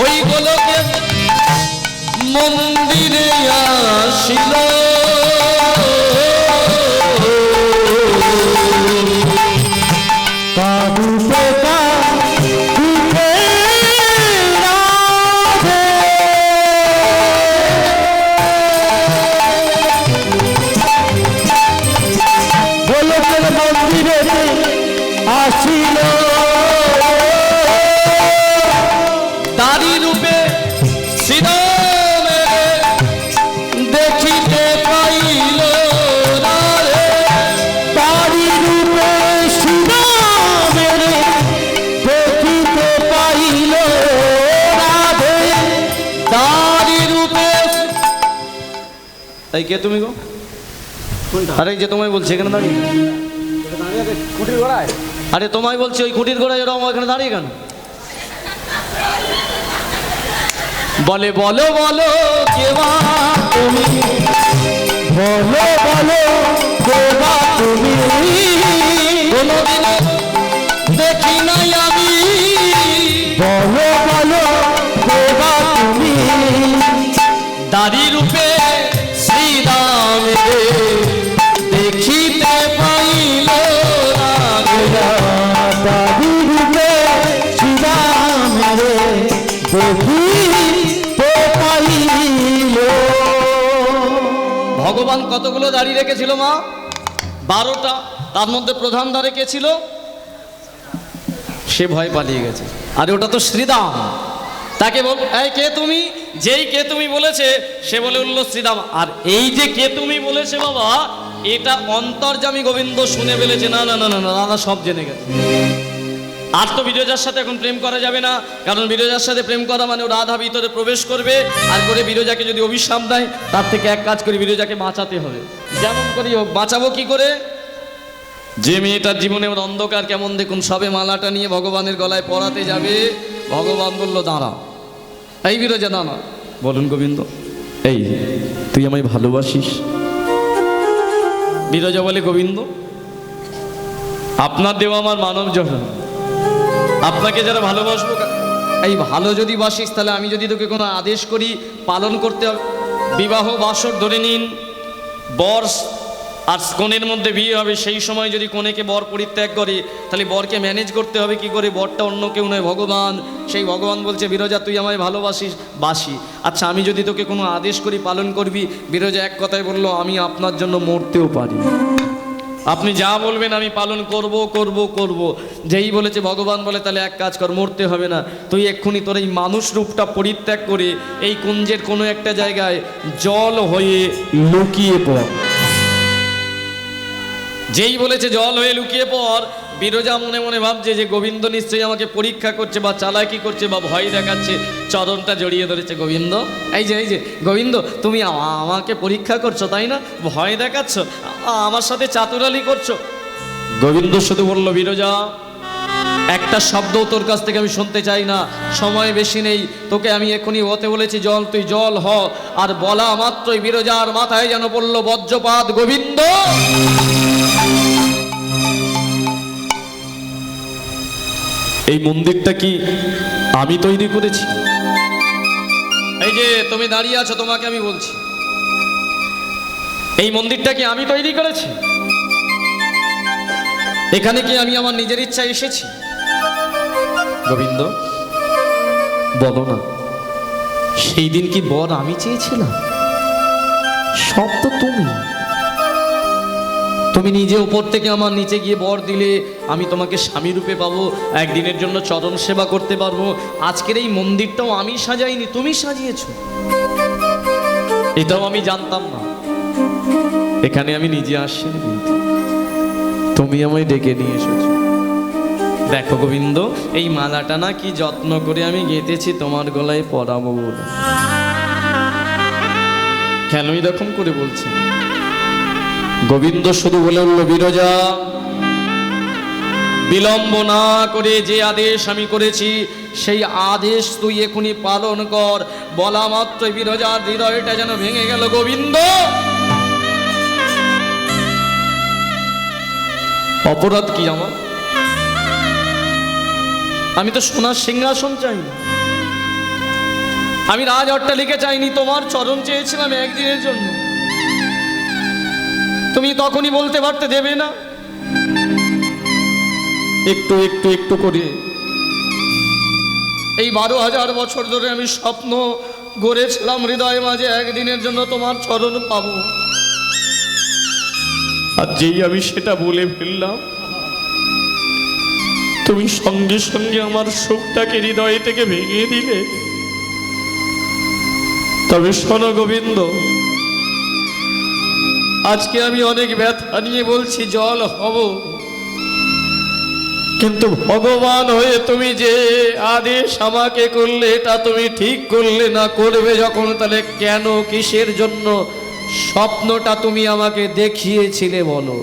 ওই গোলকের মন্দিরে আসিল। কাঁদিতে কাঁদিতে রাধে গোলকের মন্দিরে আসিল। তারি রূপে শ্রীরামের দেখিতে পাইল রাধে। তারি রূপে শ্রীরামের দেখিতে পাইল রাধে। তারি রূপে এই কে তুমি গো? আরে যে তোমায় বলছি এখানে দাঁড়িয়ে, আরে তোমায় বলছি ওই খুঁটির গোড়ায় ওরা এখানে দাঁড়িয়ে কেন? বলে বলো বলো কে মা তুমি, বলো বলো দেবা তুমি, কোনোদিন দেখি নাই আমি। বলো বলো দেবা তুমি, দাড়ি রূপে শ্রীরামে দেখিতে পাইল রাধে। তারি রূপে শ্রীরামের দেখিতে পাইল। ভগবান কতগুলো দাড়ি রেখেছিল মা? 12টা। তার মধ্যে প্রধান দাঁড়ে কে ছিল? সে ভয় পালিয়ে গেছে। আরে ওটা তো শ্রীরাম। তাকে বল, এই কে তুমি? যেই কে তুমি বলেছে সে বলে উঠল শ্রীরাম। আর এই যে কে তুমি বলেছে বাবা, এটা অন্তর্যামী গোবিন্দ শুনে ফেলেছে। না না না না না, দাদা সব জেনে গেছে। আর তো বিরজার সাথে এখন প্রেম করা যাবে না, কারণ বিরজার সাথে প্রেম করা মানে ও রাধা ভিতরে প্রবেশ করবে। আর করে বিরজাকে যদি অভিশাপ দেয়, তার থেকে এক কাজ করে বিরজাকে বাঁচাতে হবে। যেমন করি হোক, বাঁচাবো কি করে? যে মেয়েটার জীবনে ওর অন্ধকার কেমন দেখুন, সবে মালাটা নিয়ে ভগবানের গলায় পরাতে যাবে। ভগবান বলল দাঁড়া, এই বিরজা দাঁড়া। বলুন গোবিন্দ, এই তুই আমায় ভালোবাসিস? বিরজা বলে গোবিন্দ, আপনার দেওয়া আমার মানব জন্ম, আপনাকে যারা ভালোবাসবো, এই ভালো যদি বাসিস তাহলে আমি যদি তোকে কোনো আদেশ করি পালন করতে হবে। বিবাহ বাসর ধরে নিন, বর আর কনের মধ্যে বিয়ে হবে, সেই সময় যদি কনেকে বর পরিত্যাগ করে তাহলে বরকে ম্যানেজ করতে হবে কি করে? বরটা অন্য কেউ নয়, ভগবান। সেই ভগবান বলছে বিরজা তুই আমায় ভালোবাসিস? বাসি। আচ্ছা আমি যদি তোকে কোনো আদেশ করি পালন করবি? বিরজা এক কথায় বলল, আমি আপনার জন্য মরতেও পারি, আপনি যা বলবেন আমি পালন করব করব করব। যেই বলেছে ভগবান বলে তাহলে এক কাজ কর, মরতে হবে না, তুই এক্ষুনি তোর এই মানুষ রূপটা পরিত্যাগ করে এই কুঞ্জের কোনো একটা জায়গায় জল হয়ে লুকিয়ে পড়। যেই বলেছে জল হয়ে লুকিয়ে পড়, বিরজা মনে মনে ভাবছে যে গোবিন্দ নিশ্চয়ই আমাকে পরীক্ষা করছে বা চালাকি করছে বা ভয় দেখাচ্ছে। চরণটা জড়িয়ে ধরেছে গোবিন্দ। এই যে গোবিন্দ, তুমি আমাকে পরীক্ষা করছো তাই না? ভয় দেখাচ্ছ, আমার সাথে চাতুরালি করছো। গোবিন্দ শুধু বলল, বিরজা একটা শব্দ তোর কাছ থেকে আমি শুনতে চাই না, সময় বেশি নেই, তোকে আমি এখনই হতে বলেছি জল, তুই জল হ। আর বলা মাত্রই বিরজার মাথায় যেন পড়ল বজ্রপাত। গোবিন্দ এই মন্দিরটা কি আমি তৈরি করেছি? এই যে তুমি দাঁড়িয়ে আছো, তোমাকে আমি বলছি, এই মন্দিরটা কি আমি তৈরি করেছি? এখানে কি আমি আমার নিজের ইচ্ছায় এসেছি? গোবিন্দ বলো না, সেই দিন কি বর আমি চেয়েছিলাম? সব তো তুমি নিজে উপর থেকে আমার নিচে গিয়ে বর দিলে, আমি তোমাকে স্বামী রূপে পাবো, একদিনের জন্য চরণ সেবা করতে পারবো। আজকের এই মন্দিরটাও আমি সাজাইনি, তুমি সাজিয়েছো, এটাও আমি জানতাম না। এখানে আমি নিজে আসিনি, কিন্তু তুমি আমায় ডেকে নিয়ে এসেছো। দেখো গোবিন্দ, এই মালাটা না কি যত্ন করে আমি গেঁথেছি তোমার গলায় পরাবো বলে। কেন এরকম করে বলছে? গোবিন্দ শুধু বলে উঠল, বিরজা, বিলম্ব না করে যে আদেশ আমি করেছি সেই আদেশ তুই এখনই পালন কর। বলা মাত্র বিরজার হৃদয়টা যেন ভেঙে গেল। গোবিন্দ, অপরাধ কি আমার? আমি তো সোনার সিংহাসন চাইনি, আমি রাজ অট্টালিকা চাইনি, তোমার চরণ চেয়েছিলাম একদিনের জন্য। তুমি তখনই বলতে পারতে দেবে না। একটু একটু একটু করে এই 12,000 বছর ধরে আমি স্বপ্ন গড়েছিলাম হৃদয় মাঝে একদিনের জন্য তোমার চরণ পাবো। আর যেই আমি সেটা বলে ফেললাম, তুমি সঙ্গে সঙ্গে আমার সুখটাকে হৃদয় থেকে ভেঙে দিলে। তবে শোনো গোবিন্দ, আজকে আমি অনেক ব্যথা নিয়ে বলছি জল হব, কিন্তু ভগবান হয়ে তুমি যে আদেশ আমাকে করলে এটা তুমি ঠিক করলে না। করবে যখন, তাহলে কেন, কিসের জন্য স্বপ্নটা তুমি আমাকে দেখিয়েছিলে বলো?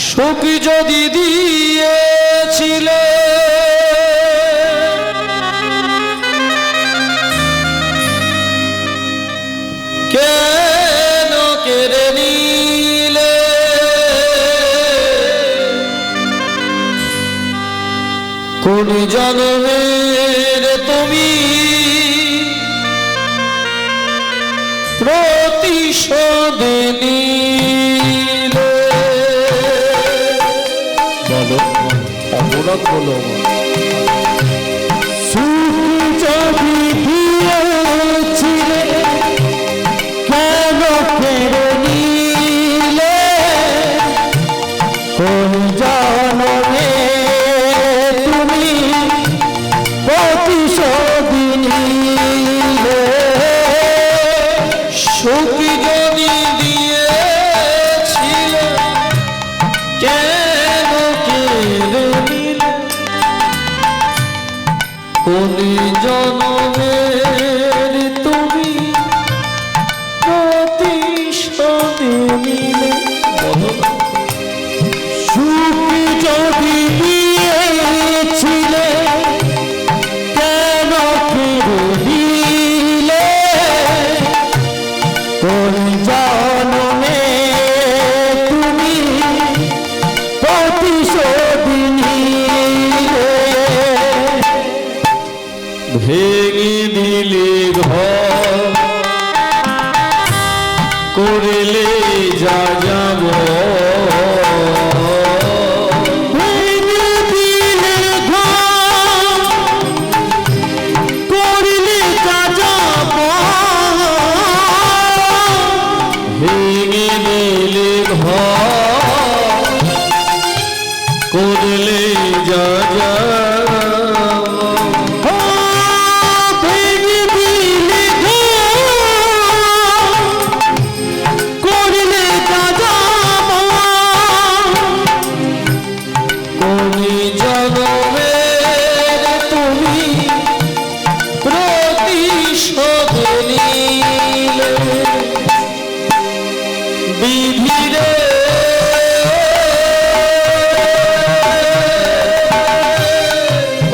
সুখ যদি দিয়েছিলে কেন কেড়ে নিলে? কোন জন্মের তুমি প্রতিশোধ নিলে? বলো, অপরাধ বলো। সুখ যদি দিয়েছিলে কেন কেড়ে নিলে? কোন জন্মে তুমি প্রতিশোধ নিলে? সুখ যদি দিয়েছিলে কেন কেড়ে নিলে? কোন জন্মের তুমি প্রতিশোধ নিলে? সুখ যদি দিয়েছিলে কেন কেড়ে নিলে? কোন জন্মে তুমি প্রতিশোধ নিলে? ভেঙে দিলে ঘর, করলে যা যাব। ভেঙে দিলে ঘর, করলে যা যাব। ভেঙে দিলে ঘর, করলে যা যাব। ভেঙে দিলে ঘর, করলে যা যাব। কোন জন্মের তুমি প্রতিশোধ নিলে? বিধিরে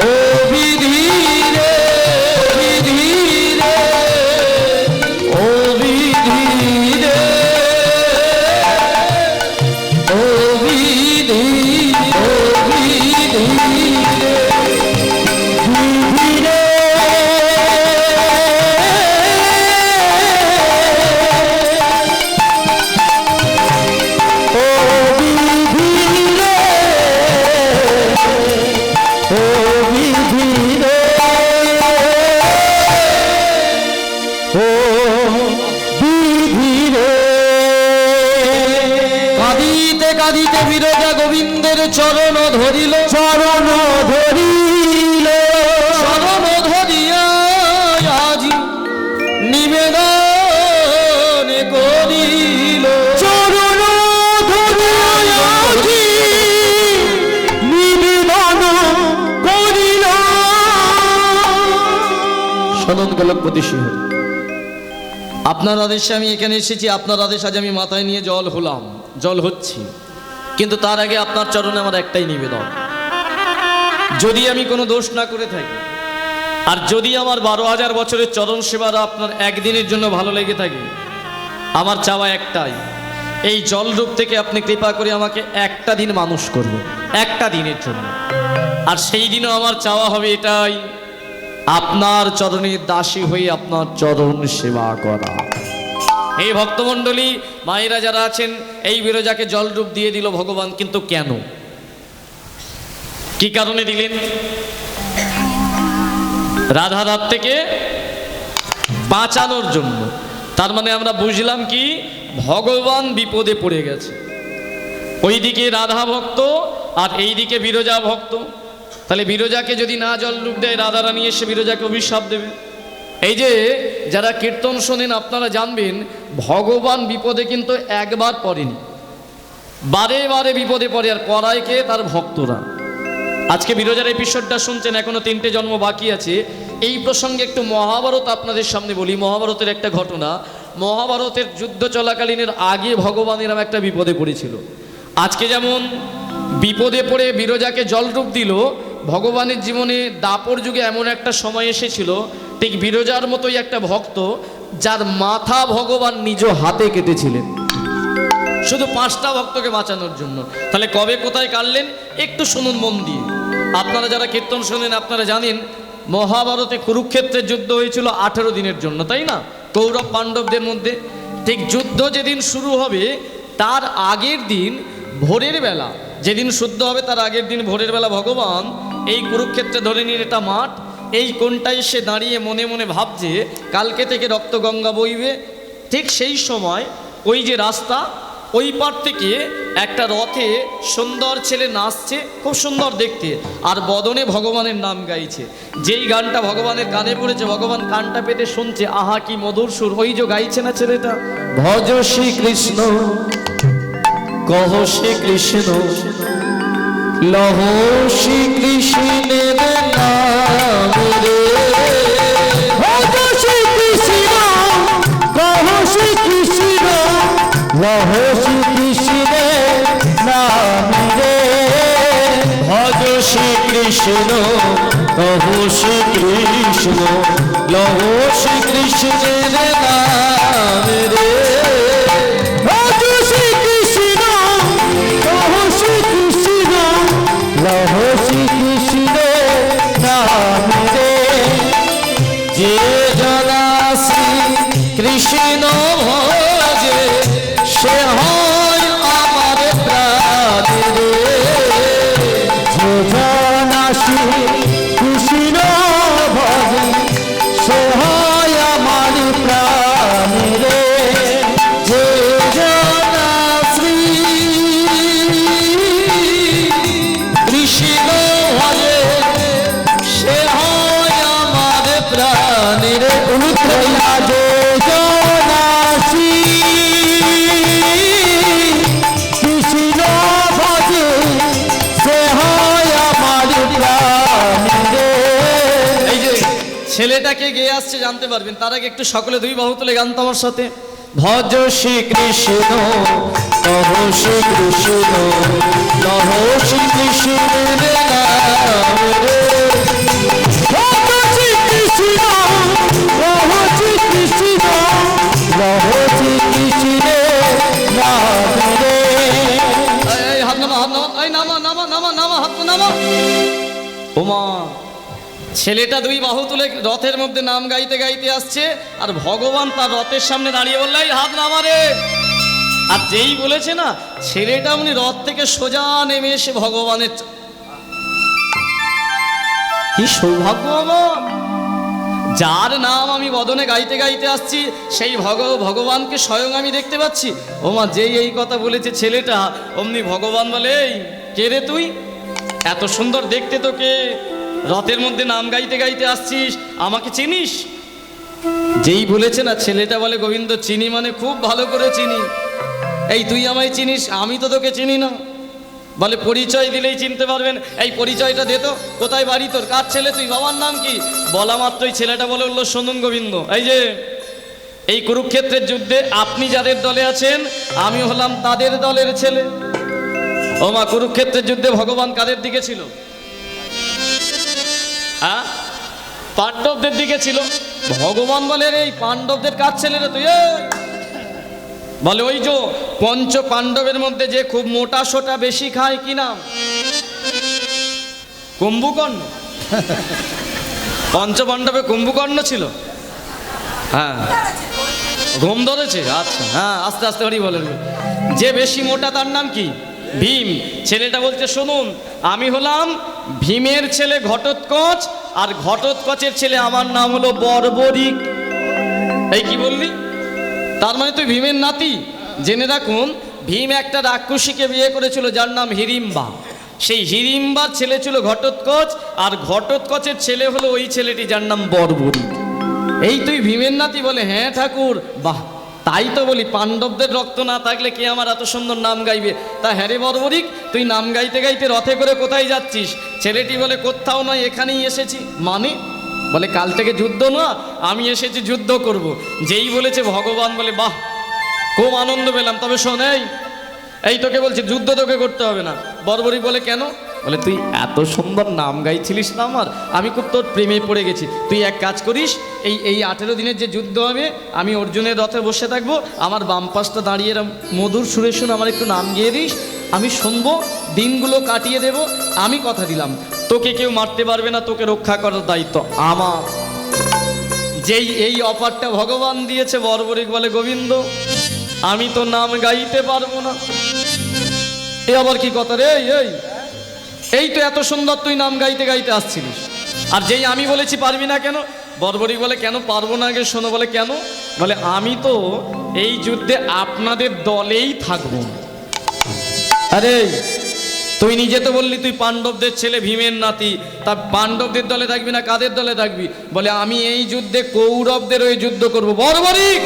ও বিধিরে, বিধিরে ও বিধিরে, ও বিধি, ও বিধিরে। বিধিরে ও বিধিরে, ও বিধিরে, ও বিধিরে। কাঁদিতে কাঁদিতে বিরজা গোবিন্দের চরণ ধরিল, চরণ ধরিল, চরণ ধরিয়া আজি নিবেদন করিল। চরণ ধরিয়া আজি নিবেদন করিল। সদন গোলকপতি সিংহ, আপনার আদেশে আমি এখানে এসেছি, আপনার আদেশ আজ আমি মাথায় নিয়ে জল হলাম, জল হচ্ছি, কিন্তু তার আগে আপনার চরণে আমার একটাই নিবেদন, যদি আমি কোনো দোষ না করে থাকি আর যদি আমার 12,000 বছরের চরণ সেবার আপনার একদিনের জন্য ভালো লেগে থাকে, আমার চাওয়া একটাই, এই জলরূপ থেকে আপনি কৃপা করে আমাকে একটা দিন মানুষ করবেন, একটা দিনের জন্য। আর সেই দিনও আমার চাওয়া হবে এটাই, আপনার চরণের দাসী হয়ে আপনার চরণ সেবা করা। এই ভক্তমণ্ডলী মায়েরা যারা আছেন, এই বিরজাকে জলরূপ দিয়ে দিল ভগবান, কিন্তু কেন, কি কারণে দিলেন? রাধার হাত থেকে বাঁচানোর জন্য। তার মানে আমরা বুঝলাম কি, ভগবান বিপদে পড়ে গেছে, ওইদিকে রাধা ভক্ত আর এইদিকে বিরজা ভক্ত। তাহলে বিরজাকে যদি না জলরূপ দেয়, রাধা রানী এসে বিরজাকে অভিশাপ দেবে। এই যে যারা কীর্তন শোনেন আপনারা জানবেন, ভগবান বিপদে কিন্তু একবার পড়েনি, বারে বারে বিপদে পড়ে, আর পড়ায় কে? তার ভক্তরা। আজকে বিরজার এপিসোডটা শুনছেন, এখনো 3টে জন্ম বাকি আছে। এই প্রসঙ্গে একটু মহাভারত আপনাদের সামনে বলি, মহাভারতের একটা ঘটনা। মহাভারতের যুদ্ধ চলাকালীনের আগে ভগবান এরম একটা বিপদে পড়েছিল। আজকে যেমন বিপদে পড়ে বিরজাকে জলরূপ দিল, ভগবানের জীবনে দাপর যুগে এমন একটা সময় এসেছিল, ঠিক বিরজার মতোই একটা ভক্ত, যার মাথা ভগবান নিজ হাতে কেটেছিলেন, শুধু 5টা ভক্তকে বাঁচানোর জন্য। তাহলে কবে কোথায় কাটলেন একটু শুনুন মন দিয়ে। আপনারা যারা কীর্তন শোনেন আপনারা জানেন, মহাভারতে কুরুক্ষেত্রের যুদ্ধ হয়েছিল 18 দিনের জন্য, তাই না? কৌরব পাণ্ডবদের মধ্যে। ঠিক যুদ্ধ যেদিন শুরু হবে তার আগের দিন ভোরের বেলা, যেদিন শুদ্ধ হবে তার আগের দিন ভোরের বেলা ভগবান এই কুরুক্ষেত্রে ধরে নিন এটা মাঠ, এই কোণটায় সে দাঁড়িয়ে মনে মনে ভাবছে কালকে থেকে রক্তগঙ্গা বইবে। ঠিক সেই সময় ওই যে রাস্তা, ওই পার থেকে একটা রথে সুন্দর ছেলে নাচছে, খুব সুন্দর দেখতে, আর বদনে ভগবানের নাম গাইছে। যেই গানটা ভগবানের কানে পড়েছে, ভগবান কানটা পেতে শুনছে, আহা কি মধুর সুর। ওই যে গাইছে না ছেলেটা, ভজ শ্রী কৃষ্ণ কহ শ্রী কৃষ্ণ লহ শ্রী কৃষ্ণের নাম রে, ভজ শ্রী কৃষ্ণ কহ শ্রী কৃষ্ণ লহ শ্রী কৃষ্ণের নাম রে, ভজ শ্রী কৃষ্ণ কহ শ্রী কৃষ্ণ লহ শ্রী কৃষ্ণের নাম রে। ভজ শ্রী কৃষ্ণ কহ শ্রী কৃষ্ণ লহ শ্রী কৃষ্ণের নাম রে, যে জনা শ্রী কৃষ্ণ ভজে সে হয় আমার প্রাণ রে, যে জনা শ্রী কৃষ্ণ ভজে সে হয় আমার প্রাণ রে, যে জনা শ্রী কৃষ্ণ ভজে সে হয় আমার প্রাণ রে। উত্তরা যে জনা শ্রী কৃষ্ণ ভজে সে হয় আমার প্রাণ রে। এই যে ছেলেটাকে গেয়ে আসছে জানতে পারবেন, তার আগে একটু সকলে 2 বাহু তুলে গান তো আমার সাথে। ভজ শ্রী কৃষ্ণ কহ শ্রী কৃষ্ণ লহ শ্রী কৃষ্ণের নাম রে, ভজ শ্রী কৃষ্ণ কহ শ্রী কৃষ্ণ লহ শ্রী কৃষ্ণের নাম রে। এই হাত নামা, হাত নামা, এই নামা নামা নামা নামা, হাত নামা। ওমা, ছেলেটা 2 বাহু তুলে রথের মধ্যে নাম গাইতে গাইতে আসছে, আর ভগবান তার রথের সামনে দাঁড়িয়ে বলল, এই হাত নামা রে। আর যেই বলেছে না, ছেলেটা উনি রথ থেকে সোজা নেমে এসে ভগবানের কি সৌভাগ্য আমার, যার নাম আমি বদনে গাইতে গাইতে আসছি সেই ভগবানকে স্বয়ং আমি দেখতে পাচ্ছি। ওমা, যেই এই কথা বলেছে ছেলেটা, অমনি ভগবান বলে, এই কে রে তুই, এত সুন্দর দেখতে তোকে, রথের মধ্যে নাম গাইতে গাইতে আসছিস, আমাকে চিনিস? যেই বলেছে না, ছেলেটা বলে, গোবিন্দ চিনি মানে খুব ভালো করে চিনি। এই তুই আমায় চিনিস, আমি তো তোকে চিনি না। বলে পরিচয় দিলেই চিনতে পারবেন। এই পরিচয়টা দে তো, কোথায় বাড়ি তোর, কার ছেলে তুই, বাবার নাম কি? বলা মাত্রই ছেলেটা বলে উঠলো, শুনুন গোবিন্দ, এই যে এই কুরুক্ষেত্রের যুদ্ধে আপনি যাদের দলে আছেন আমি হলাম তাদের দলের ছেলে। ও মা, কুরুক্ষেত্রের যুদ্ধে ভগবান কাদের দিকে ছিল? হ্যাঁ, পাণ্ডবদের দিকে ছিল। ভগবান বলে এই পাণ্ডবদের কাজ ছেলে রে তুই? বলে ওই যে পঞ্চ পাণ্ডবের মধ্যে যে খুব মোটা সোটা বেশি খায়, কি নাম? কুম্ভকর্ণ। পঞ্চ পাণ্ডবে কুম্ভকর্ণ ছিল। হ্যাঁ, ঘুম ধরেছে? আচ্ছা, হ্যাঁ, আস্তে আস্তে হরি বলেন। যে বেশি মোটা তার নাম কি? ভীম। ছেলেটা বলছে শুনুন, আমি হলাম ভীমের ছেলে ঘটোৎকচ, আর ঘটোৎকচের ছেলে আমার নাম হলো বর্বরিক। এই কি বললি? তার মানে তুই ভীমের নাতি? জেনে রাখুন, ভীম একটা রাক্ষসীকে বিয়ে করেছিল যার নাম হিড়িম্বা। সেই হিড়িম্বার ছেলে ছিল ঘটোৎকচ, আর ঘটোৎকচের ছেলে হলো ওই ছেলেটি যার নাম বর্বরিক। এই তুই ভীমের নাতি? বলে হ্যাঁ ঠাকুর। বাহ, তাই তো বলি পাণ্ডবদের রক্ত না থাকলে কে আমার এত সুন্দর নাম গাইবে? তা হ্যাঁ রে বর্বরিক, তুই নাম গাইতে গাইতে রথে করে কোথায় যাচ্ছিস? ছেলেটি বলে কোথাও নয়, এখানেই এসেছি। মানে? বলে কাল থেকে যুদ্ধ না, আমি এসেছি যুদ্ধ করব। যেই বলেছে ভগবান বলে বাহ, খুব আনন্দ পেলাম, তবে শোন, এই তোকে বলছি যুদ্ধ তোকে করতে হবে না। বর্বরিক বলে কেন? বলে তুই এত সুন্দর নাম গাইছিলিস না আমার, আমি খুব তোর প্রেমে পড়ে গেছি। তুই এক কাজ করিস, এই 18 দিনের যে যুদ্ধ হবে আমি অর্জুনের রথে বসে থাকবো, আমার বাম পাশটা দাঁড়িয়ে মধুর সুরে শুনে আমার একটু নাম গিয়ে দিস, আমি শুনবো, দিনগুলো কাটিয়ে দেব। আমি কথা দিলাম তোকে কেউ মারতে পারবে না, তোকে রক্ষা করার দায়িত্ব আমার। যেই এই অফারটা ভগবান দিয়েছে, বর্বরিক বলে গোবিন্দ আমি তো নাম গাইতে পারবো না। এ আবার কি কথা রে? এই তো এত সুন্দর তুই নাম গাইতে গাইতে আসছিলিস, আর যেই আমি বলেছি পারবি না কেন? বর্বরিক বলে কেন পারবো না আগে শোনো। বলে কেন? বলে আমি তো এই যুদ্ধে আপনাদের দলেই থাকবো। আরে তুই নিজে তো বললি তুই পাণ্ডবদের ছেলে, ভীমের নাতি, তা পাণ্ডবদের দলে থাকবি না কাদের দলে থাকবি? বলে আমি এই যুদ্ধে কৌরবদের ওই যুদ্ধ করবো। বর্বরিক,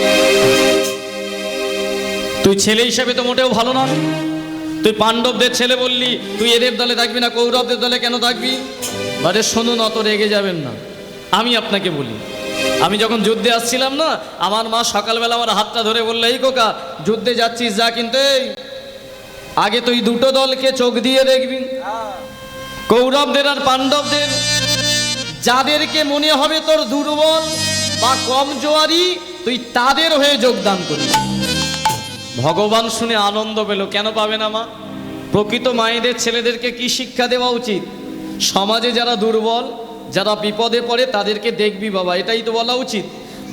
তুই ছেলে হিসেবে তো মোটেও ভালো না। তুই পাণ্ডবদের ছেলে বললি, তুই এদের দলে থাকবি না, কৌরবদের দলে কেন থাকবি? বলে শুনুন, অত রেগে যাবেন না, আমি আপনাকে বলি। আমি যখন যুদ্ধে আসছিলাম না, আমার মা সকালবেলা আমার হাতটা ধরে বললো এই কোকা যুদ্ধে যাচ্ছিস যা, কিন্তু আগে তুই দুটো দলকে চোখ দিয়ে দেখবি, কৌরবদের আর পাণ্ডবদের। যাদেরকে মনে হবে তোর দুর্বল বা কমজোয়ারি, তুই তাদের হয়ে যোগদান করবি। ভগবান শুনে আনন্দ পেল। কেন পাবে না মা? প্রকৃত মায়েদের ছেলেদেরকে কি শিক্ষা দেওয়া উচিত? সমাজে যারা দুর্বল, যারা বিপদে পড়ে তাদেরকে দেখবি বাবা, এটাই তো বলা উচিত।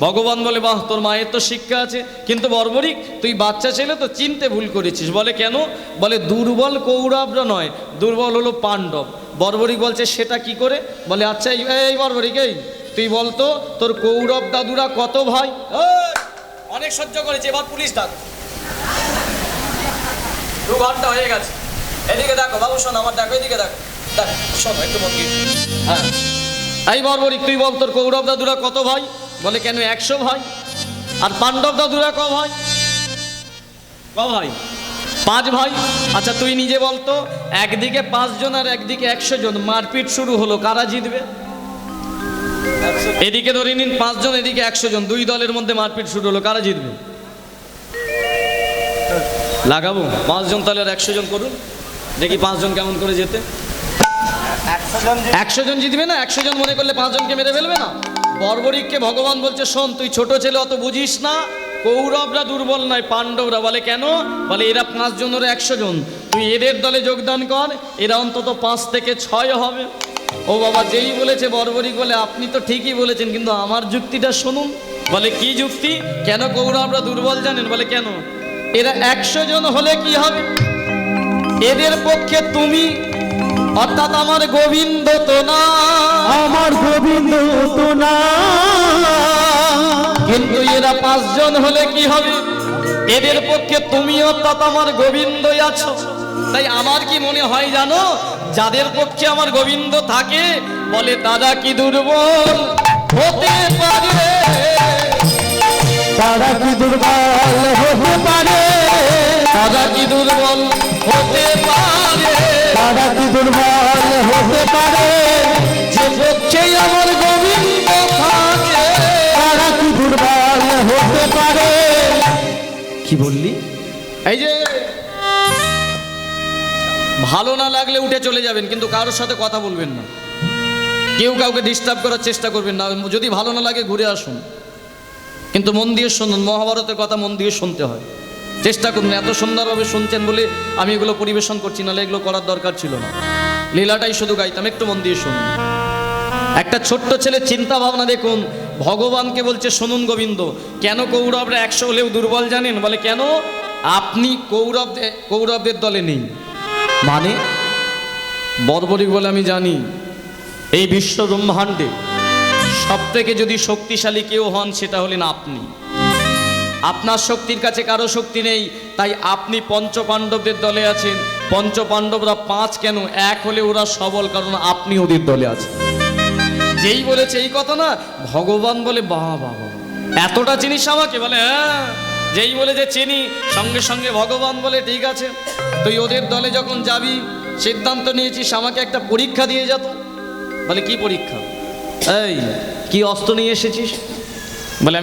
ভগবান বলে বাহ, তোর মায়ের তো শিক্ষা আছে, কিন্তু বর্বরিক তুই বাচ্চা ছেলে তো, চিনতে ভুল করেছিস। বলে কেন? বলে দুর্বল কৌরবরা নয়, দুর্বল হলো পাণ্ডব। বর্বরিক বলছে সেটা কি করে? বলে আচ্ছা এই বর্বরিক, তুই বলতো তোর কৌরব দাদুরা কত ভাই? অনেক সহ্য করেছে, এবার পুলিশ ডাক। 2 ঘন্টা হয়ে গেছে, এদিকে দেখো বাবু, শোন আমার, দেখো এদিকে দেখো, দেখো শোনো একটু মন দিয়ে। হ্যাঁ, এই বর্বরিক তুই বল তোর কৌরব দাদুরা কত ভাই? বলে কেন 100 ভাই। আর পাণ্ডব দাদুরা ক ভাই? 5 ভাই। আচ্ছা তুই নিজে বলতো, একদিকে 5 জন আর একদিকে 100 জন, মারপিট শুরু হলো, কারা জিতবে? এদিকে ধরে নিন 5 জন, এদিকে 100 জন, 2 দলের মধ্যে মারপিট শুরু হলো, কারা জিতবে? লাগাবো 5 জন, তাহলে আর 100 জন করুন, দেখি 5 জন কেমন করে যেতে। 100 জন জিতবে না? 100 জন মনে করলে 5 জনকে মেরে ফেলবে না? বর্বরিককে ভগবান বলছে শোন, তুই ছোট ছেলে, অত বুঝিস না, কৌরবরা দুর্বল নয়, পাণ্ডবরা। বলে কেন? বলে এরা 5 জন, ওরা 100 জন, তুই এদের দলে যোগদান কর, এরা অন্তত 5 থেকে 6 হবে। ও বাবা, যেই বলেছে বর্বরিক বলে আপনি তো ঠিকই বলেছেন, কিন্তু আমার যুক্তিটা শুনুন। বলে কি যুক্তি? কেন কৌরবরা দুর্বল জানেন? বলে কেন? এরা 100 জন হলে কি হবে? এদের পক্ষে তুমি, অর্থাৎ আমার গোবিন্দ তো না, আমার গোবিন্দ তো না, কিন্তু এরা 5 জন হলে কি হবে? এদের পক্ষে তুমি অর্থাৎ আমার গোবিন্দই আছো। তাই আমার কি মনে হয় জানো, যাদের পক্ষে আমার গোবিন্দ থাকে, বলে তারা কি দুর্বল হতে পারে? তারা কি দুর্বল হতে পারে? তারা কি দুর্বল হতে পারে? তারা কি দুর্বল হতে পারে? যে পক্ষে আমার গোবিন্দ থাকে, তারা কি দুর্বল হতে পারে? কি বললি? এই যে ভালো না লাগলে উঠে চলে যাবেন, কিন্তু কারোর সাথে কথা বলবেন না, কেউ কাউকে ডিস্টার্ব করার চেষ্টা করবেন না। যদি ভালো না লাগে ঘুরে আসুন, কিন্তু মন দিয়ে শুনুন, মহাভারতের কথা মন দিয়ে শুনতে হয়, চেষ্টা করুন। এত সুন্দরভাবে শুনছেন বলে আমি এগুলো পরিবেশন করছি, নাহলে এগুলো করার দরকার ছিল না, লীলাটাই শুধু গাইতাম। একটু মন দিয়ে শুনুন। একটা ছোট্ট ছেলে চিন্তা ভাবনা দেখুন, ভগবানকে বলছে শুনুন গোবিন্দ, কেন কৌরবরা 100 হলেও দুর্বল জানেন? বলে কেন? আপনি কৌরবদের দলে নেই। মানে বর্বরিক বলে আমি জানি, এই বিশ্ব ব্রহ্মাণ্ডে সব থেকে যদি শক্তিশালী কেউ হন সেটা হলেন আপনি। আপনার শক্তির কাছে কারো শক্তি নেই, তাই আপনি পঞ্চপাণ্ডবদের দলে আছেন। পঞ্চপাণ্ডবরা 5 কেন, 1 হলে ওরা সবল, কারণ আপনি ওদের দলে আছেন। যেই বলেছে এই কথা না, ভগবান বলে বাবা বাবা এতটা চিনিস আমাকে? বলে হ্যাঁ। যেই বলে যে চিনি, সঙ্গে সঙ্গে ভগবান বলে ঠিক আছে, তুই ওদের দলে যখন যাবি, সিদ্ধান্ত নিয়েছিস, আমাকে একটা পরীক্ষা দিয়ে যেত। বলে কি পরীক্ষা? এই কি অস্ত্র নিয়ে এসেছিস?